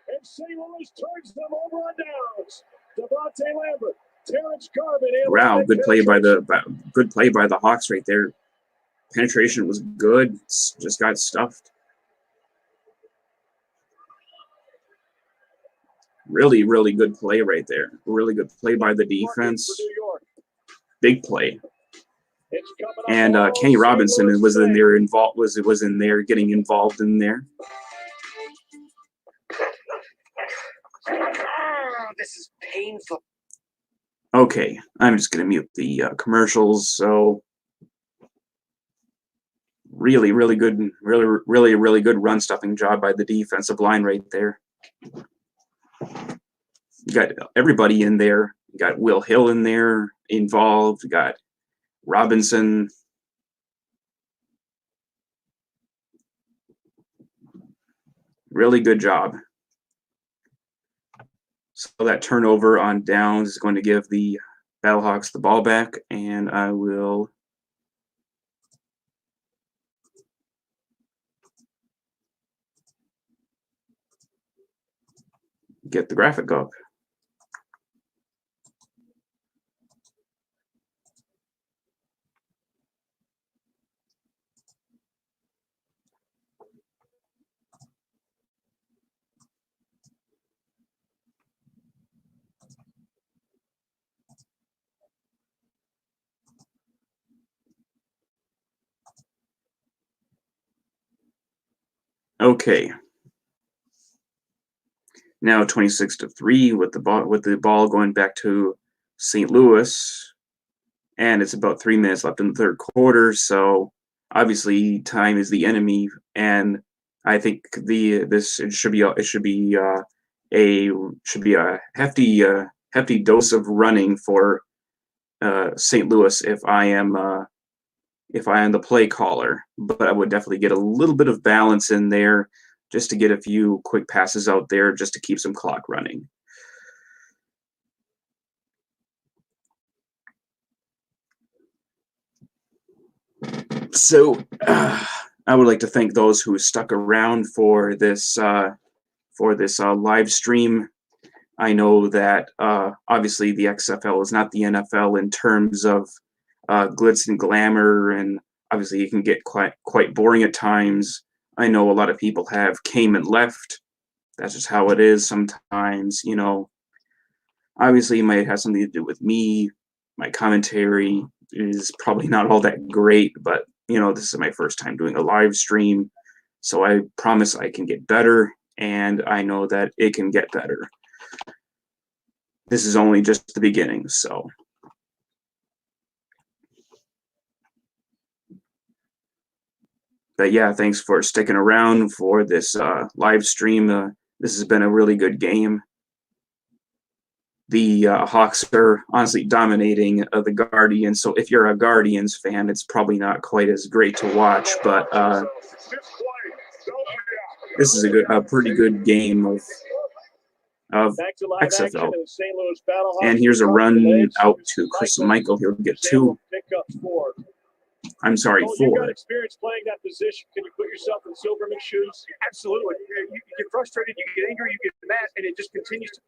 And St. Louis turns them over on downs. Devontae Lambert, Terrence Garvin. Wow, good play by the Hawks right there. Penetration was good. Just got stuffed. Really, really good play right there. Really good play by the defense. Big play. And Kenny Robinson was in there was in there getting involved in there. This is painful. Okay, I'm just gonna mute the commercials. So really, really good, really good run stuffing job by the defensive line right there. You got everybody in there. You got Will Hill in there involved. You got Robinson. Really good job. So that turnover on downs is going to give the Battlehawks the ball back, and I will get the graphic up. Okay. Now 26-3 with the ball going back to St. Louis, and it's about 3 minutes left in the third quarter. So obviously time is the enemy, and I think it should be a hefty dose of running for St. Louis if I am the play caller, but I would definitely get a little bit of balance in there just to get a few quick passes out there just to keep some clock running. So I would like to thank those who stuck around for this live stream. I know that obviously the XFL is not the NFL in terms of glitz and glamour, and obviously it can get quite boring at times. I know a lot of people came and left. That's just how it is sometimes, you know. Obviously it might have something to do with me. My commentary is probably not all that great, but you know, this is my first time doing a live stream, so I promise I can get better, and I know that it can get better. This is only just the beginning, so. But yeah, thanks for sticking around for this live stream. This has been a really good game. The Hawks are honestly dominating the Guardians, so if you're a Guardians fan, it's probably not quite as great to watch, but this is a pretty good game of XFL. And here's a run out to Chris Michael. He'll get 2. I'm sorry, 4. You've got experience playing that position. Can you put yourself in Silverman's shoes? Absolutely. You get frustrated, you get angry, you get mad, and it just continues to.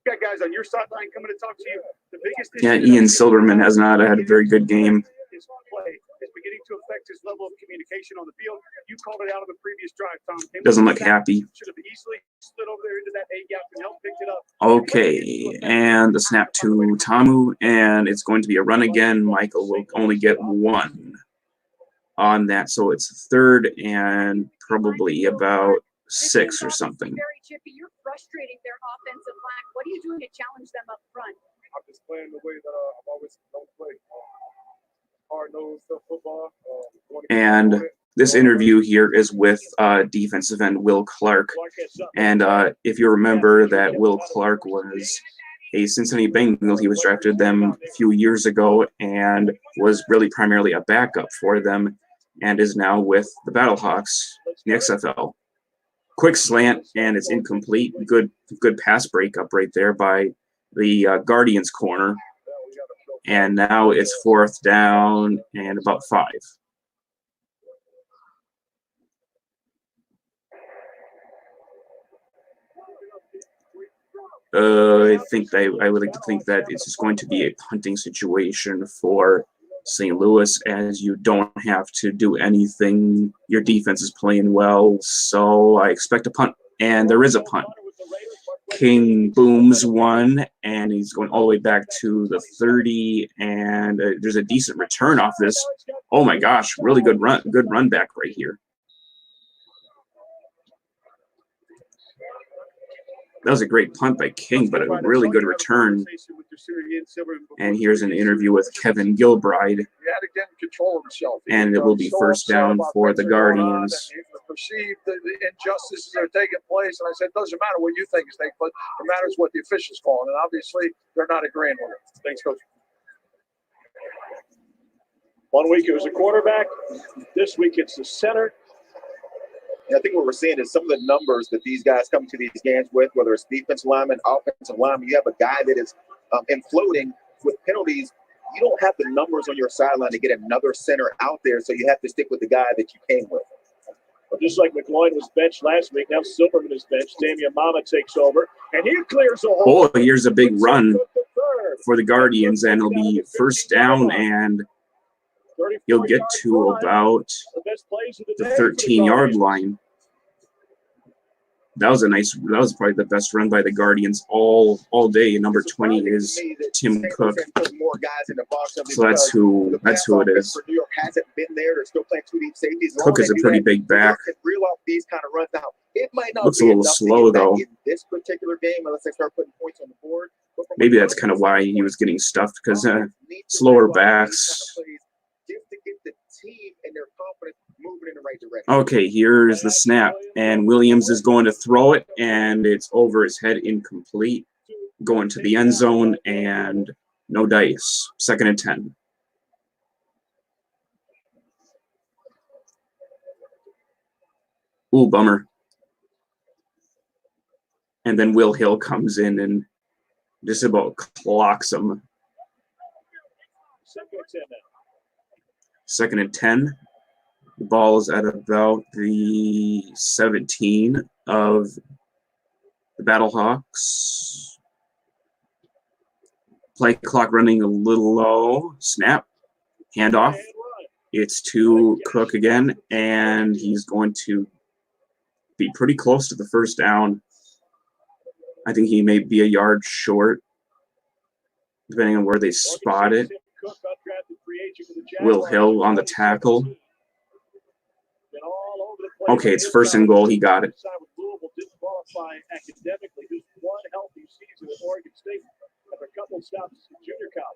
You got guys on your sideline coming to talk to you. The biggest issue Ian Silverman has not had a very good game. His play is beginning to affect his level of communication on the field. You called it out on the previous drive, Tom. Doesn't look happy. Should have easily stood over there into that A gap and helped pick it up. Okay, and the snap to Tamu, and it's going to be a run again. Michael will only get 1 on that, so it's 3rd and probably about 6 or something. Very chippy. You're frustrating their offensive line. What are you doing to challenge them up front? I'm just playing the way that I've always don't play. Hard-nosed football. And this interview here is with defensive end Will Clark. And if you remember that Will Clark was a Cincinnati Bengal, he was drafted them a few years ago and was really primarily a backup for them and is now with the Battlehawks in the XFL. Quick slant, and it's incomplete. Good pass breakup right there by the Guardians corner. And now it's 4th down and about 5. I would like to think that it's just going to be a punting situation for St. Louis, as you don't have to do anything. Your defense is playing well, so I expect a punt, and there is a punt. King booms 1, and he's going all the way back to the 30, and there's a decent return off this. Oh my gosh, really good run back right here. That was a great punt by King, but a really good return. And here's an interview with Kevin Gilbride. And it will be 1st down for the Guardians. Perceive the injustices that are taking place, and I said, it doesn't matter what you think is taking place. It matters what the officials call, and obviously they're not agreeing with it. Thanks, Coach. 1 week it was a quarterback. This week it's the center. And I think what we're seeing is some of the numbers that these guys come to these games with, whether it's defensive lineman, offensive lineman, you have a guy that is imploding with penalties. You don't have the numbers on your sideline to get another center out there, so you have to stick with the guy that you came with. Well, just like McLaurin was benched last week, now Silverman is benched. Damian Mama takes over, and he clears a hole. Oh, here's a big run for the Guardians, and it'll be first down, and he'll get to about the 13-yard line. That was probably the best run by the Guardians all day. Number 20 is Tim Cook. So that's who it is. New York hasn't been there. They're still playing 2 deep safeties. Cook is a pretty big back. Reel off these kind of runs. Now, it might not Looks a be little enough to slow get back though. in this particular game unless they start putting points on the board. Maybe that's kind of why he was getting stuffed, because slower backs. Just to get the team and their confidence moving in the right direction. Okay, here's the snap, and Williams is going to throw it, and it's over his head, incomplete. Going to the end zone, and no dice. 2nd and 10. Ooh, bummer. And then Will Hill comes in and just about clocks him. 2nd and 10. The ball is at about the 17 of the Battlehawks. Play clock running a little low. Snap. Handoff. It's to Cook again, and he's going to be pretty close to the first down. I think he may be a yard short, depending on where they spot it. Will Hill on the tackle. Okay, it's 1st and goal. He got it.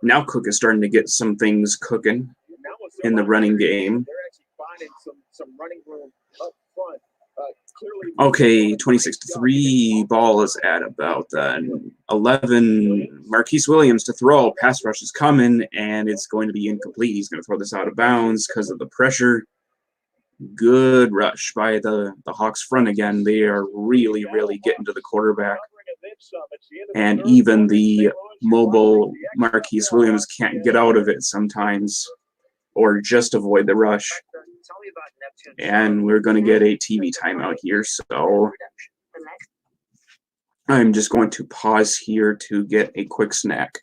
Now Cook is starting to get some things cooking in the running game. They're actually finding some running room up front. Okay, 26-3. Ball is at about 11. Marquise Williams to throw. Pass rush is coming, and it's going to be incomplete. He's going to throw this out of bounds because of the pressure. Good rush by the Hawks front again. They are really, really getting to the quarterback. And even the mobile Marquise Williams can't get out of it sometimes or just avoid the rush. And we're going to get a TV timeout here, so I'm just going to pause here to get a quick snack.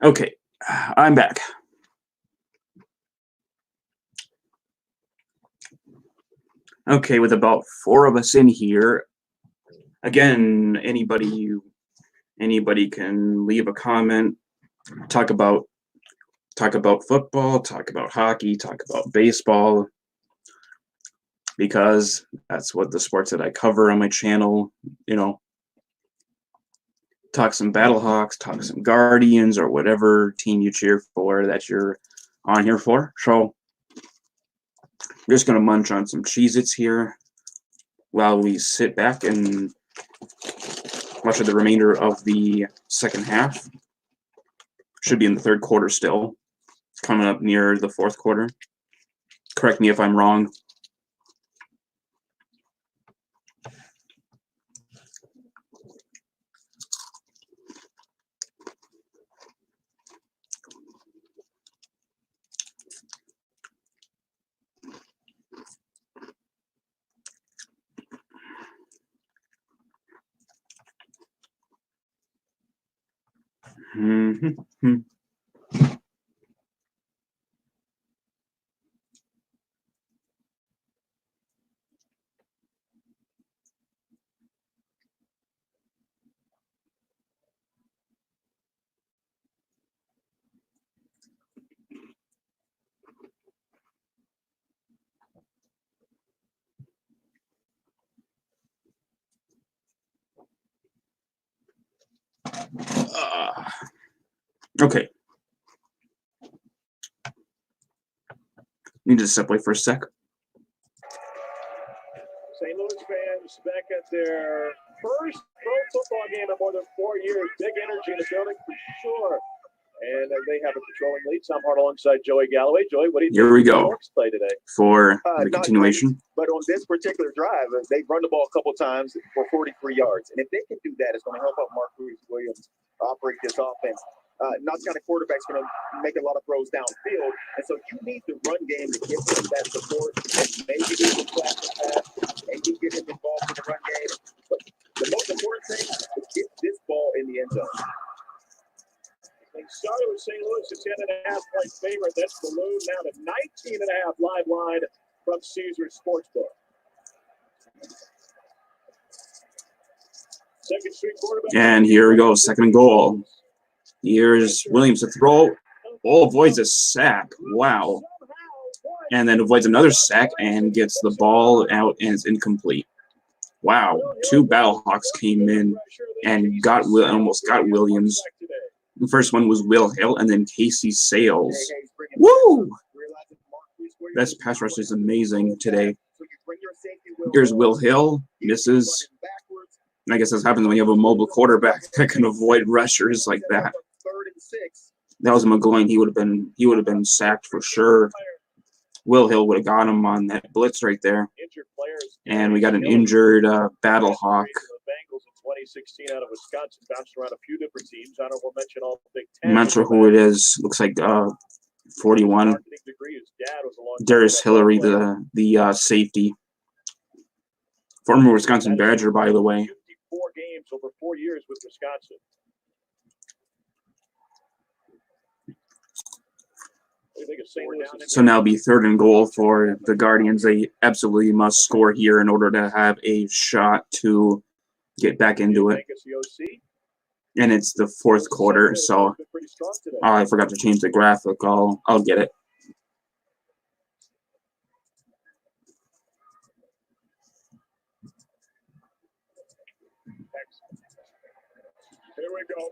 Okay, I'm back. Okay, with about 4 of us in here, again, anybody can leave a comment, talk about football, talk about hockey, talk about baseball, because that's what the sports that I cover on my channel, you know. Talk some Battlehawks, talk some Guardians, or whatever team you cheer for that you're on here for. So I'm just going to munch on some Cheez-Its here while we sit back and watch the remainder of the second half. Should be in the 3rd quarter still, coming up near the 4th quarter. Correct me if I'm wrong. Mm-hmm. Okay. Need to step away for a sec. St. Louis fans back at their first pro football game in more than 4 years. Big energy in the building for sure. And they have a controlling lead. Tom Hart alongside Joey Galloway. Joey, what do you think? Here we of the go. Hawks play today? For the continuation. But on this particular drive, they've run the ball a couple times for 43 yards. And if they can do that, it's going to help out Marquise Williams operate this offense. Not kind of quarterback's going to make a lot of throws downfield. And so you need the run game to give him that support and maybe get him flat pass, maybe get him involved in the run game. But the most important thing is get this ball in the end zone. They started with St. Louis, a 10.5-point favorite. That's ballooned now to 19.5 live line from Caesars Sportsbook. Second straight quarterback. And here we go, second and goal. Here's Williams to throw. Oh, avoids a sack. Wow. And then avoids another sack and gets the ball out and it's incomplete. Wow. 2 Battlehawks came in and almost got Williams. The first one was Will Hill and then Casey Sales. Woo! Best pass rush is amazing today. Here's Will Hill. Misses. I guess this happens when you have a mobile quarterback that can avoid rushers like that. That was McGloin. He would have been sacked for sure. Will Hill would have got him on that blitz right there. And we got an injured Battlehawk. 2016 out of Wisconsin, bounced around a few different teams. Honorable mention all Big Ten. I'm not sure who it is. Looks like 41. Darius Hillary, the safety. Former Wisconsin Badger, by the way. 54 games over 4 years with Wisconsin. So now it'll be third and goal for the Guardians. They absolutely must score here in order to have a shot to get back into it. And it's the fourth quarter, so I forgot to change the graphic. I'll get it. Here we go.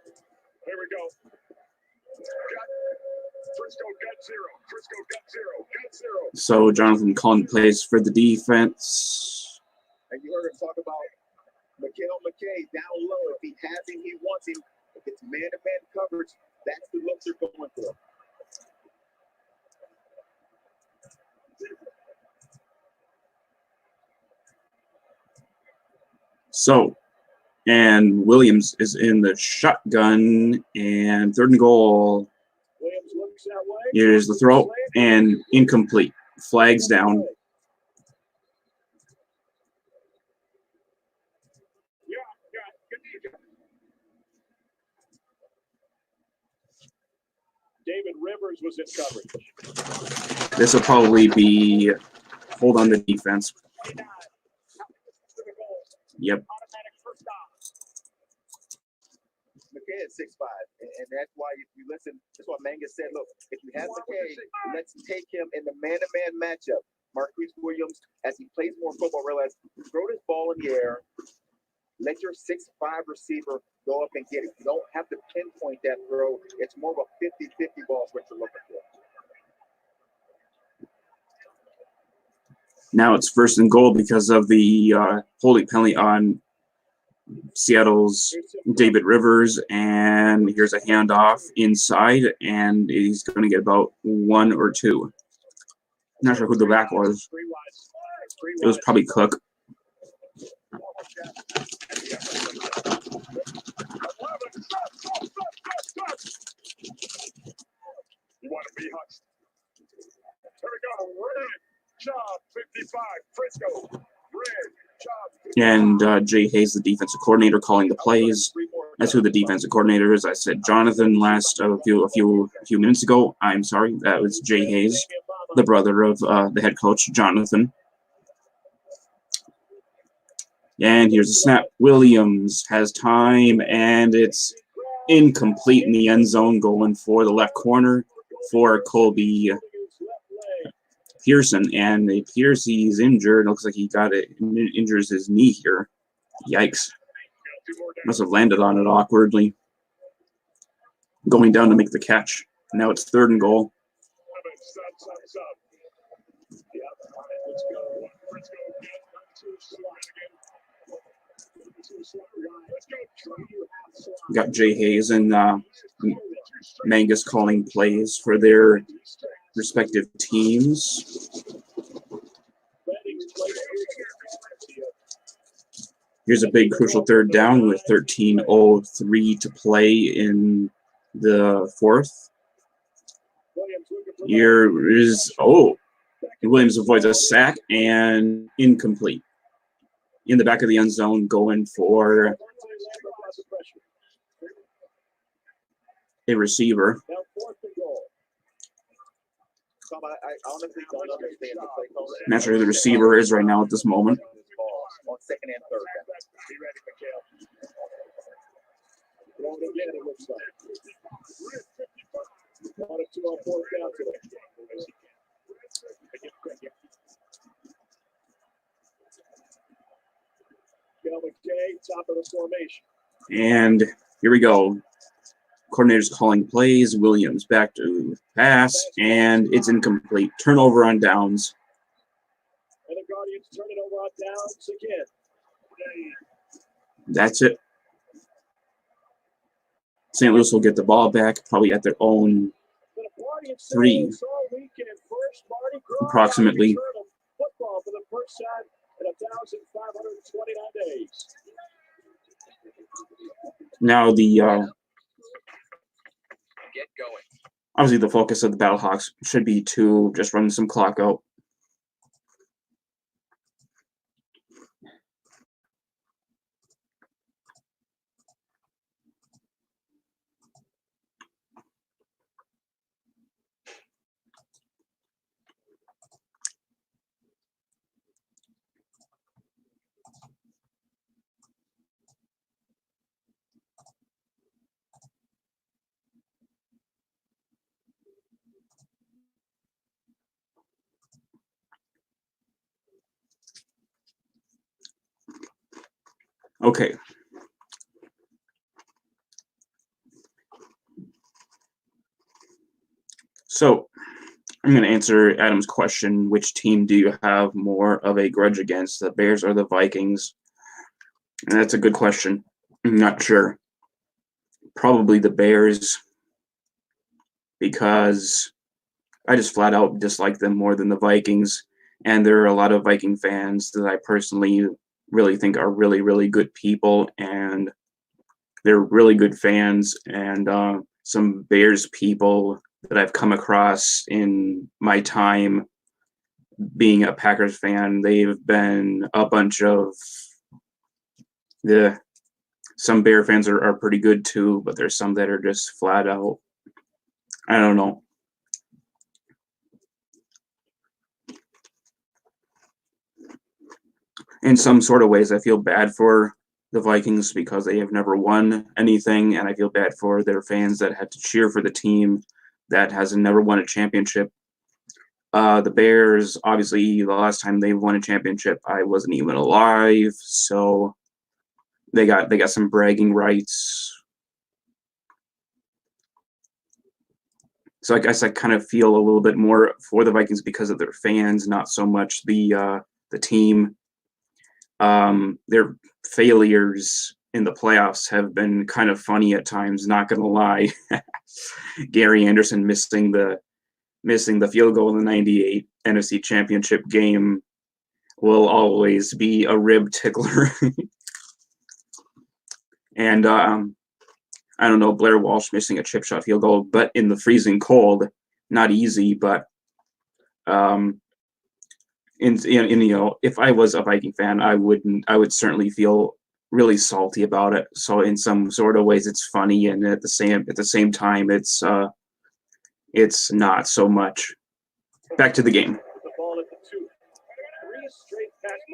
Here we go. Frisco got zero. Frisco got zero. Got zero. So Jonathan calling plays for the defense. And you heard him talk about Mikael McKay down low. If he has him, he wants him. If it's man-to-man coverage, that's the look they're going for. So, and Williams is in the shotgun, and third and goal. Here's the throw, and incomplete. Flags down. David Rivers was in coverage. This will probably be hold on the defense. Yep. McKay is 6'5", and that's why if you listen, that's what Mangus said. Look, if you have McKay, let's take him in the man-to-man matchup. Marquise Williams, as he plays more football, realize throw this ball in the air. Let your 6'5" receiver go up and get it. You don't have to pinpoint that throw. It's more of a 50-50 ball is what you're looking for. Now it's first and goal because of the holding penalty on Seattle's David Rivers, and here's a handoff inside, and he's going to get about 1 or 2. Not sure who the back was. It was probably Cook. You want to be hushed. Here we go. Red job 55. Frisco. Red job 55. And Jay Hayes, the defensive coordinator, calling the plays. That's who the defensive coordinator is. I said Jonathan a few minutes ago. I'm sorry, that was Jay Hayes, the brother of the head coach, Jonathan. And here's a snap. Williams has time, and it's incomplete in the end zone, going for the left corner for Colby Pearson. And it appears he's injured. It looks like he got it, injures his knee here. Yikes. Must have landed on it awkwardly. going down to make the catch. Now it's 3rd and goal. Got Jay Hayes and Mangus calling plays for their respective teams. Here's a big crucial 3rd down with 13:03 to play in the 4th. Here is, Williams avoids a sack and incomplete. In the back of the end zone, going for a receiver. Not sure who the receiver is right now at this moment. On 2nd and 3rd. Again, it looks like. 1 or 2 on 4th down today. Top of the formation. And here we go. Coordinator's calling plays. Williams back to pass, and it's incomplete. Turnover on downs. And the Guardians turn it over on downs again. That's it. St. Louis will get the ball back, probably at their own 3, approximately. Football for the first time in 1,529 days. Now the Get going. obviously the focus of the Battlehawks should be to just run some clock out. Okay. So I'm going to answer Adam's question. Which team do you have more of a grudge against, the Bears or the Vikings? And that's a good question. I'm not sure. Probably the Bears, because I just flat out dislike them more than the Vikings. And there are a lot of Viking fans that I personally really think are really, really good people, and they're really good fans. And some Bears people that I've come across in my time being a Packers fan, they've been a bunch of some Bear fans are pretty good too, but there's some that are just flat out, I don't know. In some sort of ways, I feel bad for the Vikings because they have never won anything, and I feel bad for their fans that had to cheer for the team that has never won a championship. The Bears, obviously, the last time they won a championship, I wasn't even alive, so they got some bragging rights. So I guess I kind of feel a little bit more for the Vikings because of their fans, not so much the team. Their failures in the playoffs have been kind of funny at times, not gonna lie. Gary Anderson missing the field goal in the 98 NFC Championship game will always be a rib tickler. And I don't know, Blair Walsh missing a chip shot field goal, but in the freezing cold, not easy, but if I was a Viking fan, I would certainly feel really salty about it. So in some sort of ways, it's funny, and at the same time, it's not so much. Back to the game.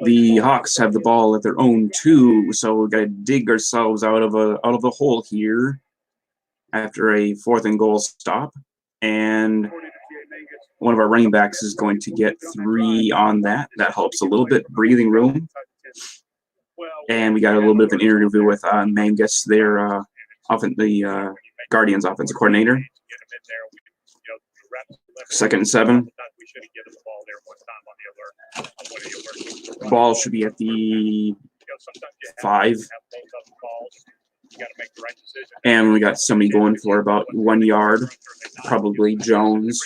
The Hawks have the ball at their own 2, so we got to dig ourselves out of a hole here after a 4th and goal stop, and one of our running backs is going to get 3 on that. That helps a little bit, breathing room. And we got a little bit of an interview with Mangus, their Guardians offensive coordinator. 2nd and 7. Ball should be at the 5. And we got somebody going for about 1 yard, probably Jones.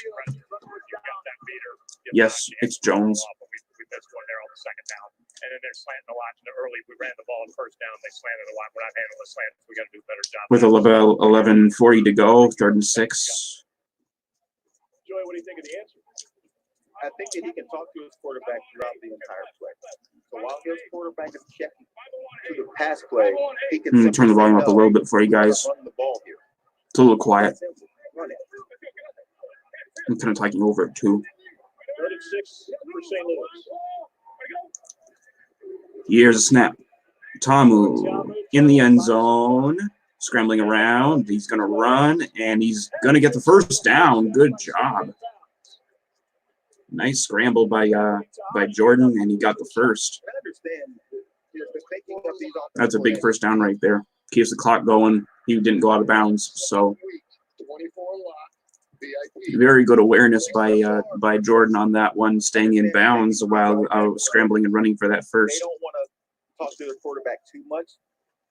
Yes, it's Jones. And then they're slanting a lot early. We ran the ball on first down. They slanted a lot. We're not handling the slants. We got to do a better job. With 11:40 to go, 3rd and 6. Joey, what do you think of the answer? I think that he can talk to his quarterback throughout the entire play. So while his quarterback is checking to the pass play, he can turn the volume up a little bit for you guys. It's a little quiet. I'm kind of talking over it too. 36 for St. Louis. Here's a snap. Tamu in the end zone, scrambling around. He's going to run, and he's going to get the first down. Good job. Nice scramble by Jordan, and he got the first. That's a big first down right there. Keeps the clock going. He didn't go out of bounds, so very good awareness by Jordan on that one, staying in bounds while scrambling and running for that first. They don't want to talk to their quarterback too much,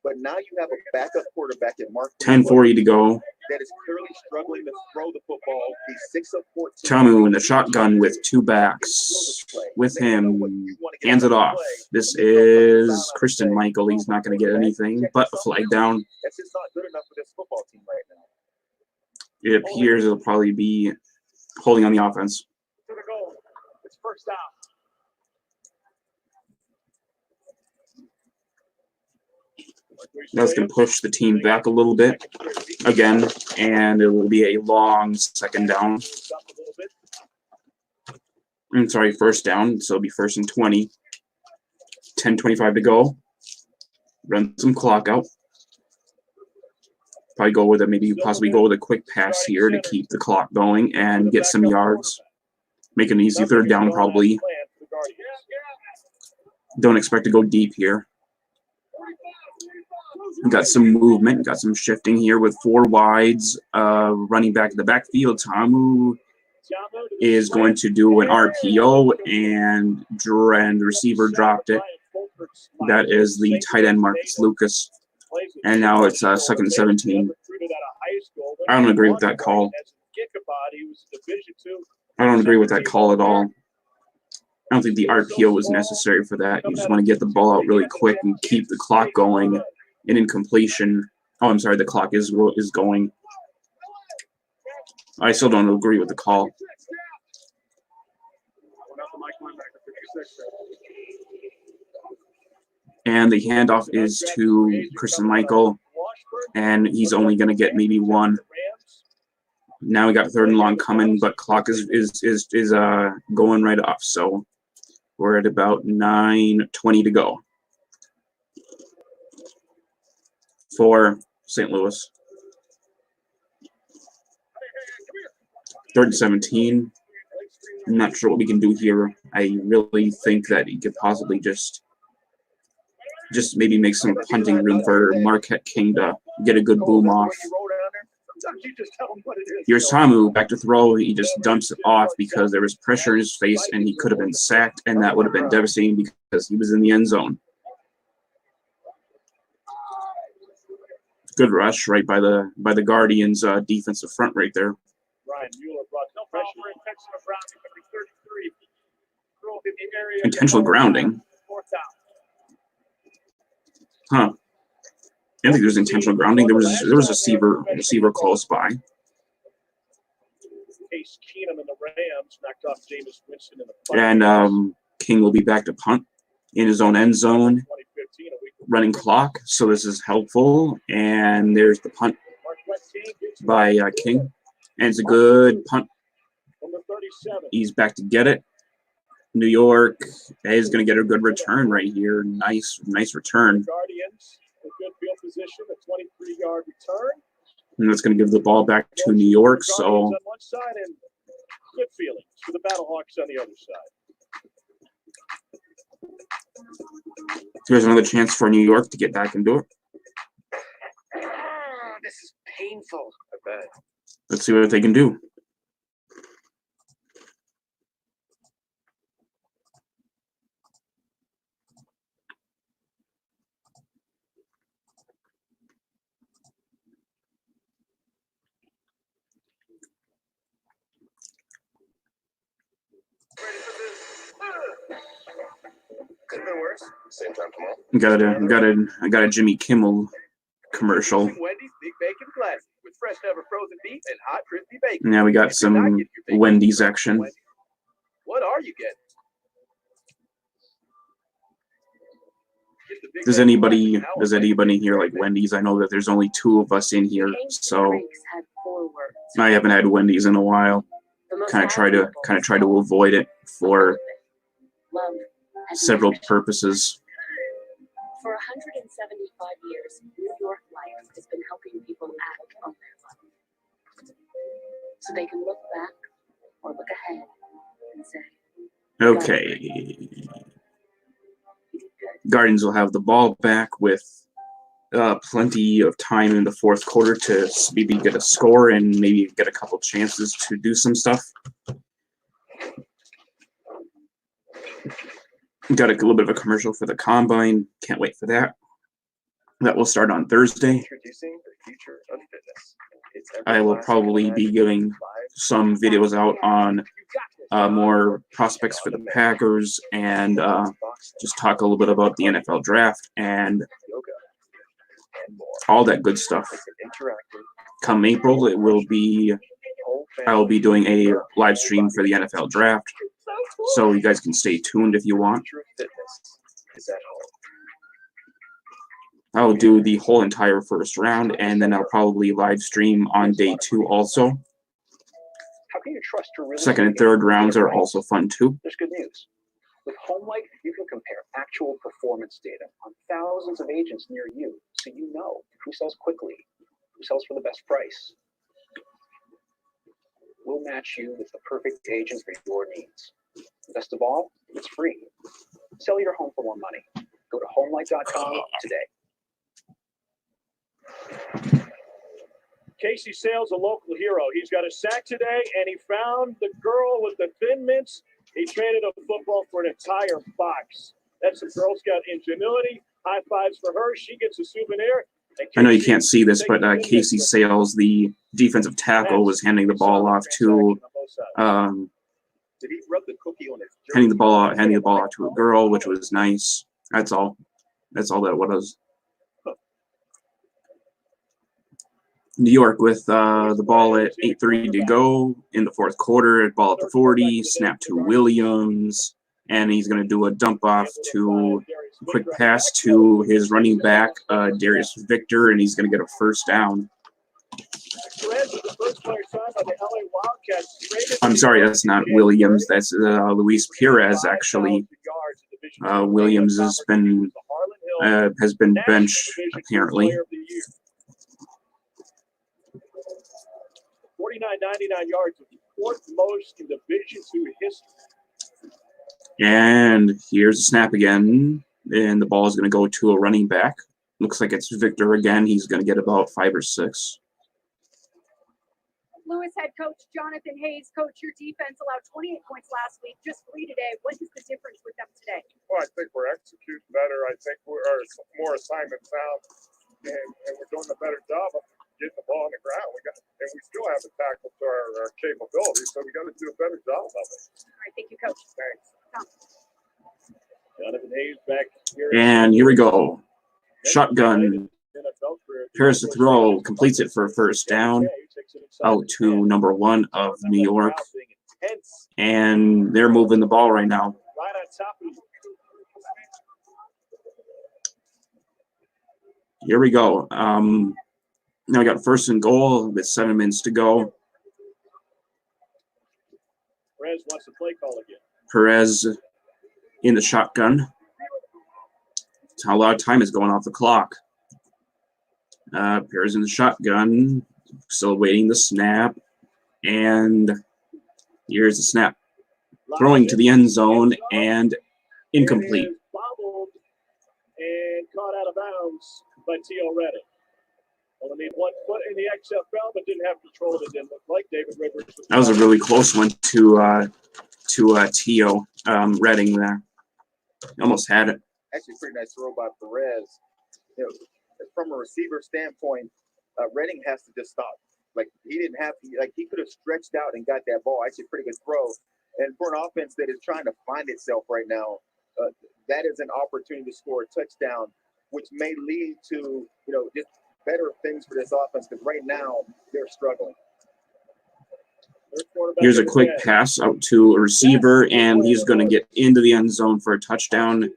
but now you have a backup quarterback at Mark. 10:40 to go. That is clearly struggling to throw the football. He's 6 of 14. Tamu in the shotgun with 2 backs with him. Hands it off. This is Christian Michael. He's not going to get anything but a flag down. That's just not good enough for this football team right now. It appears it'll probably be holding on the offense. To the goal. It's first down. That's going to push the team back a little bit again, and it will be a long 2nd down. I'm sorry, 1st down, so it'll be 1st and 20. 10:25 to go. Run some clock out. Probably go with it. Maybe possibly go with a quick pass here to keep the clock going and get some yards. Make an easy 3rd down probably. Don't expect to go deep here. Got some movement, got some shifting here with 4 wides. Running back to the backfield, Tamu is going to do an RPO, and the receiver dropped it. That is the tight end Marcus Lucas. And now it's 2nd and 17. I don't agree with that call. I don't agree with that call at all. I don't think the RPO was necessary for that. You just want to get the ball out really quick and keep the clock going. An incompletion. Oh, I'm sorry. The clock is going. I still don't agree with the call. And the handoff is to Christian Michael, and he's only going to get maybe 1. Now we got 3rd and long coming, but clock is going right off. So we're at about 9:20 to go for St. Louis. 3rd and 17. I'm not sure what we can do here. I really think that he could possibly just maybe make some punting room for Marquette King to get a good boom off. Here's Tamu back to throw. He just dumps it off because there was pressure in his face, and he could have been sacked, and that would have been devastating because he was in the end zone. Good rush right by the Guardians' defensive front right there. Intentional grounding. Huh. I don't think there was intentional grounding. There was a receiver close by. Case Keenum and the Rams knocked off Jameis Winston in the And King will be back to punt in his own end zone. Running clock, so this is helpful. And there's the punt by King. And it's a good punt. He's back to get it. New York is going to get a good return right here. Nice return. Guardians, a good field position, a 23-yard return. And that's going to give the ball back to New York. So on one side and good feelings for the Battlehawks on the other side. here's another chance for New York to get back into it. this is painful. I bet. Let's see what they can do. Could have been worse. Same time tomorrow. I got a Jimmy Kimmel commercial. Wendy's Big Bacon Classic with fresh never frozen beef and hot crispy bacon. Now we got some Wendy's action. What are you getting? Does anybody here like Wendy's? I know that there's only 2 of us in here, so I haven't had Wendy's in a while. Kind of try to avoid it for several purposes. For 175 years, New York Life has been helping people act on their life, so they can look back or look ahead and say, okay. Guardians will have the ball back with plenty of time in the fourth quarter to maybe get a score and maybe get a couple chances to do some stuff. Got a little bit of a commercial for the Combine. Can't wait for that. That will start on Thursday. Introducing the future of fitness. It's I will probably be giving some videos out on more prospects for the Packers and just talk a little bit about the NFL draft and all that good stuff. Come April, I will be doing a live stream for the NFL draft, so you guys can stay tuned if you want. I'll do the whole entire first round, and then I'll probably live stream on day 2 also. How can you trust your real Second and third rounds are also fun too. There's good news. With HomeLight, you can compare actual performance data on thousands of agents near you, so you know who sells quickly, who sells for the best price. We'll match you with the perfect agent for your needs. Best of all, it's free. Sell your home for more money. Go to homelight.com today. Casey Sale's a local hero. He's got a sack today, and he found the girl with the Thin Mints. He traded a football for an entire box. That's some Girl Scout ingenuity. High fives for her. She gets a souvenir. I know you can't see this, but Casey Sales, the defensive tackle, was handing the ball off to handing the ball out to a girl, which was nice. That's all that was. New York with the ball at 8:30 to go in the fourth quarter. Ball at the 40, snap to Williams, and he's going to do a dump off to a quick pass to his running back, Darius Victor, and he's going to get a first down. I'm sorry, that's not Williams. That's Luis Perez, actually. Williams has been benched, apparently. 49.99 yards, fourth most in Division II history. And here's the snap again, and the ball is going to go to a running back. Looks like it's Victor again. He's going to get about 5 or 6. Lewis head coach Jonathan Hayes, coach, your defense allowed 28 points last week, just 3 today. What is the difference with them today? Well, I think we're executing better. I think we're more assignment sound, and we're doing a better job of getting the ball on the ground. And we still have a tackle to our capabilities, so we got to do a better job of it. All right, thank you, coach. Thanks. Jonathan Hayes back here. And here we go. Shotgun. Prepares to throw, completes it for a first down. Out to number 1 of New York. And they're moving the ball right now. Right on top of you. Here we go. Now we got first and goal with 7 minutes to go. Perez wants to play call again. Perez in the shotgun. A lot of time is going off the clock. Perez in the shotgun. Still waiting the snap. And here's the snap. Throwing to the end zone and incomplete. Bobbled and caught out of bounds by T.O. Reddick. Well, I mean, 1 foot in the XFL, but didn't have control of it. Didn't look like David Rivers. That was a really close one to Tio Redding there. Almost had it. Actually, pretty nice throw by Perez. You know, from a receiver standpoint, Redding has to just stop. Like he didn't have to, like he could have stretched out and got that ball. Actually, pretty good throw. And for an offense that is trying to find itself right now, that is an opportunity to score a touchdown, which may lead to just better things for this offense. Because right now they're struggling. Here's a quick pass out to a receiver, and he's going to get into the end zone for a touchdown.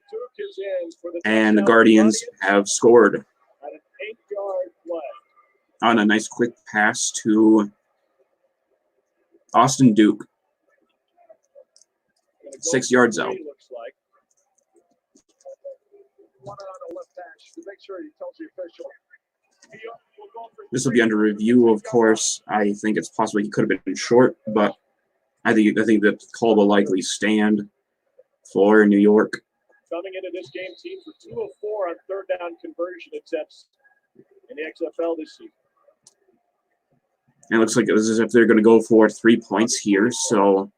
And the Guardians have scored on a nice quick pass to Austin Duke. 6 yards out. This will be under review, of course. I think it's possible he could have been short, but I think the call will likely stand for New York. Coming into this game, teams were 2 of 4 on third down conversion attempts in the XFL this season. And it looks like it was as if they're going to go for 3 points here. So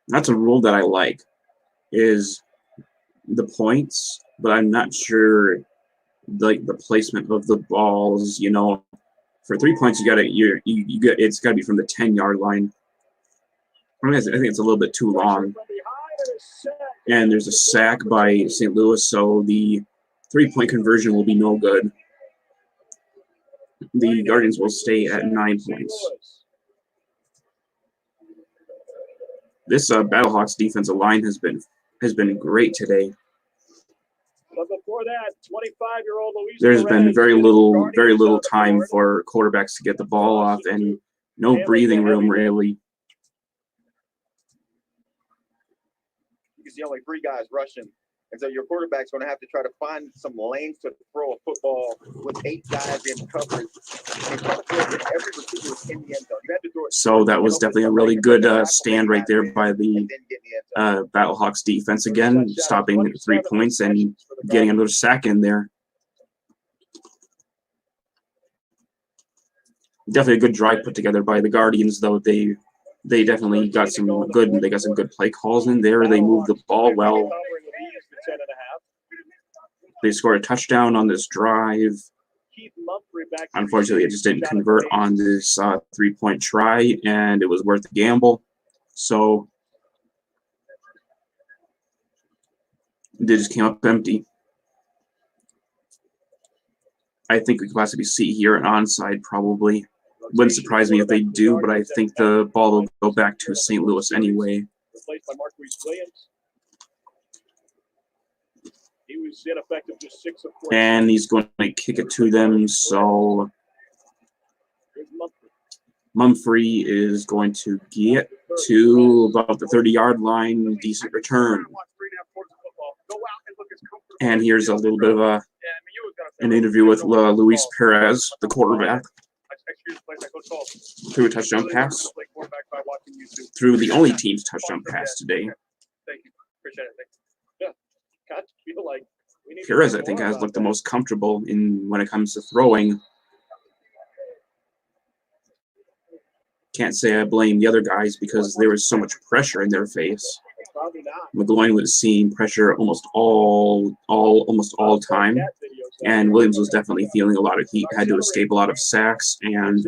that's a rule that I like, is the points, but I'm not sure like the placement of the balls. For 3 points, it's got to be from the 10-yard line. I think it's a little bit too long. And there's a sack by St. Louis, so the 3-point conversion will be no good. The Guardians will stay at 9 points. This Battlehawks defensive line has been great today. But before that, 25-year-old Luis There's been Perez very little time for quarterbacks to get the ball off, and no breathing room really. You can see only 3 guys rushing. And so your quarterback's going to have to try to find some lanes to throw a football with 8 guys in coverage. Every receiver is in the end zone. You have to throw it. So that was definitely a really good stand right there by the Battlehawks defense again, stopping at 3 points and getting another sack in there. Definitely a good drive put together by the Guardians, though. They definitely got some good play calls in there. They moved the ball well. They scored a touchdown on this drive. Unfortunately, it just didn't convert on this 3-point try, and it was worth the gamble. So they just came up empty. I think we could possibly see here an onside probably. Wouldn't surprise me if they do, but I think the ball will go back to St. Louis anyway. Replaced by Marquise Williams. He was ineffective, just 6 of 4. And he's going to kick it to them, so Mumphrey is going to get to about the 30-yard line. Decent return. And here's a little bit of an interview with Luis Perez, the quarterback. Threw a touchdown pass. Threw the only team's touchdown pass today. Thank you. Appreciate it. Yeah. Got to feel like Perez, I think, has looked the most comfortable when it comes to throwing. Can't say I blame the other guys because there was so much pressure in their face. McGloin was seeing pressure almost all time, and Williams was definitely feeling a lot of heat. Had to escape a lot of sacks, and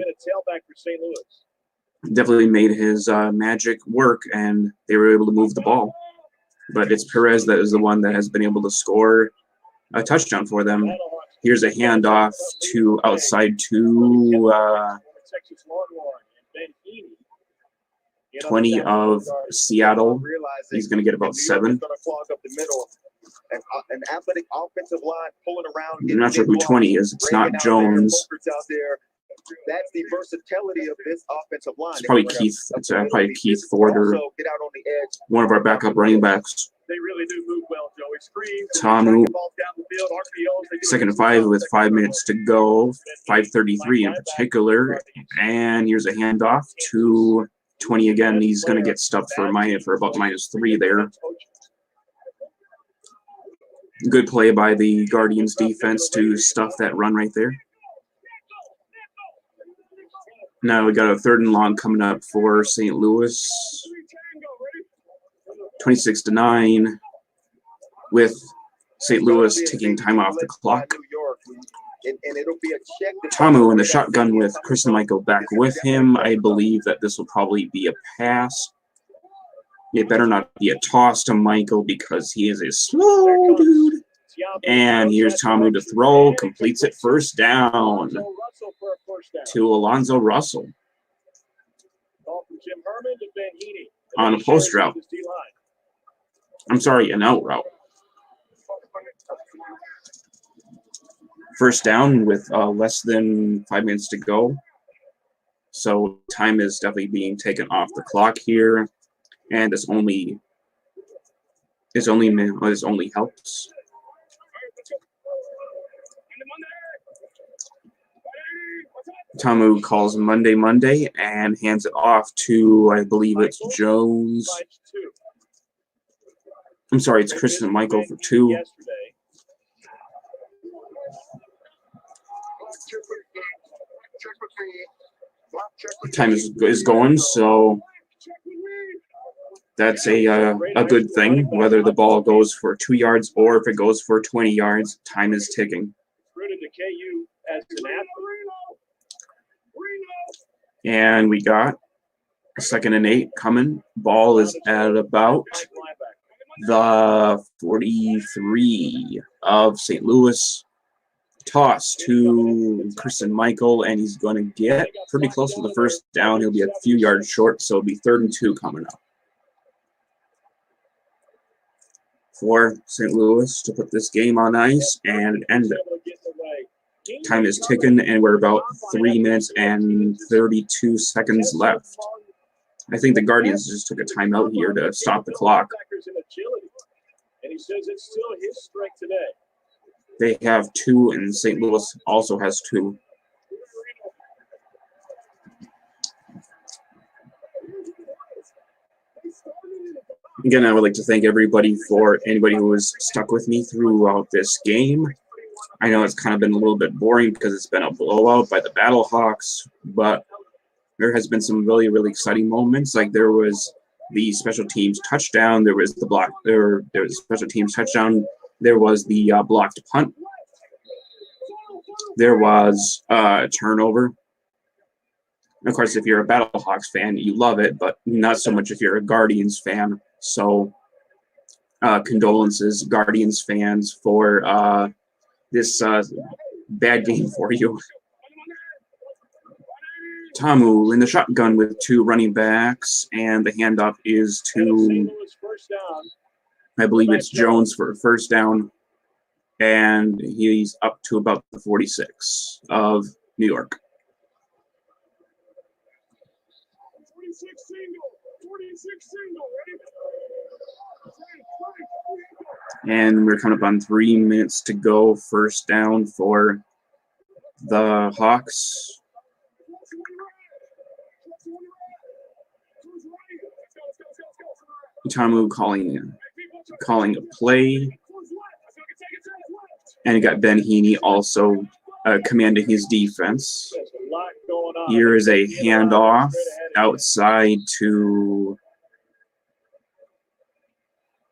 definitely made his magic work, and they were able to move the ball. But it's Perez that is the one that has been able to score a touchdown for them. Here's a handoff to outside to 20 of Seattle. He's going to get about 7. An athletic offensive line pulling around. I'm not sure who 20 is. It's not Jones. That's the versatility of this offensive line. It's probably Keith. It's probably Keith Forder, one of our backup running backs. They really do move well, Joey. Screens. Tamu. 2nd and 5 with 5 minutes to go. 5:33 in particular. And here's a handoff to 20 again. He's going to get stuffed for about -3 there. Good play by the Guardians defense to stuff that run right there. Now we got a 3rd and long coming up for St. Louis. 26-9 with St. Louis taking time off the clock. Tamu in the shotgun with Chris and Michael back with him. I believe that this will probably be a pass. It better not be a toss to Michael because he is a slow dude. And here's Tamu to throw. Completes it, first down to Alonzo Russell on a post route. I'm sorry, an out route. First down with less than 5 minutes to go. So time is definitely being taken off the clock here. And this only helps. Tamu calls Monday and hands it off to, I believe it's Jones. I'm sorry, it's Chris and Michael for 2. Time is going, so that's a good thing. Whether the ball goes for 2 yards or if it goes for 20 yards, time is ticking. And we got a 2nd and 8 coming. Ball is at about the 43 of St. Louis. Toss to Chris and Michael, and he's going to get pretty close to the first down. He'll be a few yards short, so it'll be 3rd and 2 coming up for St. Louis to put this game on ice and end it. Time is ticking, and we're about 3 minutes and 32 seconds left. I think the Guardians just took a timeout here to stop the clock. And he says it's still his strength today. They have 2, and St. Louis also has 2. Again, I would like to thank anybody who has stuck with me throughout this game. I know it's kind of been a little bit boring because it's been a blowout by the Battlehawks, but there has been some really, really exciting moments. Like there was the special teams touchdown, there was the block, there was special teams touchdown. There was the blocked punt. There was a turnover. And of course, if you're a Battlehawks fan, you love it, but not so much if you're a Guardians fan. So condolences, Guardians fans, for this bad game for you. Tamu in the shotgun with 2 running backs, and the handoff is to, I believe it's Jones for a first down, and he's up to about the 46 of New York. 46 single, ready? And we're coming up on 3 minutes to go. First down for the Hawks. Tamu calling a play. And you got Ben Heaney also commanding his defense. Here is a handoff outside to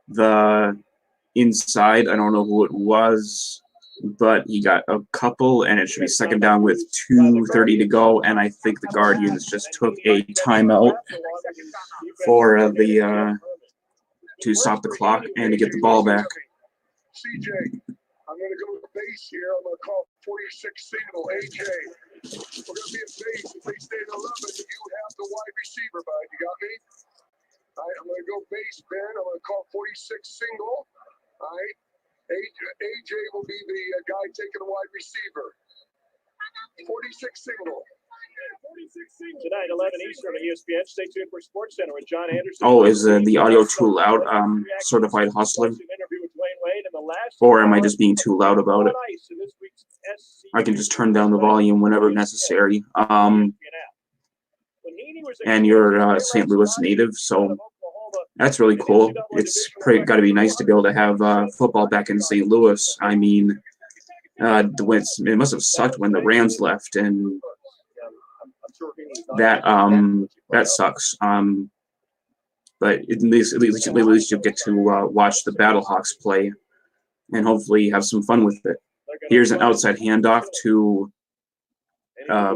the inside. I don't know who it was, but he got a couple, and it should be second down with 2:30 to go. And I think the Guardians just took a timeout for to stop the clock and to get the ball back. CJ, I'm going to go to base here. I'm going to call 46 single. AJ, we're going to be a base. If they stay at 11, you have the wide receiver, bud. You got me? All right, I'm going to go base, Ben. I'm going to call 46 single. All right. AJ will be the guy taking the wide receiver. 46 single. Tonight, 11 Eastern on ESPN. Stay tuned for Sports Center with John Anderson. Oh, is the audio too loud? Certified Hustler? Or am I just being too loud about it? I can just turn down the volume whenever necessary. And you're a St. Louis native, so that's really cool. It's got to be nice to be able to have football back in St. Louis. I mean, it must have sucked when the Rams left, and that sucks. But at least you'll get to watch the Battlehawks play and hopefully have some fun with it. Here's an outside handoff to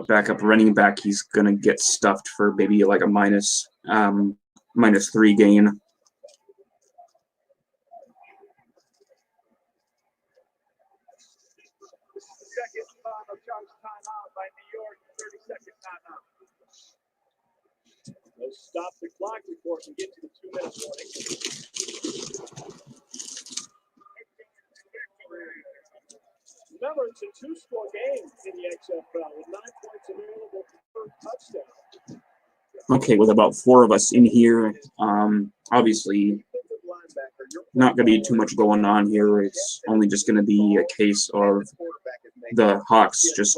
backup running back. He's gonna get stuffed for maybe like a -3 gain. Second final charge timeout by New York. 30-second timeout. Let's stop the clock before we get to the 2-minute warning. Remember, it's a 2-score game in the XFL with 9 points available for touchdown. Okay, with about 4 of us in here, obviously not going to be too much going on here. It's only just going to be a case of the Hawks just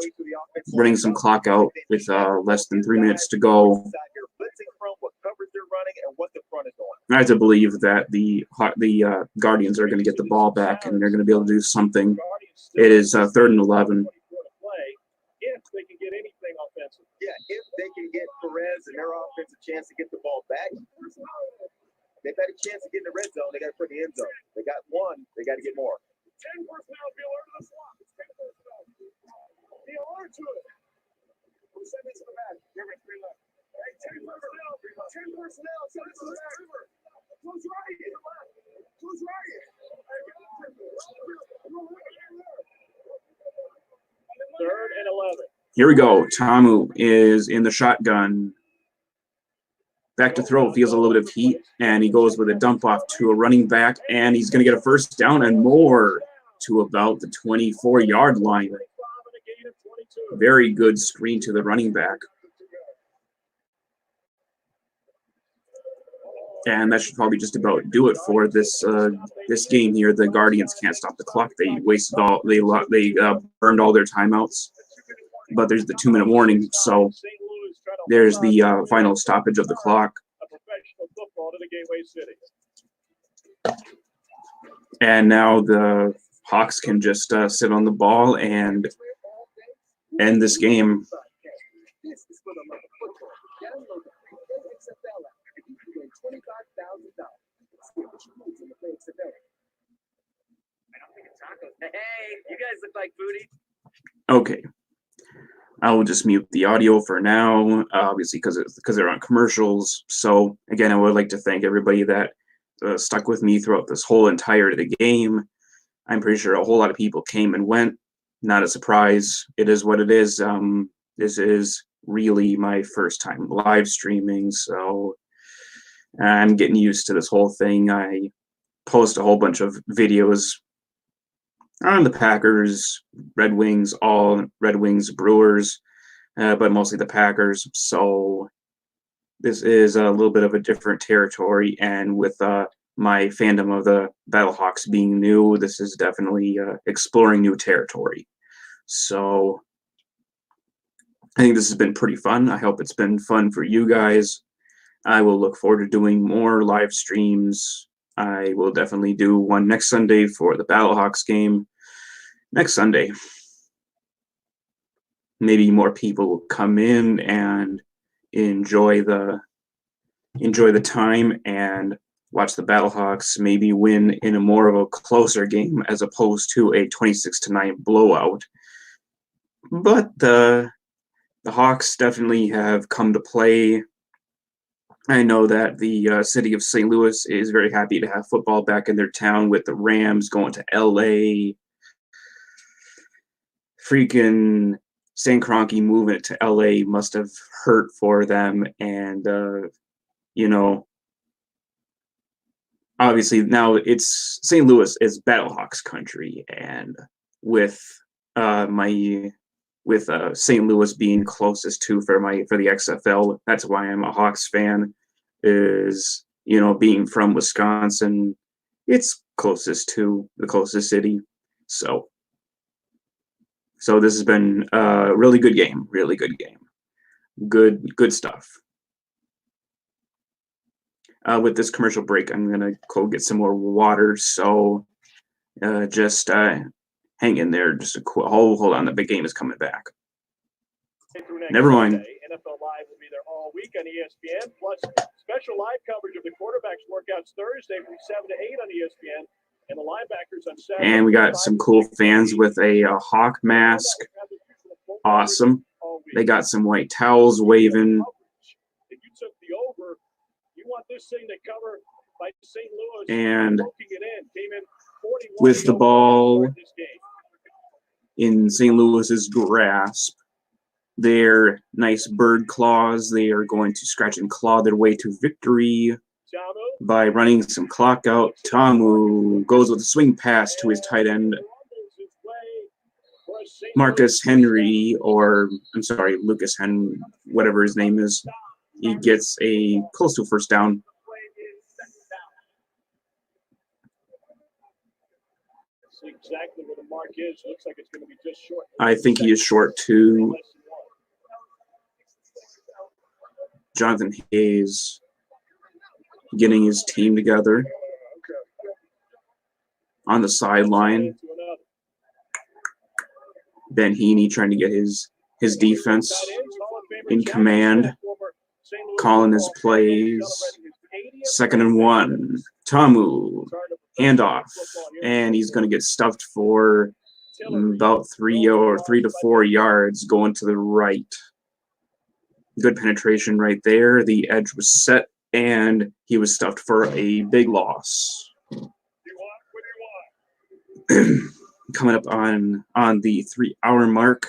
running some clock out with less than 3 minutes to go. I have to believe that the Guardians are going to get the ball back and they're going to be able to do something. It is 3rd and 11. If they can get anything offensive. Yeah, if they can get Perez and their offense a chance to get the ball back, they've had a chance to get in the red zone. They got to put the end zone. They got one. They got to get more. 10 personnel, be alert to the slot. 10 personnel. Be alert to it. We'll send it to the back. Give it 3 left. Hey, 10 personnel. 10 personnel. Send it to the back. Close right. Close right. Third and 11. Here we go. Tamu is in the shotgun. Back to throw, feels a little bit of heat, and he goes with a dump off to a running back, and he's going to get a first down and more to about the 24-yard line. Very good screen to the running back. And that should probably just about do it for this this game here. The Guardians can't stop the clock. They wasted all they burned all their timeouts. But there's the 2-minute warning, so there's the final stoppage of the clock. And now the Hawks can just sit on the ball and end this game. Hey, you guys look like booty. Okay. I will just mute the audio for now, obviously because they're on commercials. So again, I would like to thank everybody that stuck with me throughout this whole entire of the game. I'm pretty sure a whole lot of people came and went. Not a surprise. It is what it is. This is really my first time live streaming, so I'm getting used to this whole thing. I post a whole bunch of videos on the Packers, Red Wings, Brewers, but mostly the Packers. So this is a little bit of a different territory, and with my fandom of the Battlehawks being new, this is definitely exploring new territory. So I think this has been pretty fun. I hope it's been fun for you guys. I will look forward to doing more live streams. I will definitely do one next Sunday for the Battlehawks game. Next Sunday. Maybe more people will come in and enjoy the time and watch the Battlehawks maybe win in a more of a closer game as opposed to a 26-9 blowout. But the Hawks definitely have come to play. I know that the city of St. Louis is very happy to have football back in their town with the Rams going to LA. Freaking Stan Kroenke moving it to LA must have hurt for them. And, you know, obviously now it's St. Louis is Battlehawks country. And with St. Louis being closest to for the XFL, that's why I'm a Hawks fan. Is, you know, being from Wisconsin, it's closest to the closest city. So this has been a really good game. Good stuff. With this commercial break, I'm gonna go get some more water. So just hang in there. Just hold on. The big game is coming back. Never mind. NFL Live be there all week on ESPN, plus special live coverage of the quarterbacks workouts Thursday from 7 to 8 on ESPN, and the linebackers on Saturday. And we got some cool fans with a Hawk mask. Awesome. They got some white towels waving. If you took the over, you want this thing to cover by St. Louis. And Poking it in, came in 41 with the ball this game. in St. Louis's grasp, their nice bird claws, they are going to scratch and claw their way to victory by running some clock out. Tamu goes with a swing pass to his tight end, Marcus Henry, or I'm sorry, Lucas Henry, whatever his name is. He gets a close to a first down. See exactly where the mark is. Looks like it's going to be just short. I think he is short too. Jonathan Hayes getting his team together on the sideline. Ben Heaney trying to get his defense in command, calling his plays. 2nd and 1. Tamu, handoff, and he's going to get stuffed for about 3 to 4 yards going to the right. Good penetration right there. The edge was set, and he was stuffed for a big loss. Coming up on the 3-hour mark.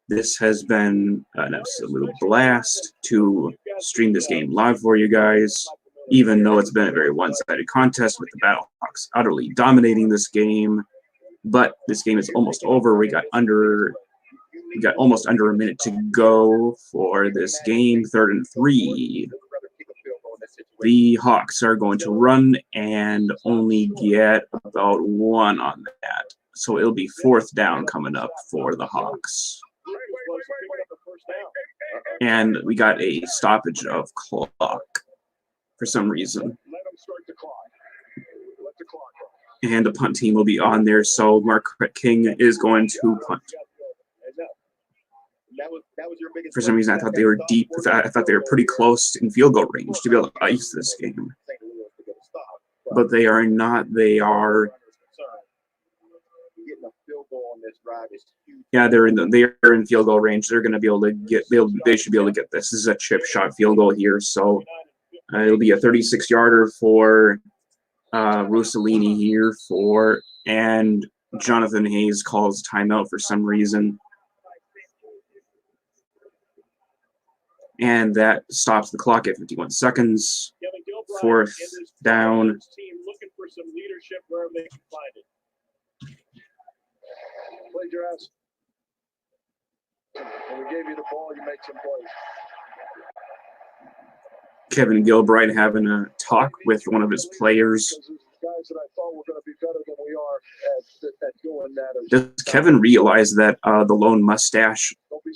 This has been an absolute blast to stream this game live for you guys, even though it's been a very one-sided contest with the Battlehawks utterly dominating this game. But this game is almost over. We got almost under a minute to go for this game. 3rd and 3. The Hawks are going to run and only get about 1 on that. So it'll be 4th down coming up for the Hawks. And we got a stoppage of clock for some reason. And the punt team will be on there, so Marquette King is going to punt. For some reason, I thought they were deep. I thought they were pretty close in field goal range to be able to ice this game. But they are not. They are. Yeah, they're in field goal range. They're going to be able to get. They should be able to get this. This is a chip shot field goal here, so it'll be a 36-yarder for Russolini here and Jonathan Hayes calls timeout for some reason. And that stops the clock at 51 seconds. 4th down. Looking for some leadership wherever they can find it. Played your ass. When we gave you the ball, you made some plays. Kevin Gilbride having a talk with one of his players. Guys that I thought were going to be better than we are at doing that. Does Kevin realize that the lone mustache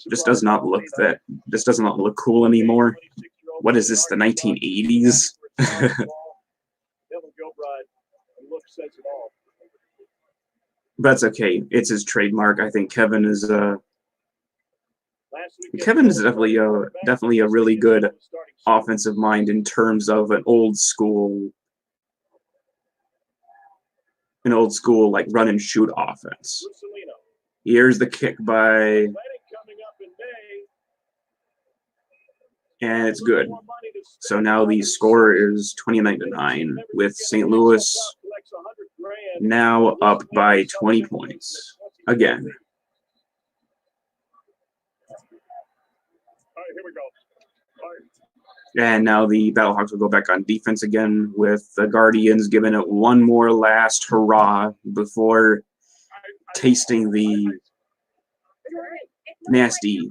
just does not look cool anymore? What is this, the 1980s? That's okay. It's his trademark. I think Kevin is definitely a really good offensive mind in terms of an old school like run and shoot offense. Here's the kick by, and it's good. So now the score is 29-9 with St. Louis now up by 20 points again. All right, here we go. All right. And now the Battlehawks will go back on defense again with the Guardians giving it one more last hurrah before tasting the nasty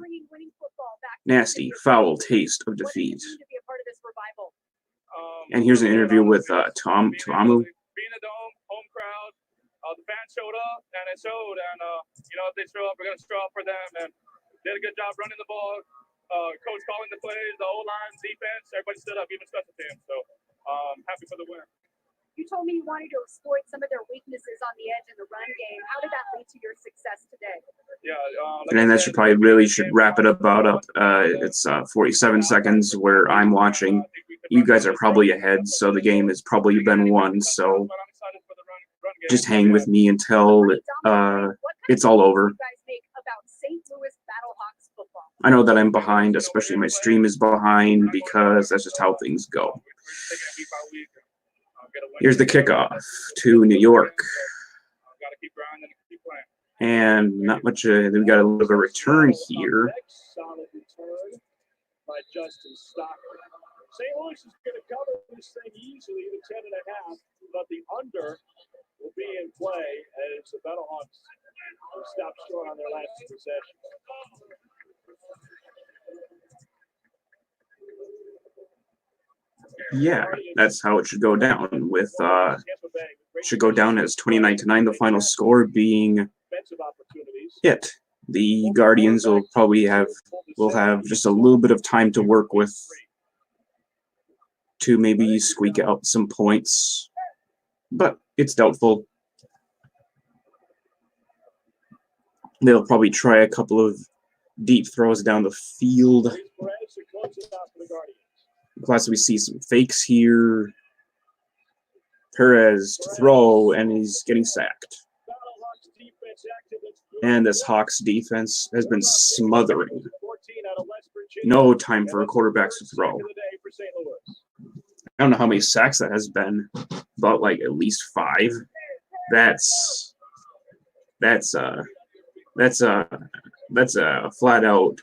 foul taste of defeat. And here's an interview with Tamu. Being a dome, home crowd, the fans showed up, and it showed. And if they show up, we're gonna show up for them. And did a good job running the ball. Coach calling the plays, the O-line, defense, everybody stood up, even special teams. So happy for the win. You told me you wanted to exploit some of their weaknesses on the edge in the run game. How did that lead to your success today? Yeah, And that should probably really should wrap it about up. It's 47 seconds where I'm watching. You guys are probably ahead, so the game has probably been won. So just hang with me until it's all over. I know that I'm behind, especially my stream is behind because that's just how things go. Here's the kickoff to New York. And not much, we got a little bit of a return here. Solid return by Justin Stockton. St. Louis is going to cover this thing easily to 10.5, but the under will be in play as the Battlehawks will stop short on their last possession. Yeah, that's how it should go down. With should go down as 29-9. The final score being it. The Guardians will probably have just a little bit of time to work with to maybe squeak out some points, but it's doubtful. They'll probably try a couple of deep throws down the field. Plus, we see some fakes here. Perez to throw, and he's getting sacked. And this Hawks defense has been smothering. No time for quarterbacks to throw. I don't know how many sacks that has been, but like at least 5. That's a flat out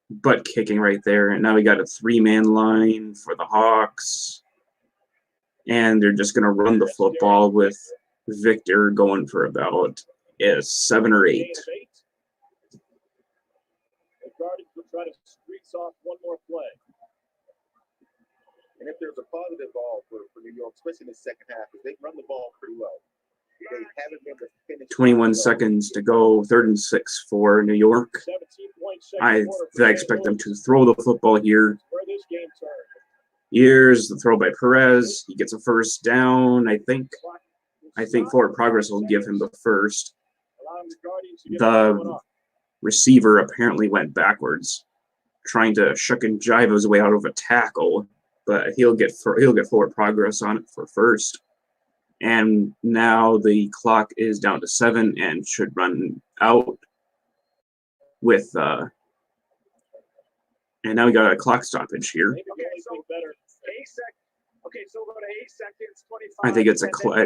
butt kicking right there. And now we got a 3-man line for the Hawks. And they're just going to run the football with Victor going for about 7 or 8. The Guardians will try to squeeze off one more play. And if there's a positive ball for New York, especially in the second half, because they run the ball pretty well. They haven't been the finish. 21 seconds to go, 3rd and 6 for New York. I expect them to throw the football here. Here's the throw by Perez. He gets a first down, I think. I think forward progress will give him the first. The receiver apparently went backwards, trying to shuck and jive his way out of a tackle, but he'll get forward progress on it for first. And now the clock is down to 7 and should run out with and now we got a clock stoppage here. I think it's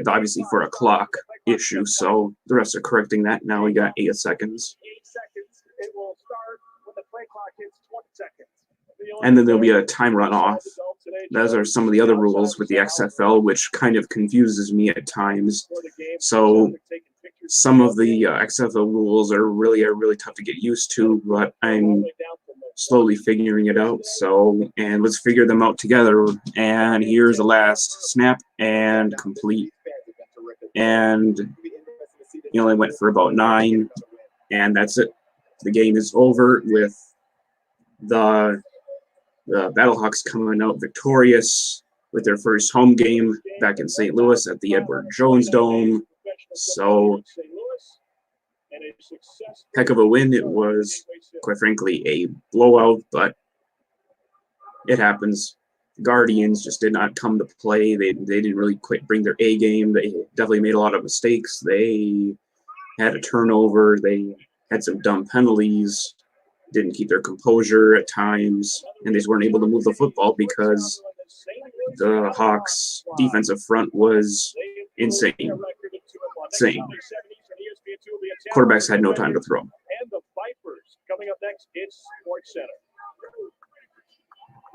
obviously for a clock issue, so the rest are correcting that. Now we got 8 seconds. 8 seconds. It will start when the play clock hits 20 seconds. And then there'll be a time runoff. Those are some of the other rules with the XFL, which kind of confuses me at times. So some of the XFL rules are really tough to get used to, but I'm slowly figuring it out. So, and let's figure them out together. And here's the last snap and complete. And he only went for about 9, and that's it. The game is over with the Battlehawks coming out victorious with their first home game back in St. Louis at the Edward Jones Dome. So, heck of a win. It was, quite frankly, a blowout, but it happens. Guardians just did not come to play. They didn't really quite bring their A game. They definitely made a lot of mistakes. They had a turnover. They had some dumb penalties. Didn't keep their composure at times, and they just weren't able to move the football because the Hawks' defensive front was insane. Quarterbacks had no time to throw. And the Vipers coming up next. It's Sports Center.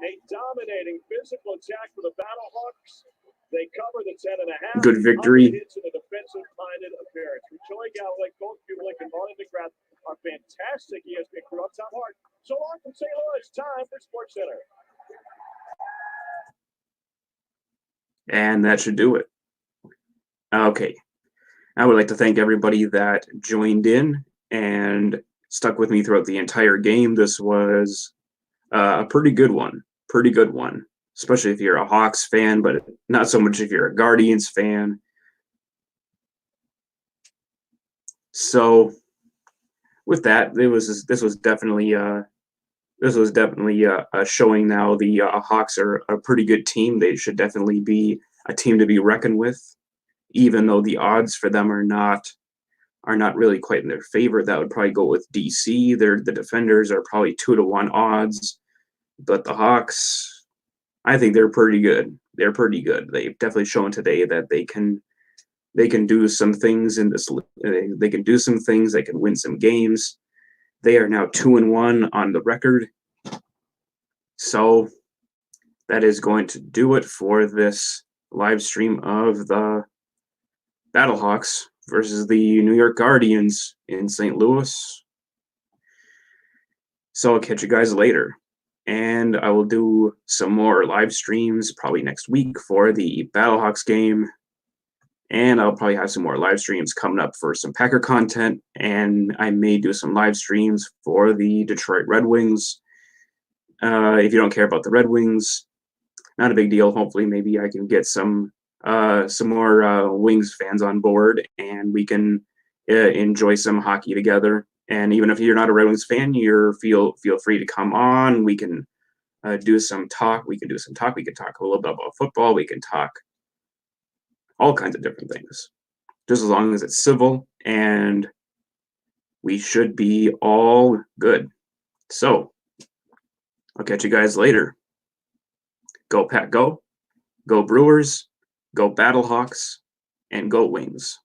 A dominating physical attack for the Battlehawks. They cover the 10.5. Good victory. Hits in a defensive-minded appearance. Joey Galloway, Coach Bublick, and Marty McGrath are fantastic ESPN crew. I'm Tom Hart. So long from St. Louis. Time for Sports Center. And that should do it. Okay. I would like to thank everybody that joined in and stuck with me throughout the entire game. This was a pretty good one. especially if you're a Hawks fan, but not so much if you're a Guardians fan. So with that, this was definitely showing now the Hawks are a pretty good team. They should definitely be a team to be reckoned with, even though the odds for them are not really quite in their favor. That would probably go with DC. The defenders are probably 2-1 odds, but the Hawks, I think they're pretty good. They're pretty good. They've definitely shown today that they can do some things in this. They can do some things. They can win some games. They are now 2-1 on the record. So that is going to do it for this live stream of the Battlehawks versus the New York Guardians in St. Louis. So I'll catch you guys later. And I will do some more live streams probably next week for the Battlehawks game. And I'll probably have some more live streams coming up for some Packer content. And I may do some live streams for the Detroit Red Wings. If you don't care about the Red Wings, not a big deal. Hopefully, maybe I can get some more Wings fans on board, and we can enjoy some hockey together. And even if you're not a Red Wings fan, feel free to come on. We can do some talk. We can talk a little bit about football. We can talk all kinds of different things, just as long as it's civil, and we should be all good. So I'll catch you guys later. Go Pack, go. Go Brewers. Go Battlehawks. And go Wings.